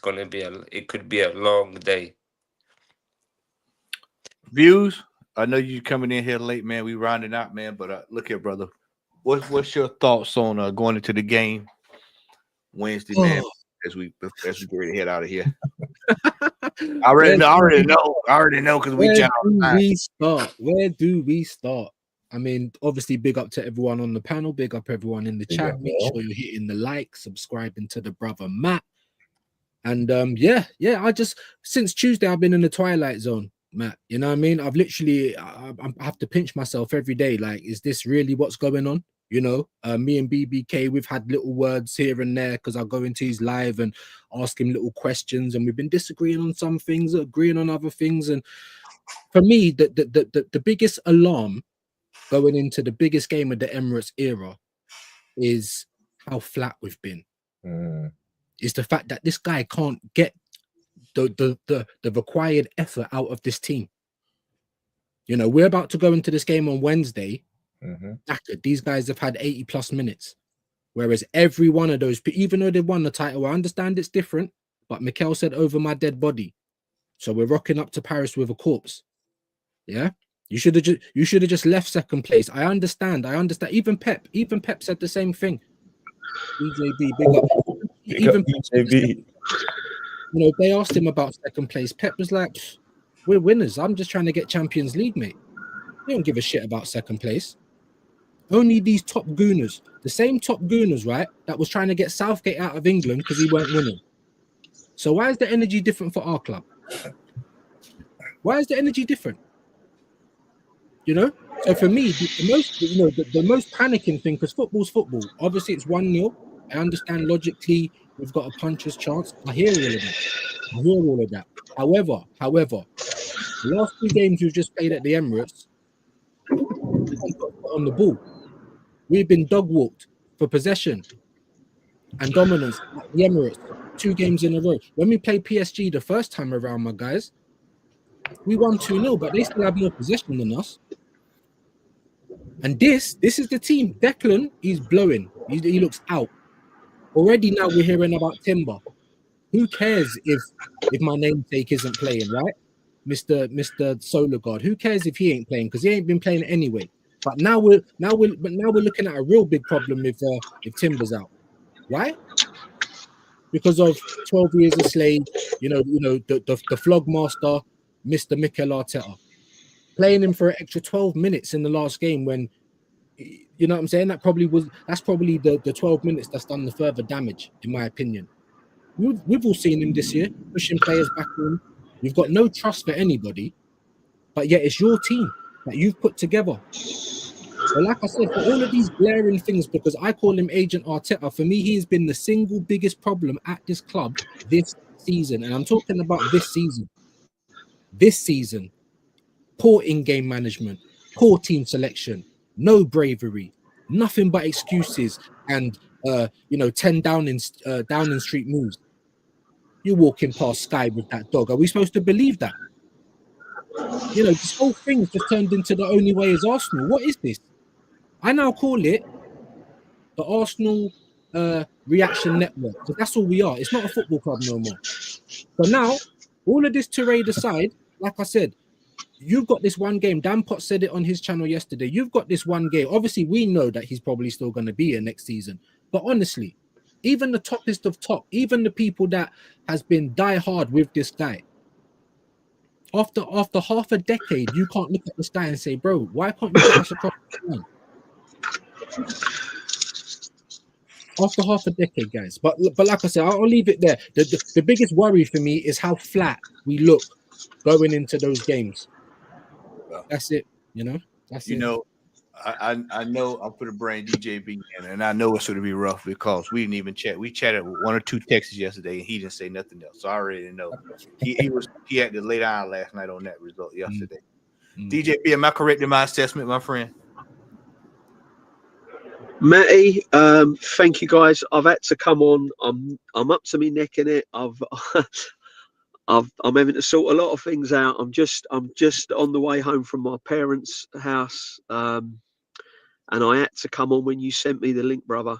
could be a long day. Views. I know you coming in here late, man. We rounding out, man. But look here, brother. What's your thoughts on going into the game Wednesday, man? As we get ready to head out of here. I already know because we Where do we start? I mean, obviously, big up to everyone on the panel, big up everyone in the chat. Make sure you're hitting the like, subscribing to the brother Matt. And I just, since Tuesday, I've been in the twilight zone, Matt. You know what I mean? I've literally, I have to pinch myself every day. Like, is this really what's going on? You know, me and BBK, we've had little words here and there because I go into his live and ask him little questions, and we've been disagreeing on some things, agreeing on other things. And for me, the biggest alarm going into the biggest game of the Emirates era is how flat we've been. Is the fact that this guy can't get the required effort out of this team. You know, we're about to go into this game on Wednesday. These guys have had 80 plus minutes, whereas every one of those, even though they won the title, I understand it's different, but Mikel said over my dead body, so we're rocking up to Paris with a corpse. Yeah, you should have just left second place. I understand. Even Pep said the same thing. EJB, big up. Even EJB. You know, they asked him about second place. Pep was like, "We're winners. I'm just trying to get Champions League, mate. We don't give a shit about second place." Only these top gooners, the same top gooners, right, that was trying to get Southgate out of England because he weren't winning. So why is the energy different for our club? Why is the energy different? You know? So for me, the most panicking thing, because football's football. Obviously, it's 1-0. I understand logically we've got a puncher's chance. I hear all of that. However, the last 2 games we've just played at the Emirates, we haven't got on the ball. We've been dog walked for possession and dominance at the Emirates 2 games in a row. When we played PSG the first time around, my guys, we won 2-0, but they still have more possession than us. And this is the team. Declan, he's blowing. He looks out. Already now we're hearing about Timber. Who cares if my namesake isn't playing, right? Mr. Odegaard. Who cares if he ain't playing? Because he ain't been playing anyway. But now we're looking at a real big problem if Timber's out. Why? Because of 12 years a slave, the flog master, Mr. Mikel Arteta, playing him for an extra 12 minutes in the last game when You know what I'm saying? That's probably the 12 minutes that's done the further damage, in my opinion. We've all seen him this year, pushing players back in. You've got no trust for anybody, but yet it's your team that you've put together. But like I said, for all of these glaring things, because I call him Agent Arteta, for me, he's been the single biggest problem at this club this season. And I'm talking about this season. This season, poor in-game management, poor team selection, no bravery, nothing but excuses and 10 Downing Street moves. You're walking past Sky with that dog. Are we supposed to believe that? This whole thing's just turned into the only way is Arsenal. What is this? I now call it the Arsenal reaction network, because that's all we are. It's not a football club no more. So now, all of this tirade aside, like I said, you've got this one game. Dan Potts said it on his channel yesterday. You've got this one game. Obviously, we know that he's probably still going to be here next season. But honestly, even the toppest of top, even the people that has been die hard with this guy, after half a decade, you can't look at this guy and say, bro, why can't you get us across the line? After half a decade, guys. But like I said, I'll leave it there. The biggest worry for me is how flat we look going into those games. That's it. That's it. I know I'll put a brain DJB in, and I know it's going to be rough because we didn't even chat. We chatted with 1 or 2 texts yesterday, and he didn't say nothing else. So I already know he had to lay down last night on that result yesterday. DJB, am I correct in my assessment, my friend? Matty, thank you guys. I've had to come on. I'm up to my neck in it. I'm having to sort a lot of things out. I'm just on the way home from my parents' house, and I had to come on when you sent me the link, brother.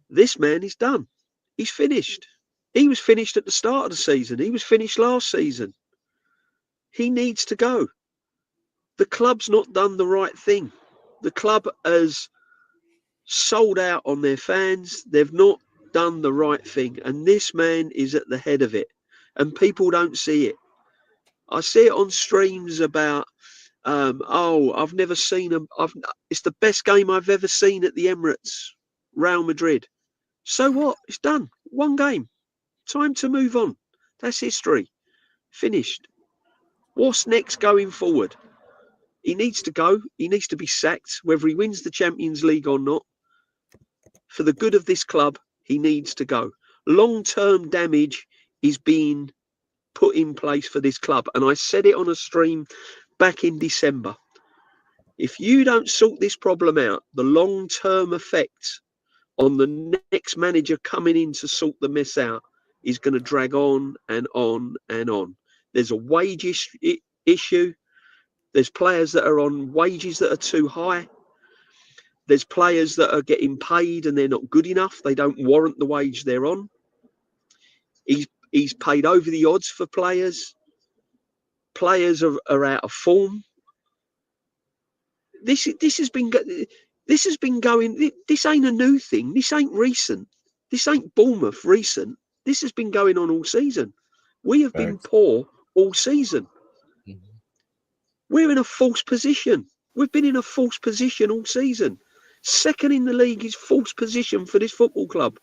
This man is done. He's finished. He was finished at the start of the season. He was finished last season. He needs to go. The club's not done the right thing. The club has sold out on their fans. They've not done the right thing, and this man is at the head of it, and people don't see it. I see it on streams about I've never seen them. It's the best game I've ever seen at the Emirates, Real Madrid. So what? It's done. One game. Time to move on. That's history. Finished. What's next going forward? He needs to go. He needs to be sacked, whether he wins the Champions League or not. For the good of this club, he needs to go. Long-term damage is being put in place for this club. And I said it on a stream back in December. If you don't sort this problem out, the long-term effect on the next manager coming in to sort the mess out is going to drag on and on and on. There's a wage issue. There's players that are on wages that are too high. There's players that are getting paid and they're not good enough. They don't warrant the wage they're on. He's paid over the odds for players. Players are out of form. This has been going. This ain't a new thing. This ain't recent. This ain't Bournemouth recent. This has been going on all season. We have been poor all season. We're in a false position. We've been in a false position all season. Second in the league is false position for this football club.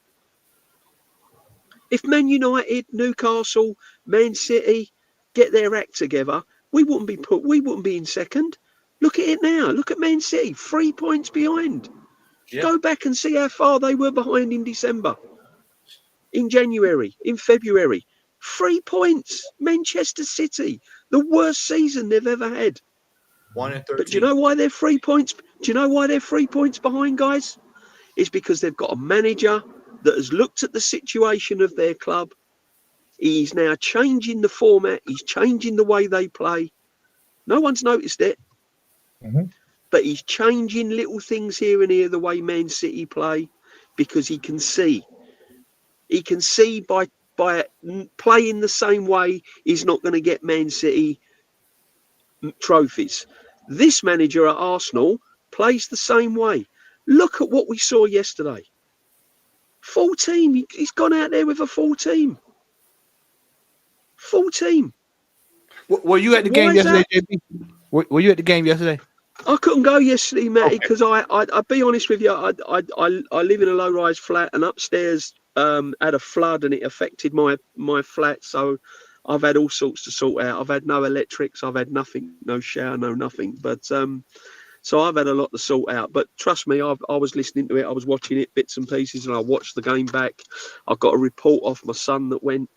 If Man United, Newcastle, Man City get their act together, we wouldn't be in second. Look at it now. Look at Man City, 3 points behind. Yeah. Go back and see how far they were behind in December, in January, in February. 3 points. Manchester City, the worst season they've ever had. 1 and 13. But do you know why they're 3 points? Do you know why they're 3 points behind, guys? It's because they've got a manager that has looked at the situation of their club. He's now changing the format. He's changing the way they play. No one's noticed it. Mm-hmm. But he's changing little things here and here, the way Man City play, because he can see. He can see by playing the same way, he's not going to get Man City trophies. This manager at Arsenal plays the same way. Look at what we saw yesterday. Full team. He's gone out there with a full team. Full team. Were you at the game yesterday, JB? Were you at the game yesterday? I couldn't go yesterday, Matty, because I'll be honest with you. I live in a low-rise flat, and upstairs had a flood, and it affected my flat. So I've had all sorts to sort out. I've had no electrics. I've had nothing, no shower, no nothing. But so I've had a lot to sort out. But trust me, I was listening to it. I was watching it bits and pieces, and I watched the game back. I got a report off my son that went.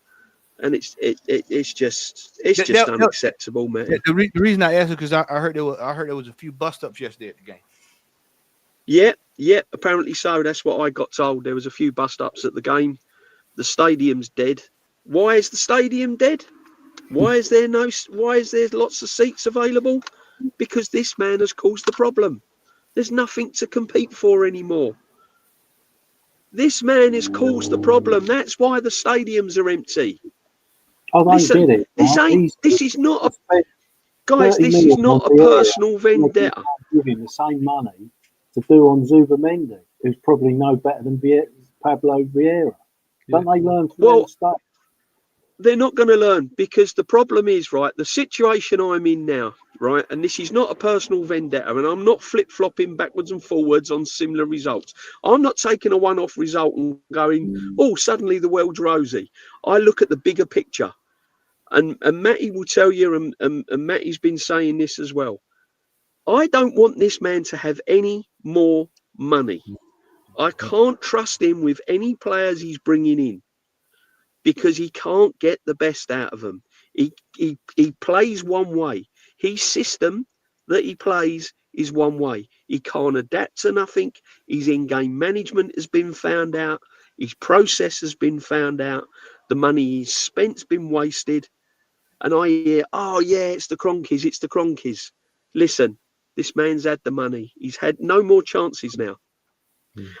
And it's just unacceptable, man. The reason I asked is because I heard there was a few bust ups yesterday at the game. Yeah, apparently so. That's what I got told. There was a few bust ups at the game. The stadium's dead. Why is the stadium dead? Why is there lots of seats available? Because this man has caused the problem. There's nothing to compete for anymore. This man has caused the problem. That's why the stadiums are empty. Listen, get it. This is not a personal vendetta. Give him the same money to do on Zubamendi, who's probably no better than Pablo Vieira. Don't they learn from their mistakes? They're not going to learn, because the problem is, right, the situation I'm in now, right, and this is not a personal vendetta, and I'm not flip-flopping backwards and forwards on similar results. I'm not taking a one-off result and going, oh, suddenly the world's rosy. I look at the bigger picture, and Matty will tell you, and Matty's been saying this as well. I don't want this man to have any more money. I can't trust him with any players he's bringing in, because he can't get the best out of them. He plays one way. His system that he plays is one way. He can't adapt to nothing. His in-game management has been found out. His process has been found out. The money he's spent's been wasted. And I hear, oh yeah, it's the Cronkies. Listen, this man's had the money. He's had no more chances now.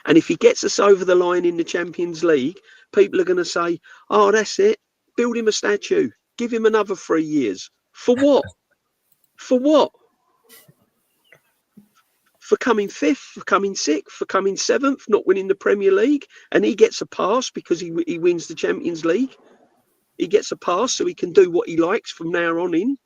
And if he gets us over the line in the Champions League, people are going to say, oh, that's it. Build him a statue. Give him another 3 years. For what? For what? For coming fifth, for coming sixth, for coming seventh, not winning the Premier League, and he gets a pass because he wins the Champions League. He gets a pass so he can do what he likes from now on in.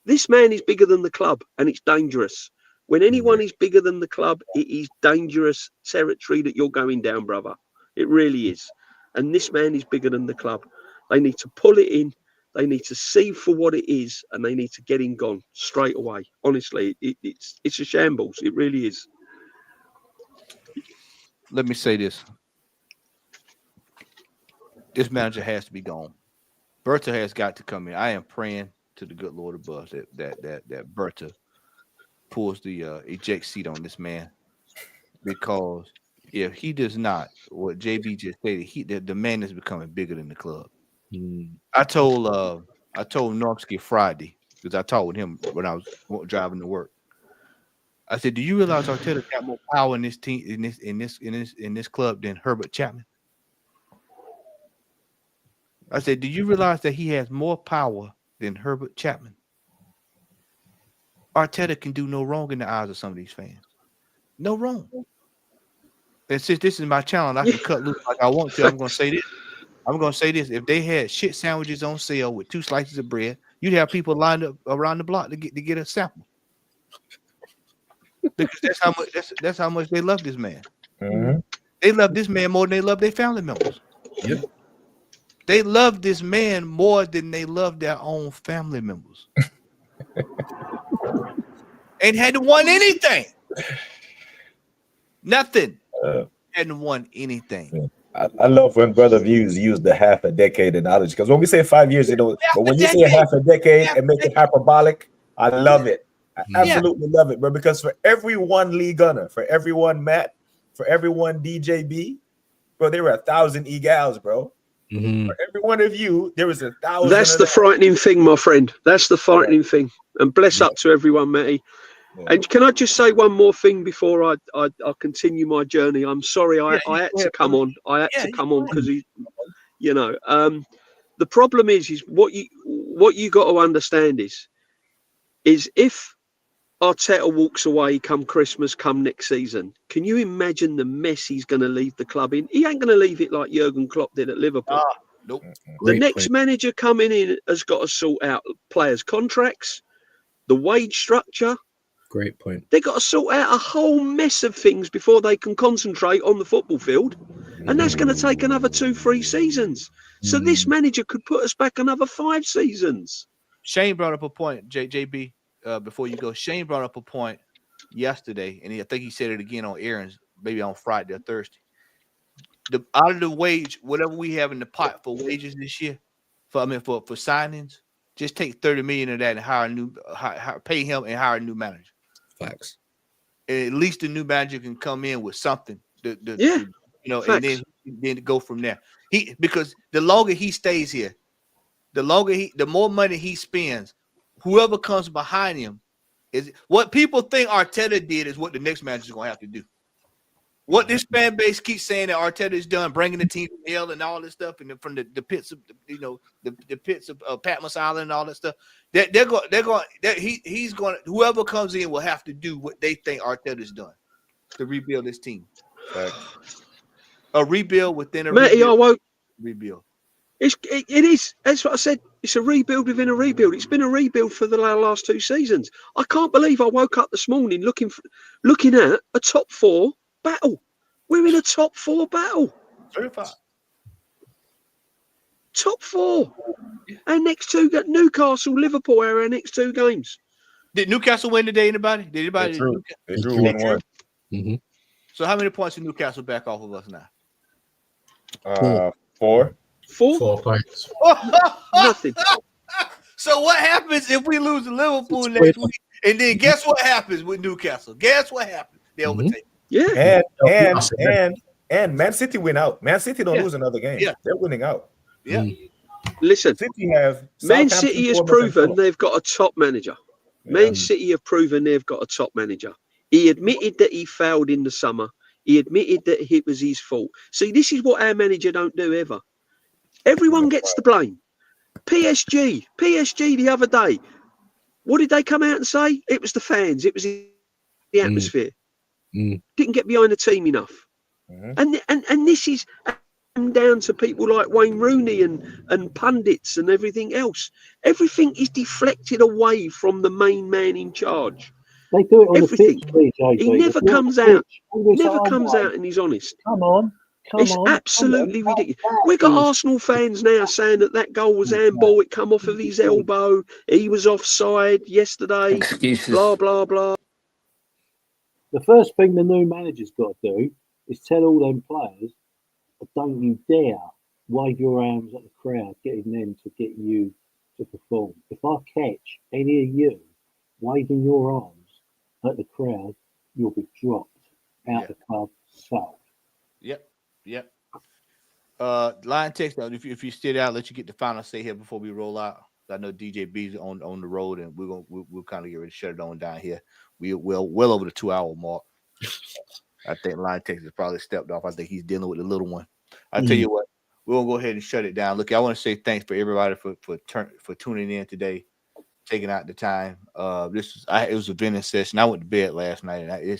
This man is bigger than the club, and it's dangerous. When anyone is bigger than the club, it is dangerous territory that you're going down, brother. It really is. And this man is bigger than the club. They need to pull it in. They need to see for what it is, and they need to get him gone straight away. Honestly, it's a shambles. It really is. Let me say this. This manager has to be gone. Berta has got to come in. I am praying to the good Lord above that Berta pulls the eject seat on this man, because if he does not, what JB just stated, the man is becoming bigger than the club. I told Norski Friday, because I talked with him when I was driving to work. I said, "Do you realize Arteta got more power in this team, in this club than Herbert Chapman?" I said, "Do you realize that he has more power than Herbert Chapman?" Arteta can do no wrong in the eyes of some of these fans. No wrong. And since this is my channel, I can cut loose like I want to. I'm going to say this. If they had shit sandwiches on sale with 2 slices of bread, you'd have people lined up around the block to get a sample. Because that's how much they love this man. Mm-hmm. They love this man more than they love their family members. Yep. They love this man more than they love their own family members. Ain't hadn't won anything. Nothing. Hadn't won anything. I love when Brother Views use the half a decade analogy, because when we say 5 years, but when you say half a decade and make it hyperbolic, I love it. I absolutely love it, bro. Because for every one Lee Gunner, for every one Matt, for every one DJB, bro, there were 1,000 egals, bro. Mm-hmm. For every one of you, there was 1,000. That's the frightening thing, my friend. That's the frightening thing. And bless up to everyone, Matty. Yeah. And can I just say one more thing before I continue my journey? I'm sorry, I had to come on. I had to come on because the problem is what you got to understand is if Arteta walks away come Christmas, come next season, can you imagine the mess he's going to leave the club in? He ain't going to leave it like Jurgen Klopp did at Liverpool. Nope. The next manager coming in has got to sort out players' contracts, the wage structure. Great point. They've got to sort out a whole mess of things before they can concentrate on the football field. And that's going to take another 2-3 seasons. So this manager could put us back another 5 seasons. Shane brought up a point, JB, before you go. Shane brought up a point yesterday, and I think he said it again on Aaron's, maybe on Friday or Thursday. Out of the wage, whatever we have in the pot for wages this year, for signings, just take 30 million of that and pay him and hire a new manager. Facts. And at least the new manager can come in with something. And then go from there. Because the longer he stays here, the more money he spends, whoever comes behind him is what people think Arteta did is what the next manager is going to have to do. What this fan base keeps saying that Arteta is done, bringing the team from hell and all this stuff, and from the pits of the pits of Patmos Island and all that stuff. He's going. Whoever comes in will have to do what they think Arteta's done to rebuild this team. Right. A rebuild within a rebuild. It is. That's what I said. It's a rebuild within a rebuild. It's been a rebuild for the last 2 seasons. I can't believe I woke up this morning looking at a top 4 battle. We're in a top 4 battle. Top 4. Our next 2 got Newcastle, Liverpool are our next 2 games. Did Newcastle win today? Anybody? Did anybody? They drew 1-1. Mm-hmm. So how many points did Newcastle back off of us now? 4. 4 points. Nothing. So what happens if we lose to Liverpool next week? And then guess what happens with Newcastle? Guess what happens? They overtake. Yeah. And Man City win out. Man City don't lose another game. Yeah. They're winning out. Yeah. Listen, Man City has proven they've got a top manager. Man City have proven they've got a top manager. He admitted that he failed in the summer. He admitted that it was his fault. See, this is what our manager don't do ever. Everyone gets the blame. PSG the other day. What did they come out and say? It was the fans. It was the atmosphere. Didn't get behind the team enough. And this is down to people like Wayne Rooney and pundits and everything else. Everything is deflected away from the main man in charge. They do it on Everything. the pitch, He never comes out. Never comes out and he's honest. Come on. It's absolutely ridiculous. We've got Arsenal fans now saying that goal was handball. It come off of his elbow. He was offside yesterday. Excuses. Blah, blah, blah. The first thing the new manager's got to do is tell all them players, don't you dare wave your arms at the crowd, getting them to get you to perform. If I catch any of you waving your arms at the crowd, you'll be dropped out the club. So. Yep. Line text now. If you still out, let you get the final say here before we roll out. I know DJ B's on the road, and we'll kind of get ready to shut it on down here. We're well over the 2-hour mark. I think line text has probably stepped off. I think he's dealing with the little one. I tell you what, we're gonna go ahead and shut it down. Look, I want to say thanks for everybody for tuning in today, taking out the time. It was a venting session. I went to bed last night, and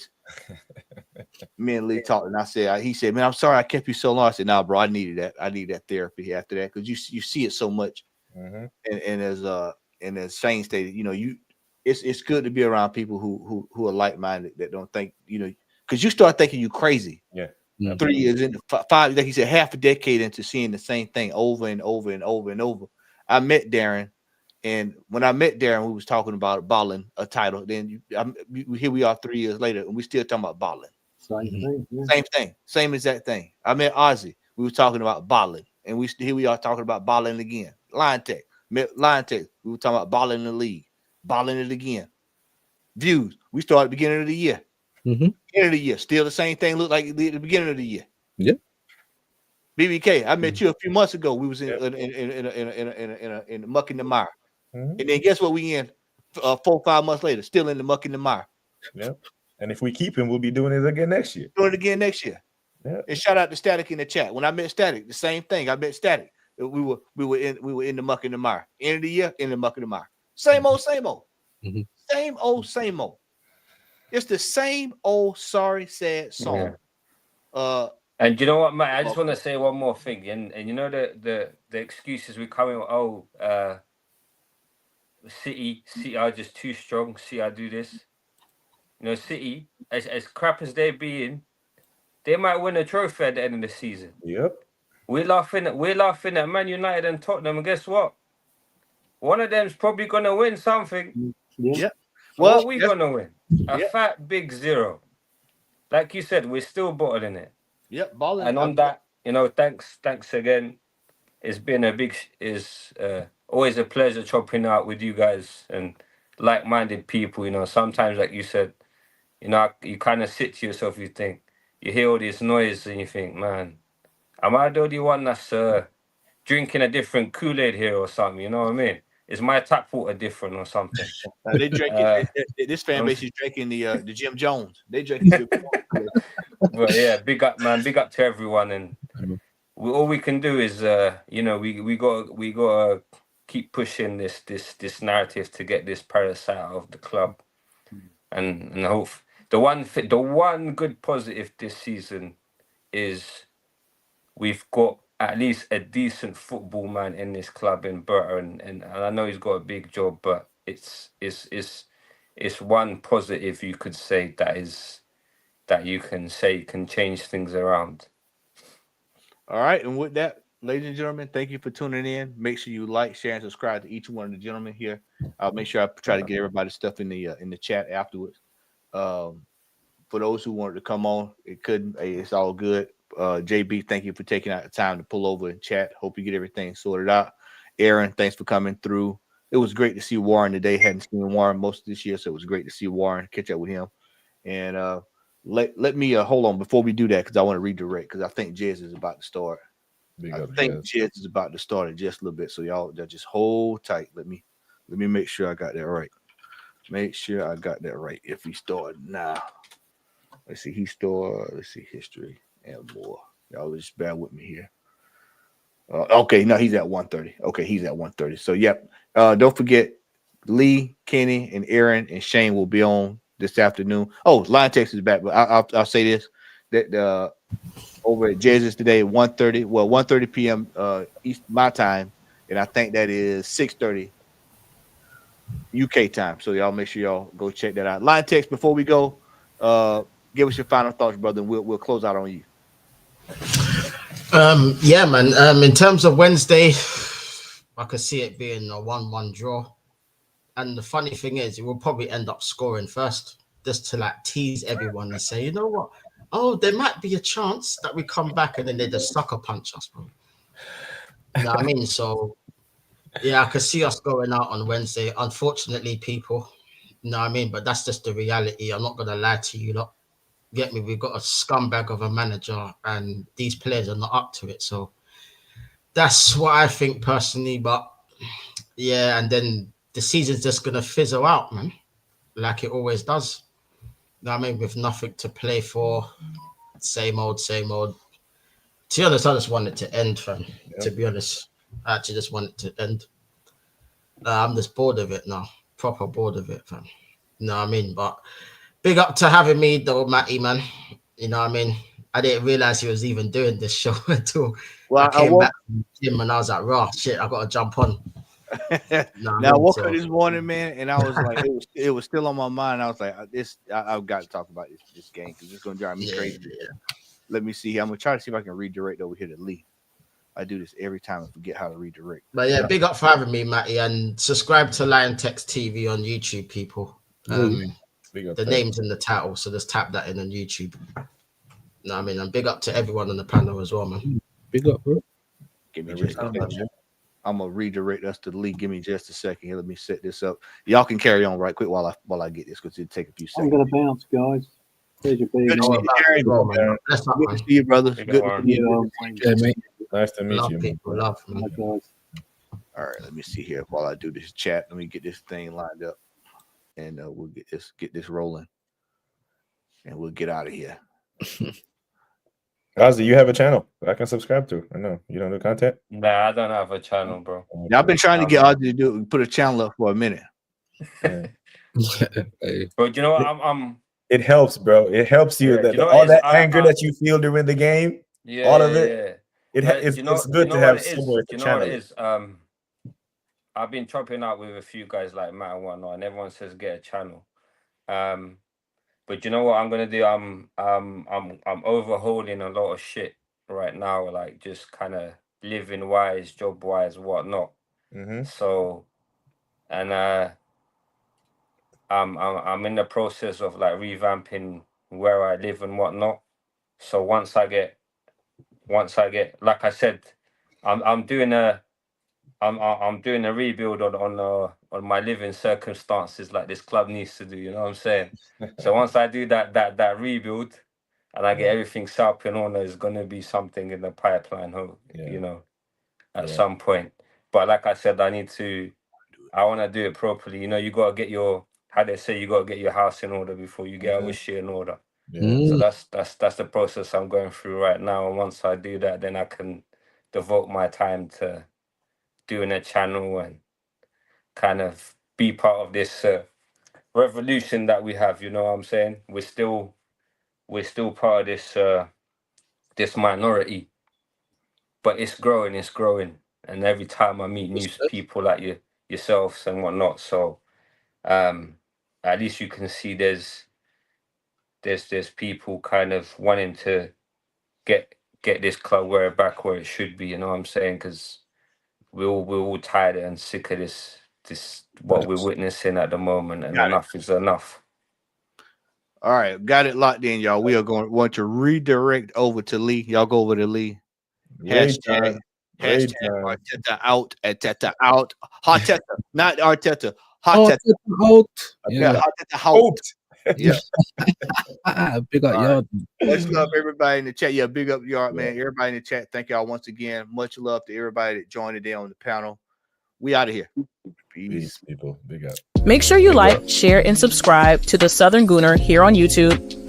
me and Lee talked, and he said, "Man, I'm sorry I kept you so long." I said, "Nah, bro, I needed that. I need that therapy after that because you see it so much." And as Shane stated, it's good to be around people who are like-minded that don't think, because you start thinking you crazy. 3 years into 5, like he said, half a decade into seeing the same thing over and over and over and over. I met Darren, and when I met Darren, we was talking about balling a title. Then here we are 3 years later, and we still talking about balling. Same thing, same exact thing. I met Aussie. We were talking about balling, and here we are talking about balling again. Line Tech. We were talking about balling in the league, balling it again. Views. We started beginning of the year. Beginning of the year, still the same thing. Looked like the beginning of the year. Yep. BBK, I met you a few months ago. We was in the muck in the mire, and then guess what? We in 4 or 5 months later, still in the muck in the mire. Yep. And if we keep him, we'll be doing it again next year. Doing it again next year. Yep. And shout out to Static in the chat. When I met Static, the same thing. I met Static. We were in the muck in the mire. End of the year, in the muck in the mire. Same old, same old. Same old, same old. It's the same old sorry, sad song. And you know what, Matt? I just want to say one more thing. And the excuses we're coming with, City are just too strong. City do this. You know, City, as crap as they're being, they might win a trophy at the end of the season. Yep. We're laughing at Man United and Tottenham, and guess what? One of them's probably gonna win something. Yeah. What are we gonna win? A Yep. fat big 0. Like you said, we're still bottling it. Yep, balling. And on that, you know, thanks again. It's been always a pleasure chopping out with you guys and like-minded people. You know, sometimes, like you said, you know, you kind of sit to yourself, you think, you hear all this noise and you think, man, am I the only one that's drinking a different Kool-Aid here or something? You know what I mean? Is my tap water different or something? They drinking. This fan base is drinking the Jim Jones. They drinking. Well, yeah, big up, man. Big up to everyone, and all we can do is, you know, we got keep pushing this narrative to get this parasite out of the club, and hope the one good positive this season is we've got at least a decent football man in this club in Berta, and I know he's got a big job, but it's one positive you could say that you can say can change things around. All right, and with that, ladies and gentlemen, thank you for tuning in. Make sure you like, share, and subscribe to each one of the gentlemen here. I'll make sure I try to get everybody's stuff in the chat afterwards. For those who wanted to come on, it couldn't. Hey, it's all good. JB, thank you for taking out the time to pull over and chat. Hope you get everything sorted out. Aaron, thanks for coming through. It was great to see Warren today. Hadn't seen Warren most of this year, so it was great to see Warren, catch up with him. And let me hold on before we do that, because I want to redirect, because I think Jez is about to start. Jez is about to start in just a little bit, so y'all just hold tight. Let me make sure I got that right. Make sure I got that right. If we start now, let's see. Let's see history and more. Y'all just bear with me here. Okay, no, he's at 1:30. Okay, he's at 1:30. So yep. Don't forget, Lee, Kenny, and Aaron and Shane will be on this afternoon. Oh, Line Text is back, but I'll say this, that over at Jez's today at 1:30. Well, 1:30 p.m. East my time, and I think that is 6:30 UK time. So y'all make sure y'all go check that out. Line Text before we go. Give us your final thoughts, brother, and we'll close out on you. Yeah, man. In terms of Wednesday, I could see it being a 1-1 draw. And the funny thing is, it will probably end up scoring first, just to like tease everyone and say, you know what? Oh, there might be a chance that we come back, and then they just sucker punch us, bro. You know what I mean? So, yeah, I could see us going out on Wednesday. Unfortunately, people, you know what I mean? But that's just the reality. I'm not going to lie to you lot. Get me? We've got a scumbag of a manager, and these players are not up to it. So that's what I think personally. But yeah, and then the season's just gonna fizzle out, man, like it always does. You know what I mean? With nothing to play for, same old. To be honest, I just want it to end, fam. Yeah. To be honest, I actually just want it to end. I'm just bored of it now, proper bored of it, fam. You know what I mean? But big up to having me, though, Matty, man. You know what I mean? I didn't realize he was even doing this show until I came back from the gym, and I was like, raw, shit, I got to jump on. Now I woke up this morning, man, and I was like, it was still on my mind. I was like, I've got to talk about this game because it's going to drive me crazy. Yeah. Let me see. I'm going to try to see if I can redirect over here to Lee. I do this every time I forget how to redirect. But yeah, big up for having me, Matty, and subscribe to Lion Text TV on YouTube, people. The name's in the title, so just tap that in on YouTube. You know what I mean? And big up to everyone on the panel as well, man. Big up, bro. Give me just a second. I'm gonna redirect us to the league. Give me just a second here. Let me set this up. Y'all can carry on right quick while I get this, because it'll take a few seconds. I'm gonna bounce, guys. There's your big. Good to see you, brother. Good to see you. Good, mate. Nice to meet you. People, love, man. All right, let me see here while I do this chat. Let me get this thing lined up, and we'll get this rolling, and we'll get out of here. Aussie, you have a channel I can subscribe to. I know you don't do content. Nah, I don't have a channel, bro. Now, I've been trying to get Aussie to put a channel up for a minute. But you know what? It helps, bro. It helps you. All that anger that you feel during the game, all of it. It's good to have somewhere to channel it. I've been chopping up with a few guys like Matt and whatnot, and everyone says get a channel. But you know what I'm gonna do? I'm overhauling a lot of shit right now, like just kind of living wise, job wise, whatnot. So, and I'm in the process of like revamping where I live and whatnot. So once I get, like I said, I'm doing a rebuild on my living circumstances, like this club needs to do. You know what I'm saying? So once I do that rebuild, and I get everything set up in order, there's gonna be something in the pipeline, you know, at some point. But like I said, I want to do it properly. You know, you gotta get your, how they say, you gotta get your house in order before you get other shit in order. So that's the process I'm going through right now. And once I do that, then I can devote my time to doing a channel and kind of be part of this revolution that we have. You know what I'm saying? We're still part of this minority, but it's growing, and every time I meet new people like yourselves and whatnot, so at least you can see there's people kind of wanting to get this club back where it should be. You know what I'm saying? Because we're all tired and sick of this what we're witnessing at the moment, and enough is enough. All right, got it locked in, y'all. We are want to redirect over to Lee. Y'all go over to Lee. Hashtag Arteta out. Arteta out. Arteta, not Arteta. Arteta out. Yeah, Arteta out. Yeah. Big up Yard. Much love, everybody in the chat. Yeah, big up Yard, man. Everybody in the chat. Thank y'all once again. Much love to everybody that joined today on the panel. We out of here. Peace, people. Big up. Make sure you like, share, and subscribe to the Southern Gooner here on YouTube.